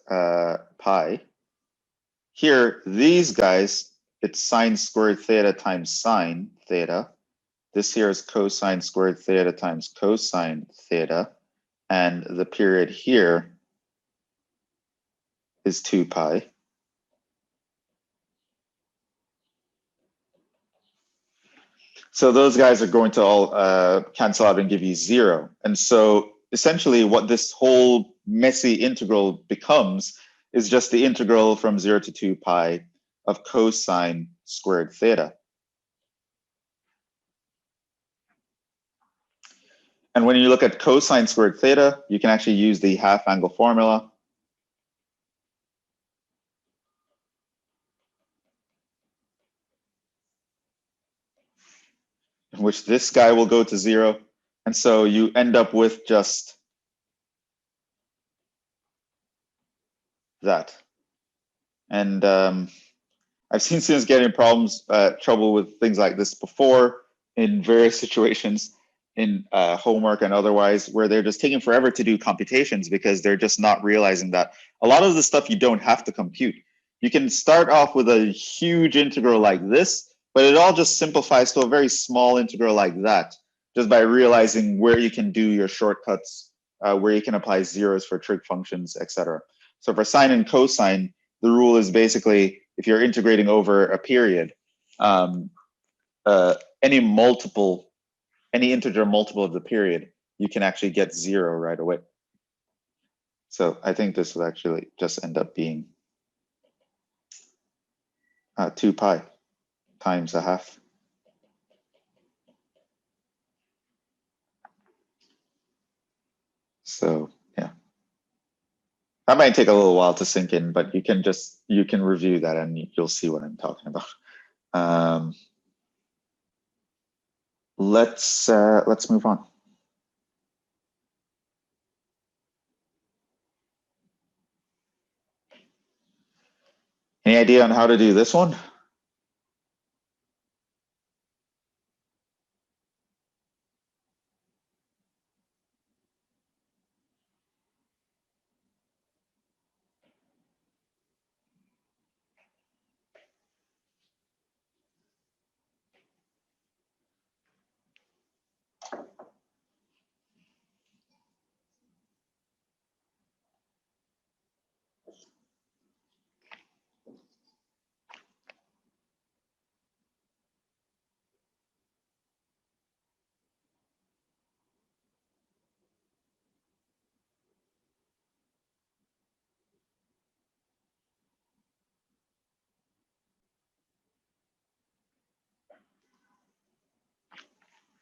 pi. Here, these guys, it's sine squared theta times sine theta. This here is cosine squared theta times cosine theta. And the period here is 2 pi. So those guys are going to all cancel out and give you 0. And so essentially what this whole messy integral becomes is just the integral from 0 to 2 pi of cosine squared theta. And when you look at cosine squared theta, you can actually use the half angle formula. In which this guy will go to 0. And so you end up with just that. And I've seen students getting trouble with things like this before in various situations in homework and otherwise, where they're just taking forever to do computations because they're just not realizing that a lot of the stuff you don't have to compute. You can start off with a huge integral like this, but it all just simplifies to a very small integral like that, just by realizing where you can do your shortcuts, where you can apply zeros for trig functions, etc. So for sine and cosine, the rule is basically if you're integrating over a period, any integer multiple of the period, you can actually get 0 right away. So I think this will actually just end up being 2 pi times a half. So yeah, that might take a little while to sink in, but you can review that and you'll see what I'm talking about. Let's move on. Any idea on how to do this one?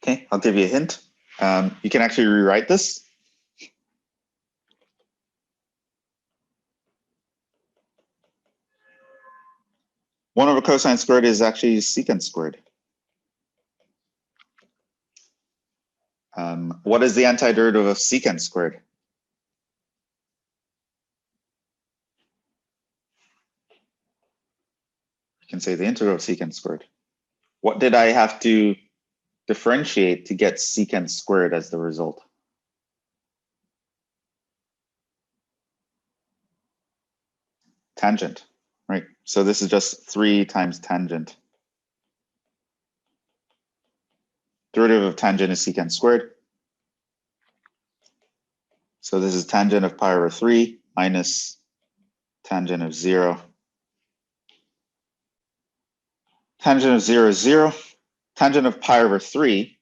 Okay, I'll give you a hint. You can actually rewrite this. 1 over cosine squared is actually secant squared. What is the antiderivative of secant squared? You can say the integral of secant squared. What did I have to differentiate to get secant squared as the result? Tangent. right? So this is just 3 times tangent. Derivative of tangent is secant squared. So this is tangent of pi over 3 minus tangent of 0. Tangent of 0 is 0. Tangent of pi over 3.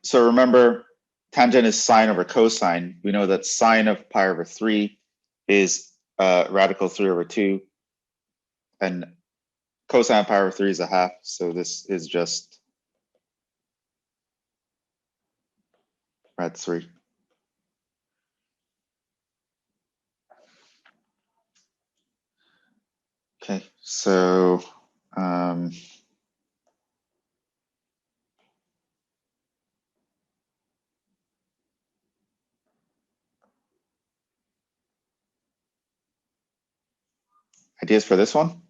So remember, tangent is sine over cosine. We know that sine of pi over 3 is radical 3 over 2. And cosine of pi over 3 is a half. So this is just rad 3. Okay, so ideas for this one?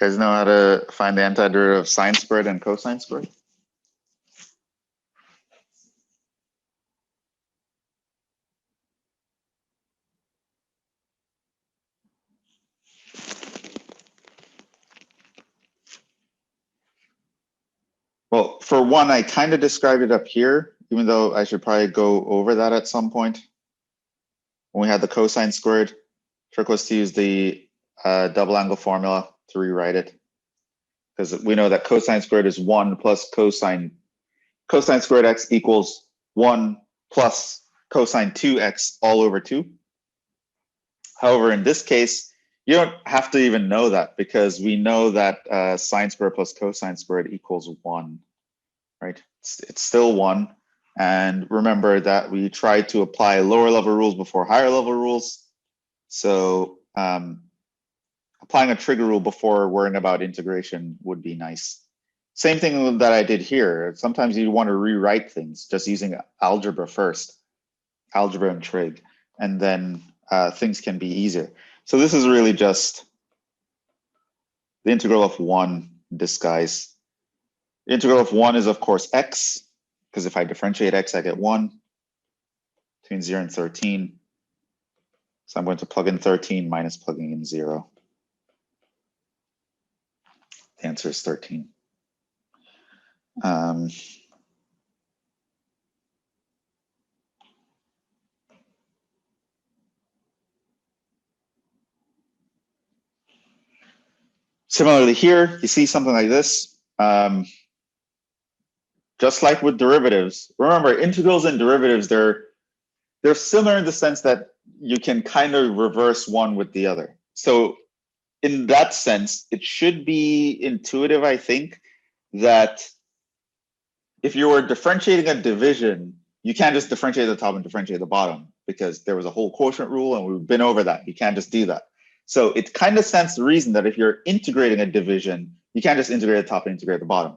You guys know how to find the antiderivative of sine squared and cosine squared? Well, for one, I kind of described it up here, even though I should probably go over that at some point. When we had the cosine squared, trick was to use the double angle formula to rewrite it. Because we know that cosine squared is 1 plus cosine squared x equals 1 plus cosine 2x all over 2. However, in this case, you don't have to even know that because we know that sine squared plus cosine squared equals 1, right? It's still 1. And remember that we try to apply lower level rules before higher level rules. So applying a trigger rule before worrying about integration would be nice. Same thing that I did here. Sometimes you want to rewrite things just using algebra first, algebra and trig, and then things can be easier. So this is really just the integral of 1 disguise. The integral of 1 is, of course, x, because if I differentiate x, I get 1 between 0 and 13. So I'm going to plug in 13 minus plugging in 0. The answer is 13. Similarly here, you see something like this. Just like with derivatives, remember integrals and derivatives, they're similar in the sense that you can kind of reverse one with the other. So in that sense, it should be intuitive, I think, that if you were differentiating a division, you can't just differentiate the top and differentiate the bottom because there was a whole quotient rule and we've been over that. You can't just do that. So it kind of stands to reason that if you're integrating a division, you can't just integrate the top and integrate the bottom.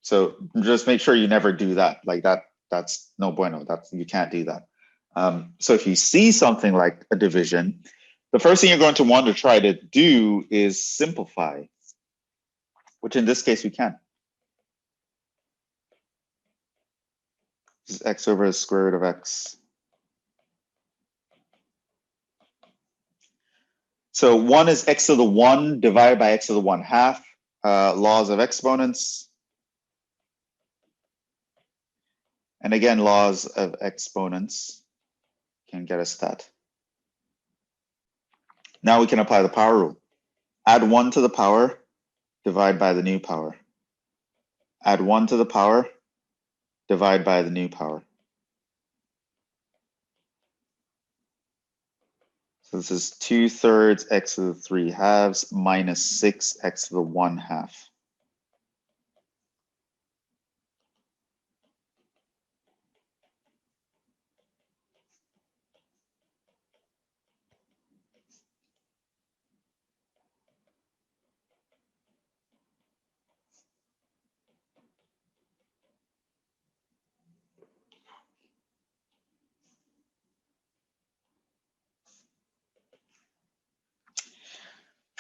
So just make sure you never do that. Like that's no bueno. You can't do that. So if you see something like a division, the first thing you're going to want to try to do is simplify, which in this case we can. This is x over the square root of x. So 1 is x to the 1 divided by x to the 1/2, laws of exponents. And again, laws of exponents can get us that. Now we can apply the power rule. Add 1 to the power, divide by the new power. Add 1 to the power, divide by the new power. So this is 2/3 x to the 3/2 minus 6 x to the 1/2.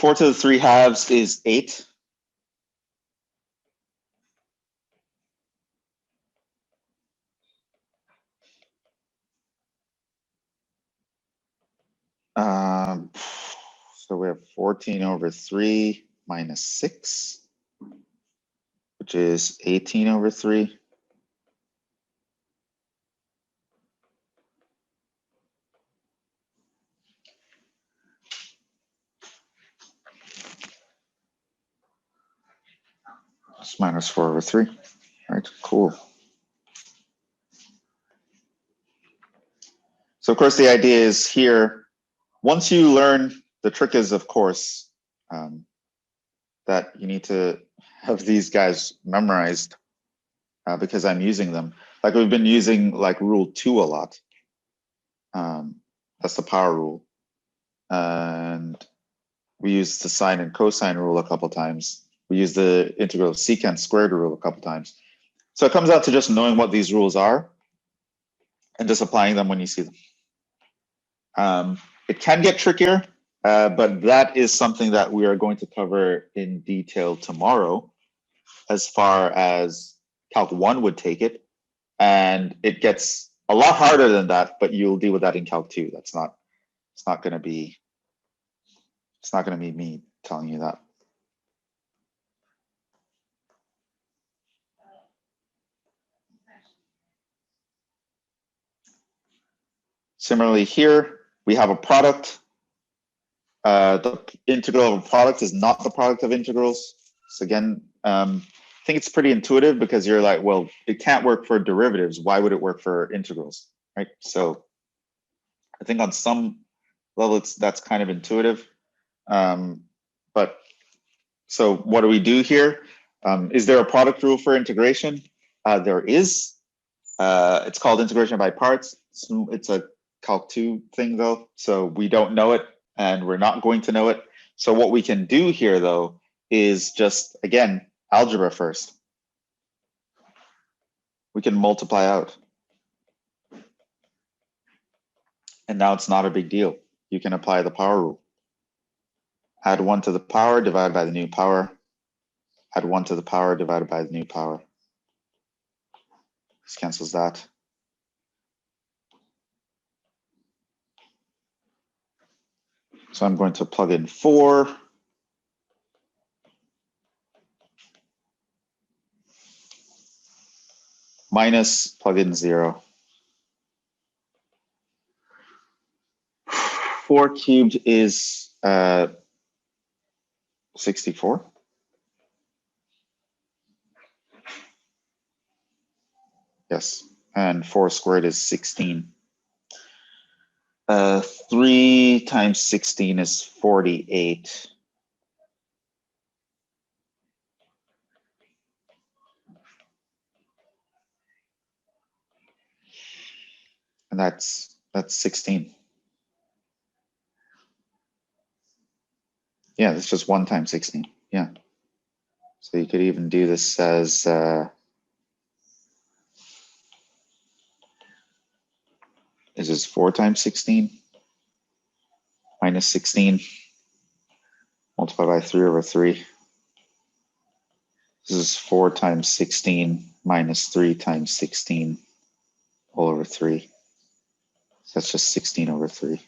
4 to the 3 halves is 8. So we have 14 over 3 minus 6, which is 18 over 3. It's minus 4 over 3. All right, cool. So of course the idea is here, once you learn, the trick is of course that you need to have these guys memorized because I'm using them. Like we've been using like rule 2 a lot. That's the power rule. And we use the sine and cosine rule a couple times. We use the integral of secant squared rule a couple times. So it comes out to just knowing what these rules are and just applying them when you see them. It can get trickier, but that is something that we are going to cover in detail tomorrow as far as Calc 1 would take it. And it gets a lot harder than that, but you'll deal with that in Calc 2. It's not going to be me telling you that. Similarly here, we have a product. The integral of a product is not the product of integrals. So again, I think it's pretty intuitive because you're like, well, it can't work for derivatives. Why would it work for integrals, right? So I think on some level, that's kind of intuitive. But so what do we do here? Is there a product rule for integration? There is. It's called integration by parts. It's a Calc 2 thing though, so we don't know it and we're not going to know it. So what we can do here though is just, again, algebra first. We can multiply out. And now it's not a big deal. You can apply the power rule. Add 1 to the power divided by the new power. Add 1 to the power divided by the new power. This cancels that. So I'm going to plug in 4. Minus, plug in 0. 4 cubed is 64. Yes, and 4 squared is 16. 3 times 16 is 48. And that's 16. Yeah, that's just 1 times 16. Yeah. So you could even do this as this is 4 times 16 minus 16 multiplied by 3 over 3. This is 4 times 16 minus 3 times 16 all over 3. So that's just 16 over 3.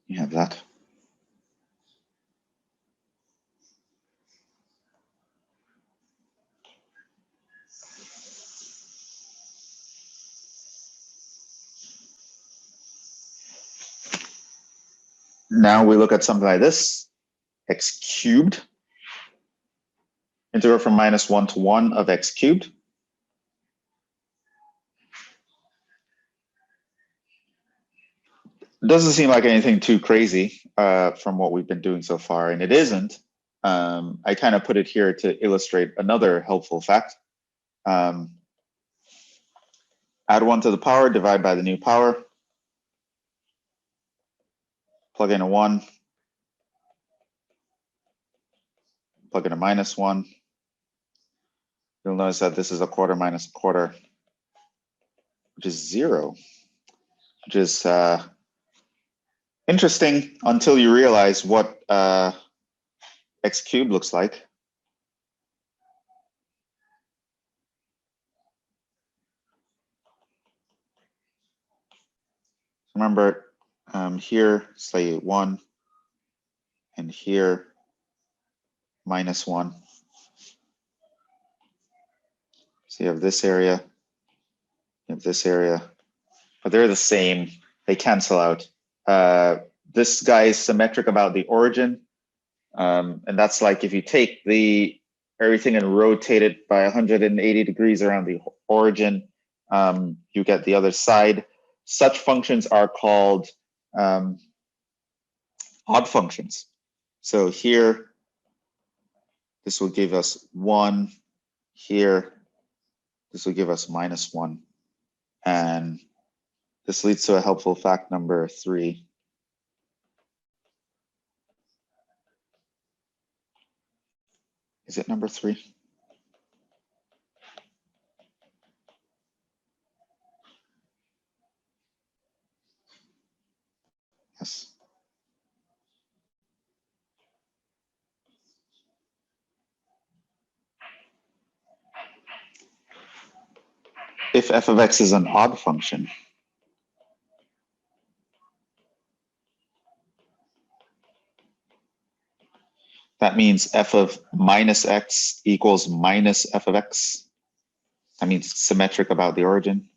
You have that. Now we look at something like this, x cubed. Integral from minus 1 to 1 of x cubed. It doesn't seem like anything too crazy from what we've been doing so far, and it isn't. I kind of put it here to illustrate another helpful fact. Add 1 to the power, divide by the new power. Plug in a 1. Plug in a minus 1. You'll notice that this is a quarter minus a quarter, which is 0, which is Interesting until you realize what x cubed looks like. Remember, here, say 1, and here, -1. So you have this area, you have this area, but they're the same. They cancel out. This guy is symmetric about the origin, and that's like if you take everything and rotate it by 180 degrees around the origin, you get the other side. Such functions are called odd functions. So here, this will give us 1. Here, this will give us -1. And this leads to a helpful fact number 3. Is it number 3? Yes. If f of x is an odd function, that means f of -x equals minus f of x. That means it's symmetric about the origin.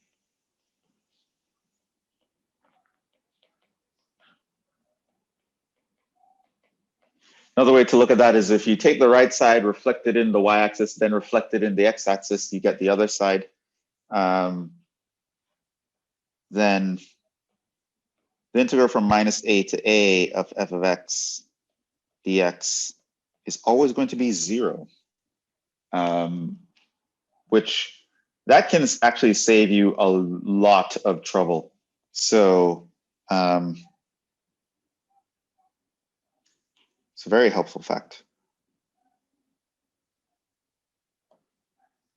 Another way to look at that is if you take the right side, reflect it in the y-axis, then reflect it in the x-axis, you get the other side. Then the integral from -a to a of f of x dx is always going to be 0, which that can actually save you a lot of trouble. So it's a very helpful fact.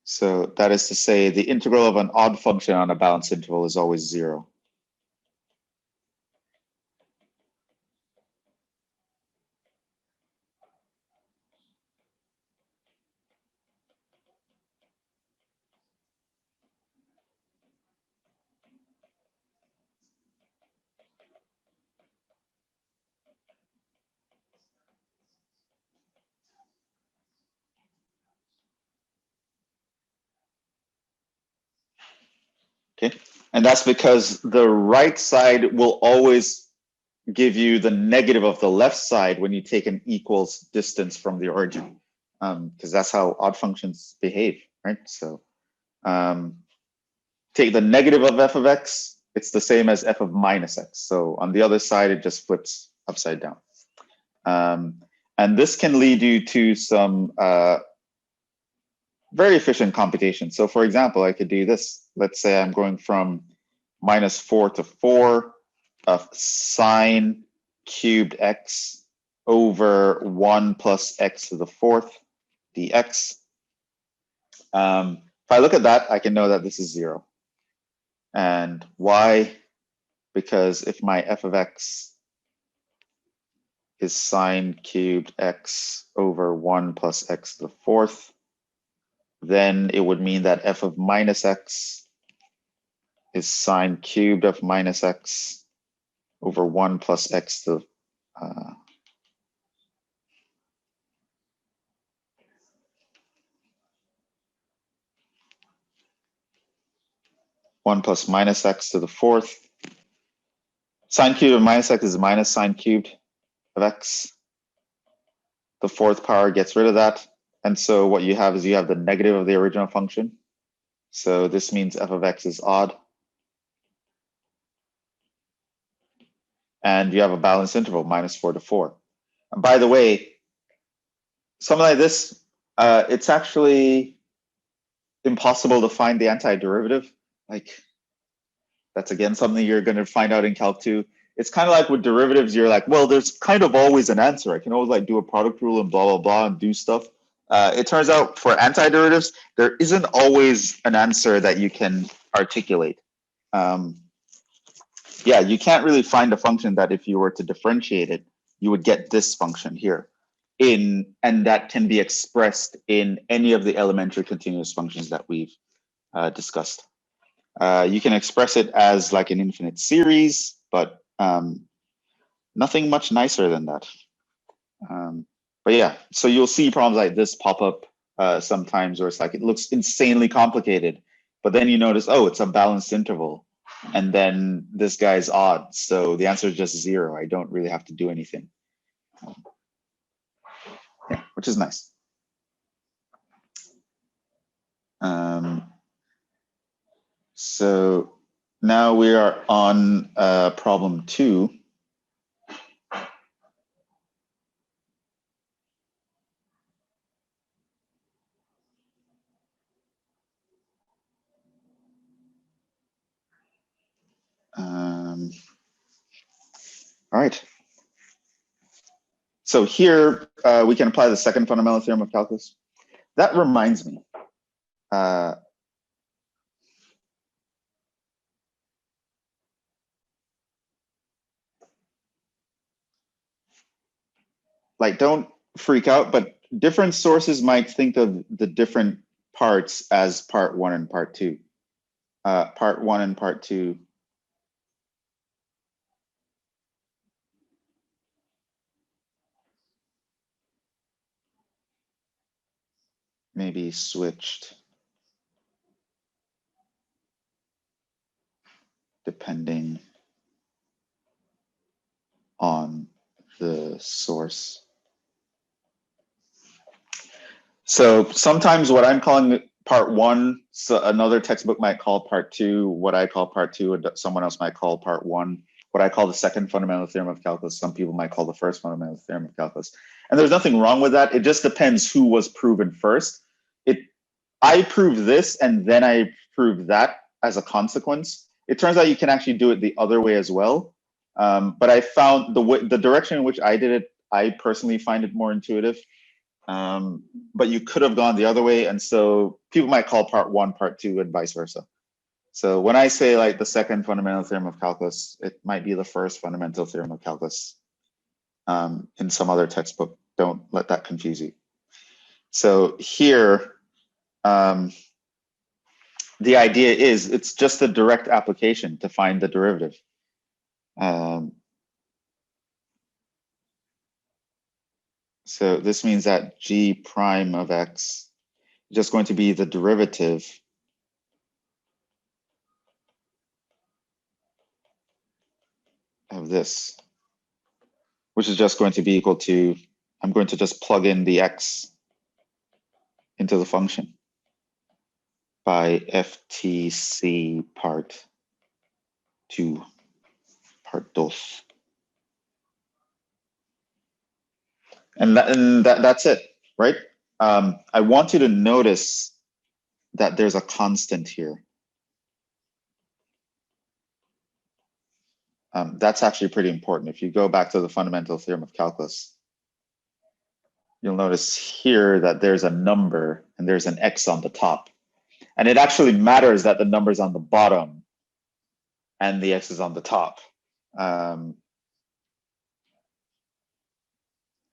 So that is to say, the integral of an odd function on a balanced interval is always 0. Okay, and that's because the right side will always give you the negative of the left side when you take an equals distance from the origin, because that's how odd functions behave, right? So take the negative of f of x, it's the same as f of minus x. So on the other side, it just flips upside down. And this can lead you to some very efficient computation. So for example, I could do this. Let's say I'm going from -4 to 4 of sine cubed x over 1 plus x to the 4th dx. If I look at that, I can know that this is 0. And why? Because if my f of x is sine cubed x over 1 plus x to the 4th, then it would mean that f of minus x is sine cubed of minus x over 1 plus x to 1 plus minus x to the 4th. Sine cubed of minus x is minus sine cubed of x. The 4th power gets rid of that. And so what you have is you have the negative of the original function. So this means f of x is odd. And you have a balanced interval, -4 to 4. And by the way, something like this, it's actually impossible to find the antiderivative. Like, that's again something you're going to find out in Calc 2. It's kind of like with derivatives, you're like, well, there's kind of always an answer. I can always like do a product rule and blah, blah, blah and do stuff. It turns out for antiderivatives, there isn't always an answer that you can articulate. yeah, you can't really find a function that if you were to differentiate it, you would get this function here. And that can be expressed in any of the elementary continuous functions that we've discussed. You can express it as like an infinite series, but nothing much nicer than that. But yeah, so you'll see problems like this pop up sometimes where it's like it looks insanely complicated, but then you notice, oh, it's a balanced interval. And then this guy's odd. So the answer is just 0. I don't really have to do anything. Yeah, which is nice. So now we are on problem 2. All right. So here we can apply the second fundamental theorem of calculus. That reminds me. Like, don't freak out, but different sources might think of the different parts as part 1 and part 2. Part 1 and part 2. Maybe switched depending on the source. So sometimes what I'm calling part 1, so another textbook might call part 2, what I call part 2, and someone else might call part 1, what I call the second fundamental theorem of calculus, some people might call the first fundamental theorem of calculus. And there's nothing wrong with that. It just depends who was proven first. I proved this and then I proved that as a consequence. It turns out you can actually do it the other way as well. But I found the direction in which I did it, I personally find it more intuitive. But you could have gone the other way. And so people might call part 1, part 2, and vice versa. So when I say like the second fundamental theorem of calculus, it might be the first fundamental theorem of calculus in some other textbook. Don't let that confuse you. So here, the idea is it's just a direct application to find the derivative. So this means that g prime of x is just going to be the derivative of this, which is just going to be equal to, I'm going to just plug in the x into the function by FTC part 2, part 2. And that's it, right? I want you to notice that there's a constant here. That's actually pretty important. If you go back to the fundamental theorem of calculus, you'll notice here that there's a number and there's an x on the top. And it actually matters that the number's on the bottom and the x is on the top.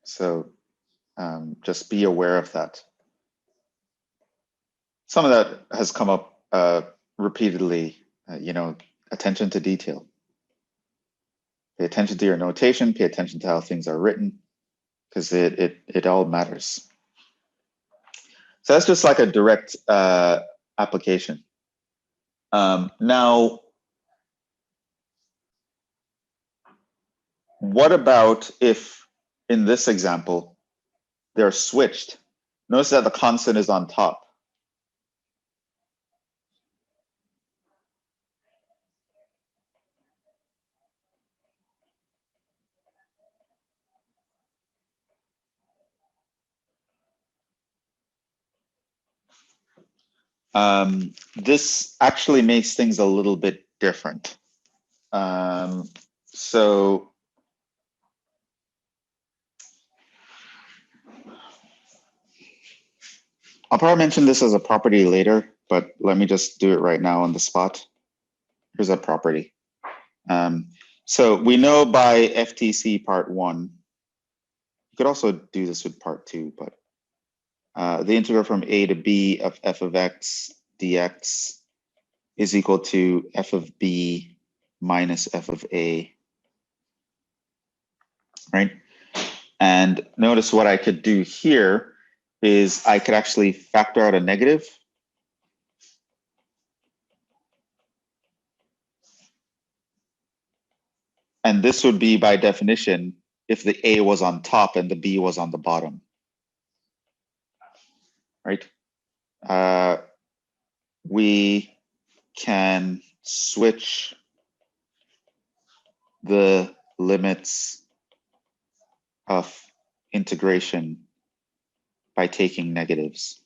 So just be aware of that. Some of that has come up repeatedly, attention to detail. Pay attention to your notation, pay attention to how things are written, because it all matters. So that's just like a direct application. Now, what about if, in this example, they're switched? Notice that the constant is on top. This actually makes things a little bit different. So I'll probably mention this as a property later, but let me just do it right now on the spot. Here's a property. So we know by FTC part 1, you could also do this with part 2, but the integral from a to b of f of x dx is equal to f of b minus f of a, right? And notice what I could do here is I could actually factor out a negative. And this would be, by definition, if the a was on top and the b was on the bottom, right? We can switch the limits of integration by taking negatives.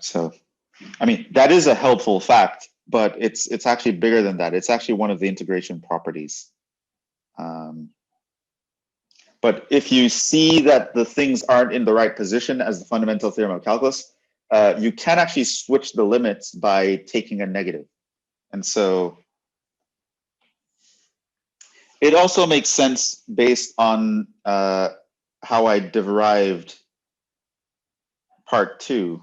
So, I mean, that is a helpful fact, but it's actually bigger than that. It's actually one of the integration properties. But if you see that the things aren't in the right position as the fundamental theorem of calculus, you can actually switch the limits by taking a negative. And so it also makes sense based on how I derived part 2.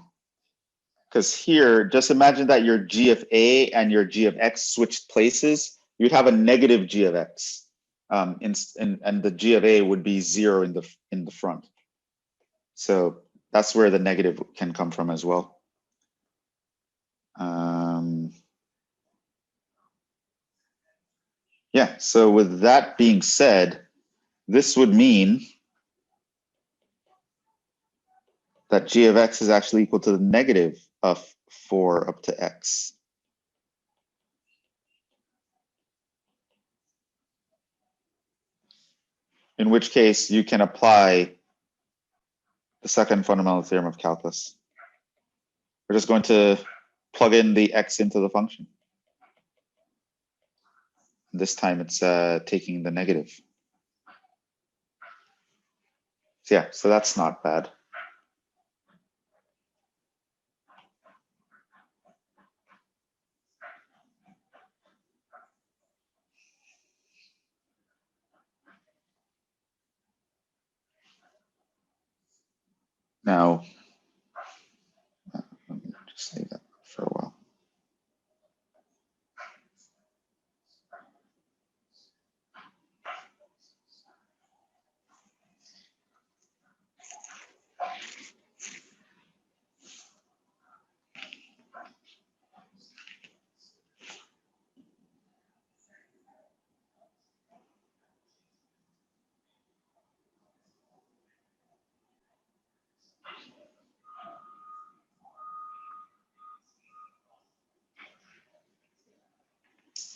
Because here, just imagine that your g of a and your g of x switched places. You'd have a negative g of x, and the g of a would be 0 in the front. So that's where the negative can come from as well. Yeah, so with that being said, this would mean that g of x is actually equal to the negative of 4 up to x. In which case you can apply the second fundamental theorem of calculus. We're just going to plug in the x into the function. This time it's taking the negative. So yeah, so that's not bad. Now, let me just leave that for a while.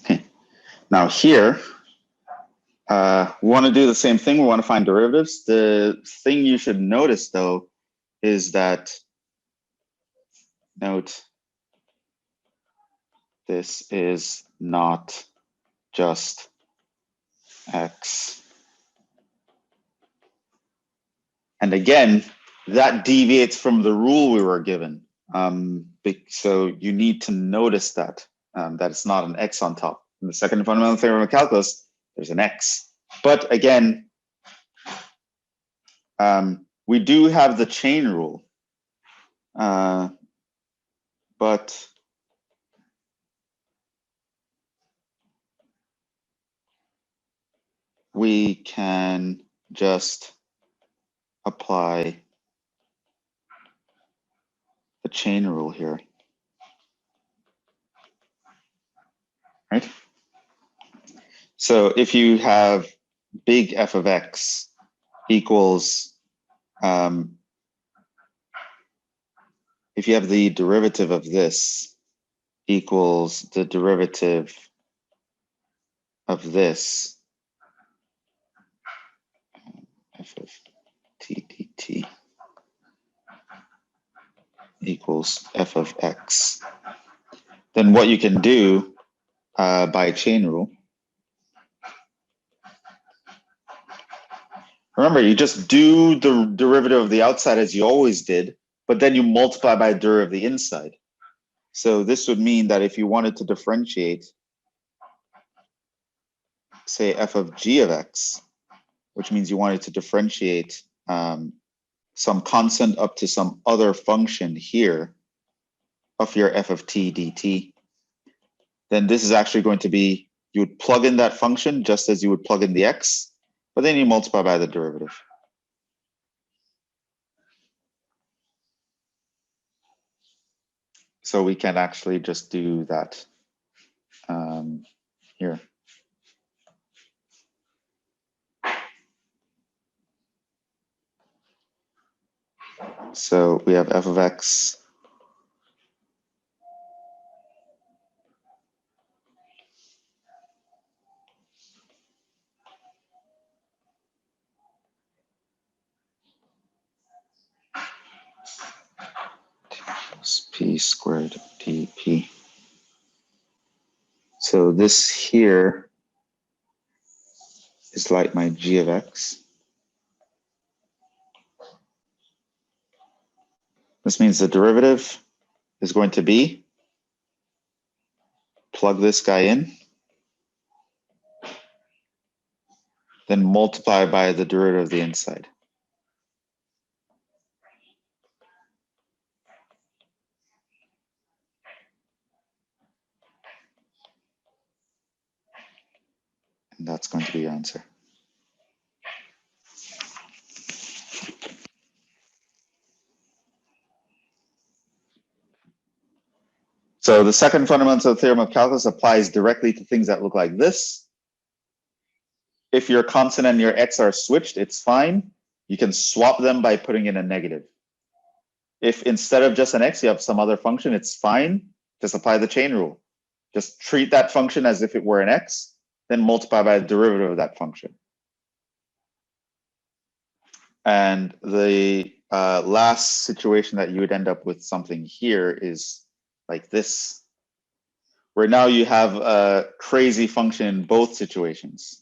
Okay. Now here, we want to do the same thing. We want to find derivatives. The thing you should notice, though, is that, note, this is not just x. And again, that deviates from the rule we were given. So you need to notice that, that it's not an x on top. In the second fundamental theorem of calculus, there's an x. But again, we do have the chain rule. But we can just apply the chain rule here, right? So if you have big f of x equals, if you have the derivative of this equals the derivative of this, f of t dt equals f of x, then what you can do by chain rule Remember, you just do the derivative of the outside as you always did, but then you multiply by the derivative of the inside. So this would mean that if you wanted to differentiate, say, f of g of x, which means you wanted to differentiate some constant up to some other function here of your f of t dt, then this is actually going to be, you would plug in that function just as you would plug in the x, but then you multiply by the derivative. So we can actually just do that here. So we have f of x plus p squared dp. So this here is like my g of x. This means the derivative is going to be, plug this guy in, then multiply by the derivative of the inside. And that's going to be your answer. So the second fundamental theorem of calculus applies directly to things that look like this. If your constant and your x are switched, it's fine. You can swap them by putting in a negative. If instead of just an x, you have some other function, it's fine. Just apply the chain rule. Just treat that function as if it were an x, then multiply by the derivative of that function. And the last situation that you would end up with something here is like this, where now you have a crazy function in both situations.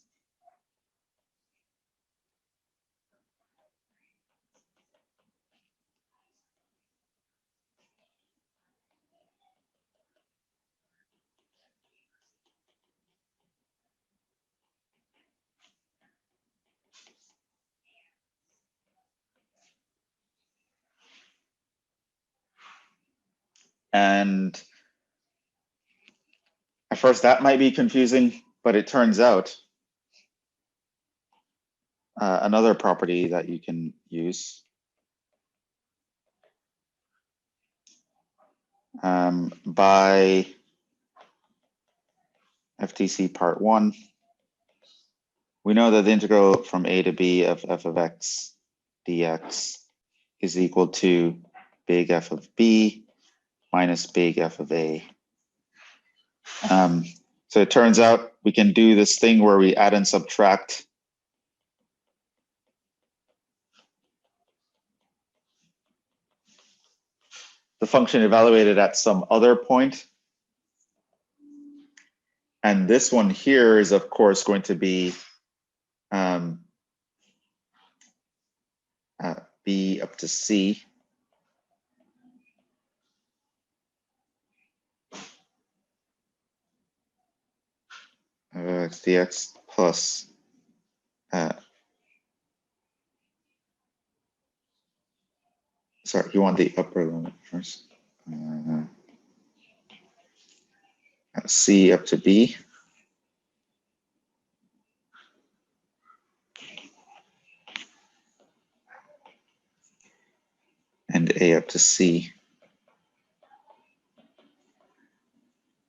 And at first that might be confusing, but it turns out another property that you can use by FTC part 1, we know that the integral from a to b of f of x dx is equal to big F of b minus big F of a. So it turns out we can do this thing where we add and subtract the function evaluated at some other point. And this one here is, of course, going to be b up to c. X dx plus sorry, you want the upper limit first. C up to b. And a up to c,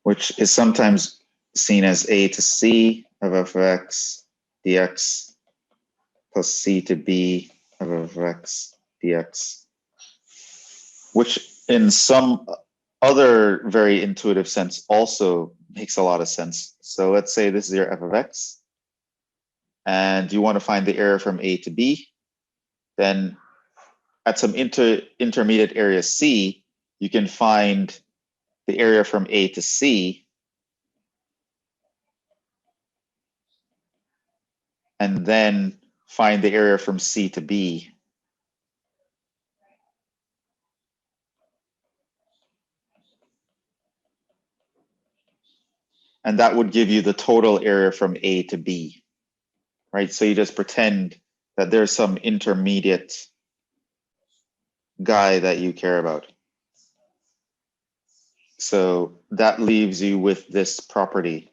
which is sometimes seen as a to c of f of x dx plus c to b of f of x dx, which in some other very intuitive sense also makes a lot of sense. So let's say this is your f of x, and you want to find the area from a to b. Then at some intermediate area c, you can find the area from a to c, and then find the area from C to B. And that would give you the total area from A to B, right? So you just pretend that there's some intermediate guy that you care about. So that leaves you with this property.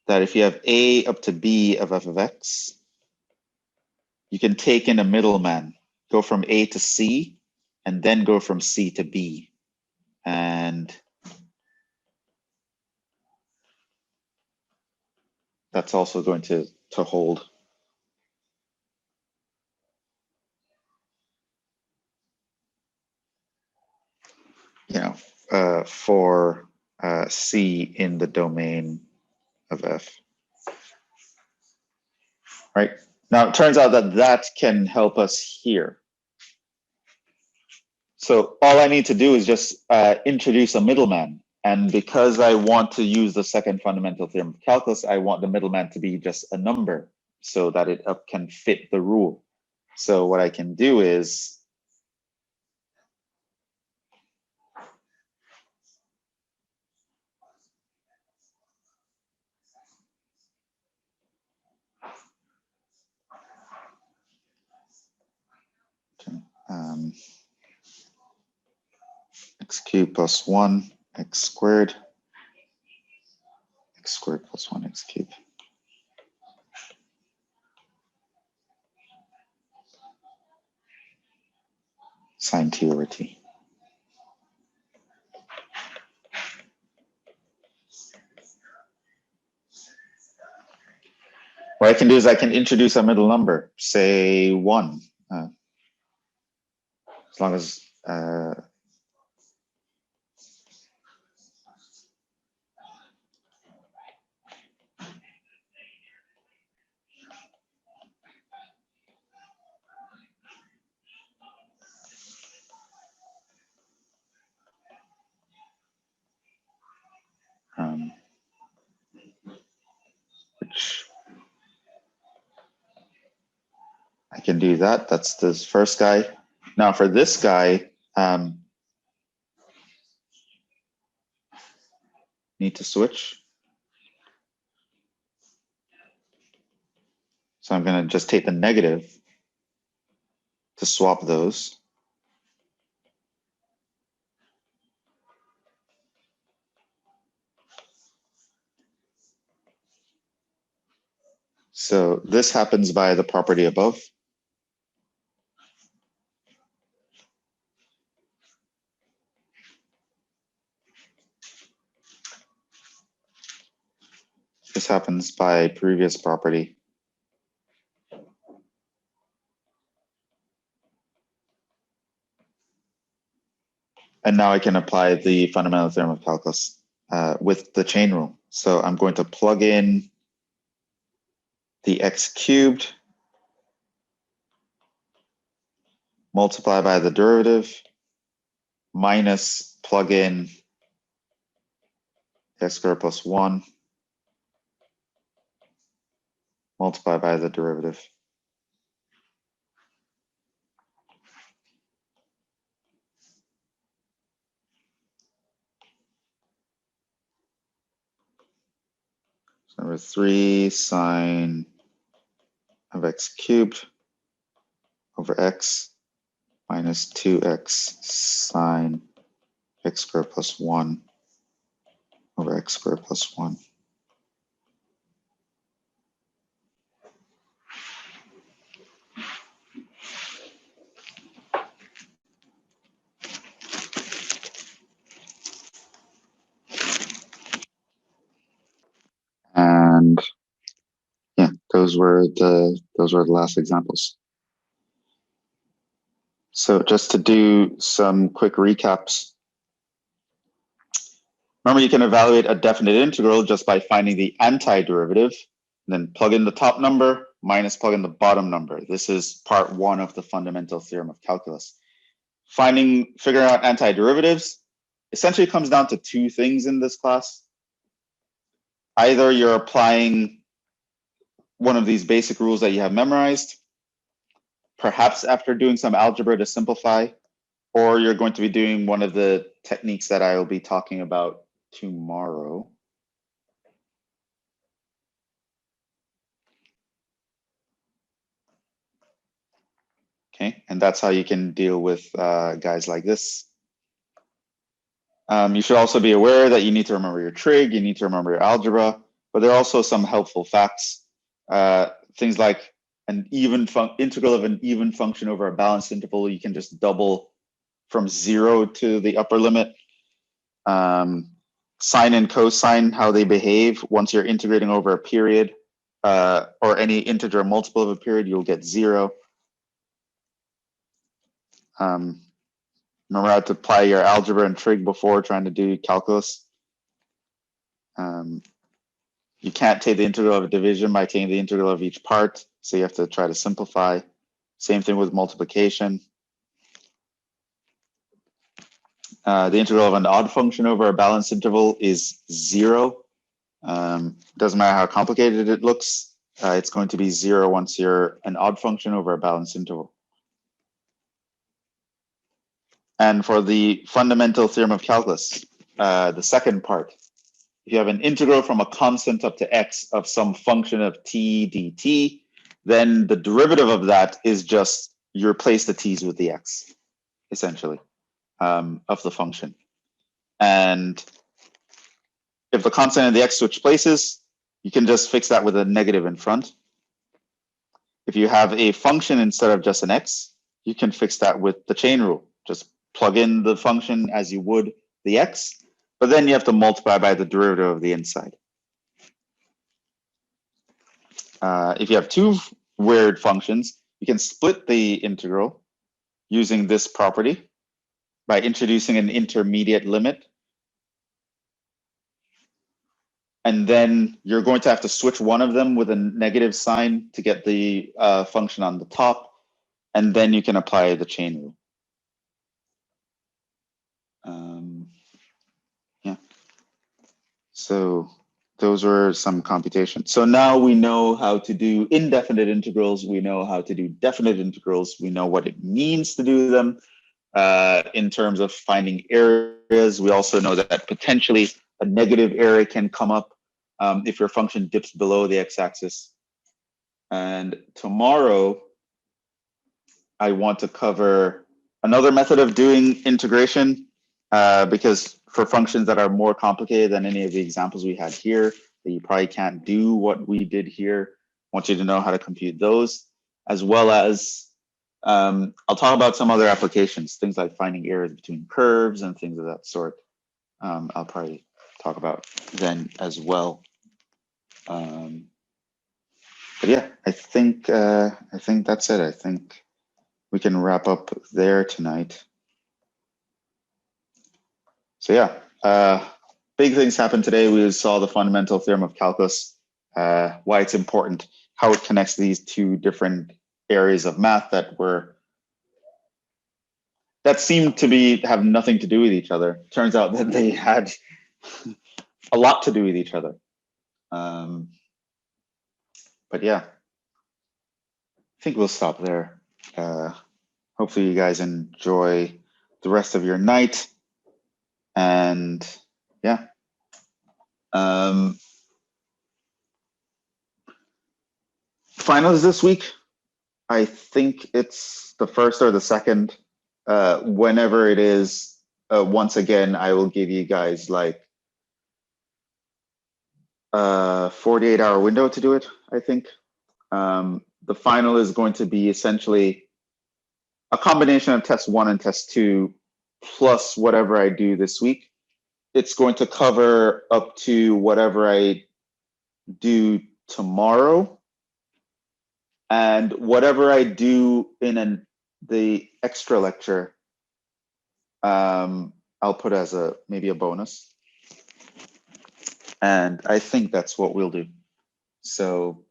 That if you have A up to B of f of x, you can take in a middleman, go from A to C, and then go from C to B. And that's also going to hold. For C in the domain of F. Right? Now, it turns out that that can help us here. So all I need to do is just introduce a middleman. And because I want to use the second fundamental theorem of calculus, I want the middleman to be just a number so that it can fit the rule. So what I can do is x cubed plus 1 x squared plus 1 x cubed. Sine t over t. What I can do is I can introduce a middle number, say 1, as long as which I can do that. That's this first guy. Now for this guy, need to switch. So I'm going to just take the negative to swap those. So this happens by the property above. This happens by previous property. And now I can apply the fundamental theorem of calculus with the chain rule. So I'm going to plug in the x cubed, multiply by the derivative, minus plug in x squared plus 1, multiply by the derivative. So number 3 sine of x cubed over x minus 2x sine x squared plus 1 over x squared plus 1. And yeah, those were the last examples. So just to do some quick recaps. Remember, you can evaluate a definite integral just by finding the antiderivative, and then plug in the top number minus plug in the bottom number. This is part 1 of the fundamental theorem of calculus. Figuring out antiderivatives essentially comes down to 2 things in this class. either you're applying one of these basic rules that you have memorized, perhaps after doing some algebra to simplify, or you're going to be doing one of the techniques that I will be talking about tomorrow. Okay, and that's how you can deal with guys like this. You should also be aware that you need to remember your trig, you need to remember your algebra, but there are also some helpful facts. Things like an integral of an even function over a balanced interval, you can just double from 0 to the upper limit. Sine and cosine, how they behave once you're integrating over a period or any integer multiple of a period, you'll get 0. Remember how to apply your algebra and trig before trying to do calculus. You can't take the integral of a division by taking the integral of each part, so you have to try to simplify. Same thing with multiplication. The integral of an odd function over a balanced interval is 0. Doesn't matter how complicated it looks, it's going to be 0 once you're an odd function over a balanced interval. And for the fundamental theorem of calculus, the second part, if you have an integral from a constant up to x of some function of t dt, then the derivative of that is just you replace the t's with the x, essentially, of the function. And if the constant and the x switch places, you can just fix that with a negative in front. If you have a function instead of just an x, you can fix that with the chain rule. Just plug in the function as you would the x, but then you have to multiply by the derivative of the inside. If you have two weird functions, you can split the integral using this property by introducing an intermediate limit. And then you're going to have to switch one of them with a negative sign to get the function on the top, and then you can apply the chain rule. Yeah. So those were some computations. So now we know how to do indefinite integrals. We know how to do definite integrals. We know what it means to do them in terms of finding areas. We also know that potentially a negative area can come up if your function dips below the x-axis. And tomorrow, I want to cover another method of doing integration because for functions that are more complicated than any of the examples we had here, that you probably can't do what we did here, I want you to know how to compute those, as well as I'll talk about some other applications, things like finding areas between curves and things of that sort. I'll probably talk about then as well. But yeah, I think that's it. I think we can wrap up there tonight. So yeah, big things happened today. We saw the fundamental theorem of calculus, why it's important, how it connects these two different areas of math that seemed to have nothing to do with each other. Turns out that they had a lot to do with each other. But yeah, I think we'll stop there. Hopefully you guys enjoy the rest of your night. And yeah. Finals this week. I think it's the 1st or the 2nd. Whenever it is, once again, I will give you guys like a 48-hour window to do it, I think. The final is going to be essentially a combination of test 1 and test 2 plus whatever I do this week. It's going to cover up to whatever I do tomorrow. And whatever I do in the extra lecture, I'll put as maybe a bonus. And I think that's what we'll do. So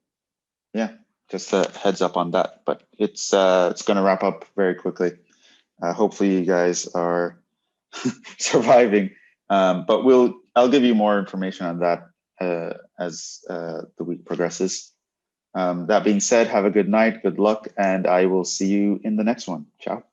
yeah, just a heads up on that. But it's going to wrap up very quickly. Hopefully you guys are surviving. But I'll give you more information on that as the week progresses. That being said, have a good night, good luck, and I will see you in the next one. Ciao.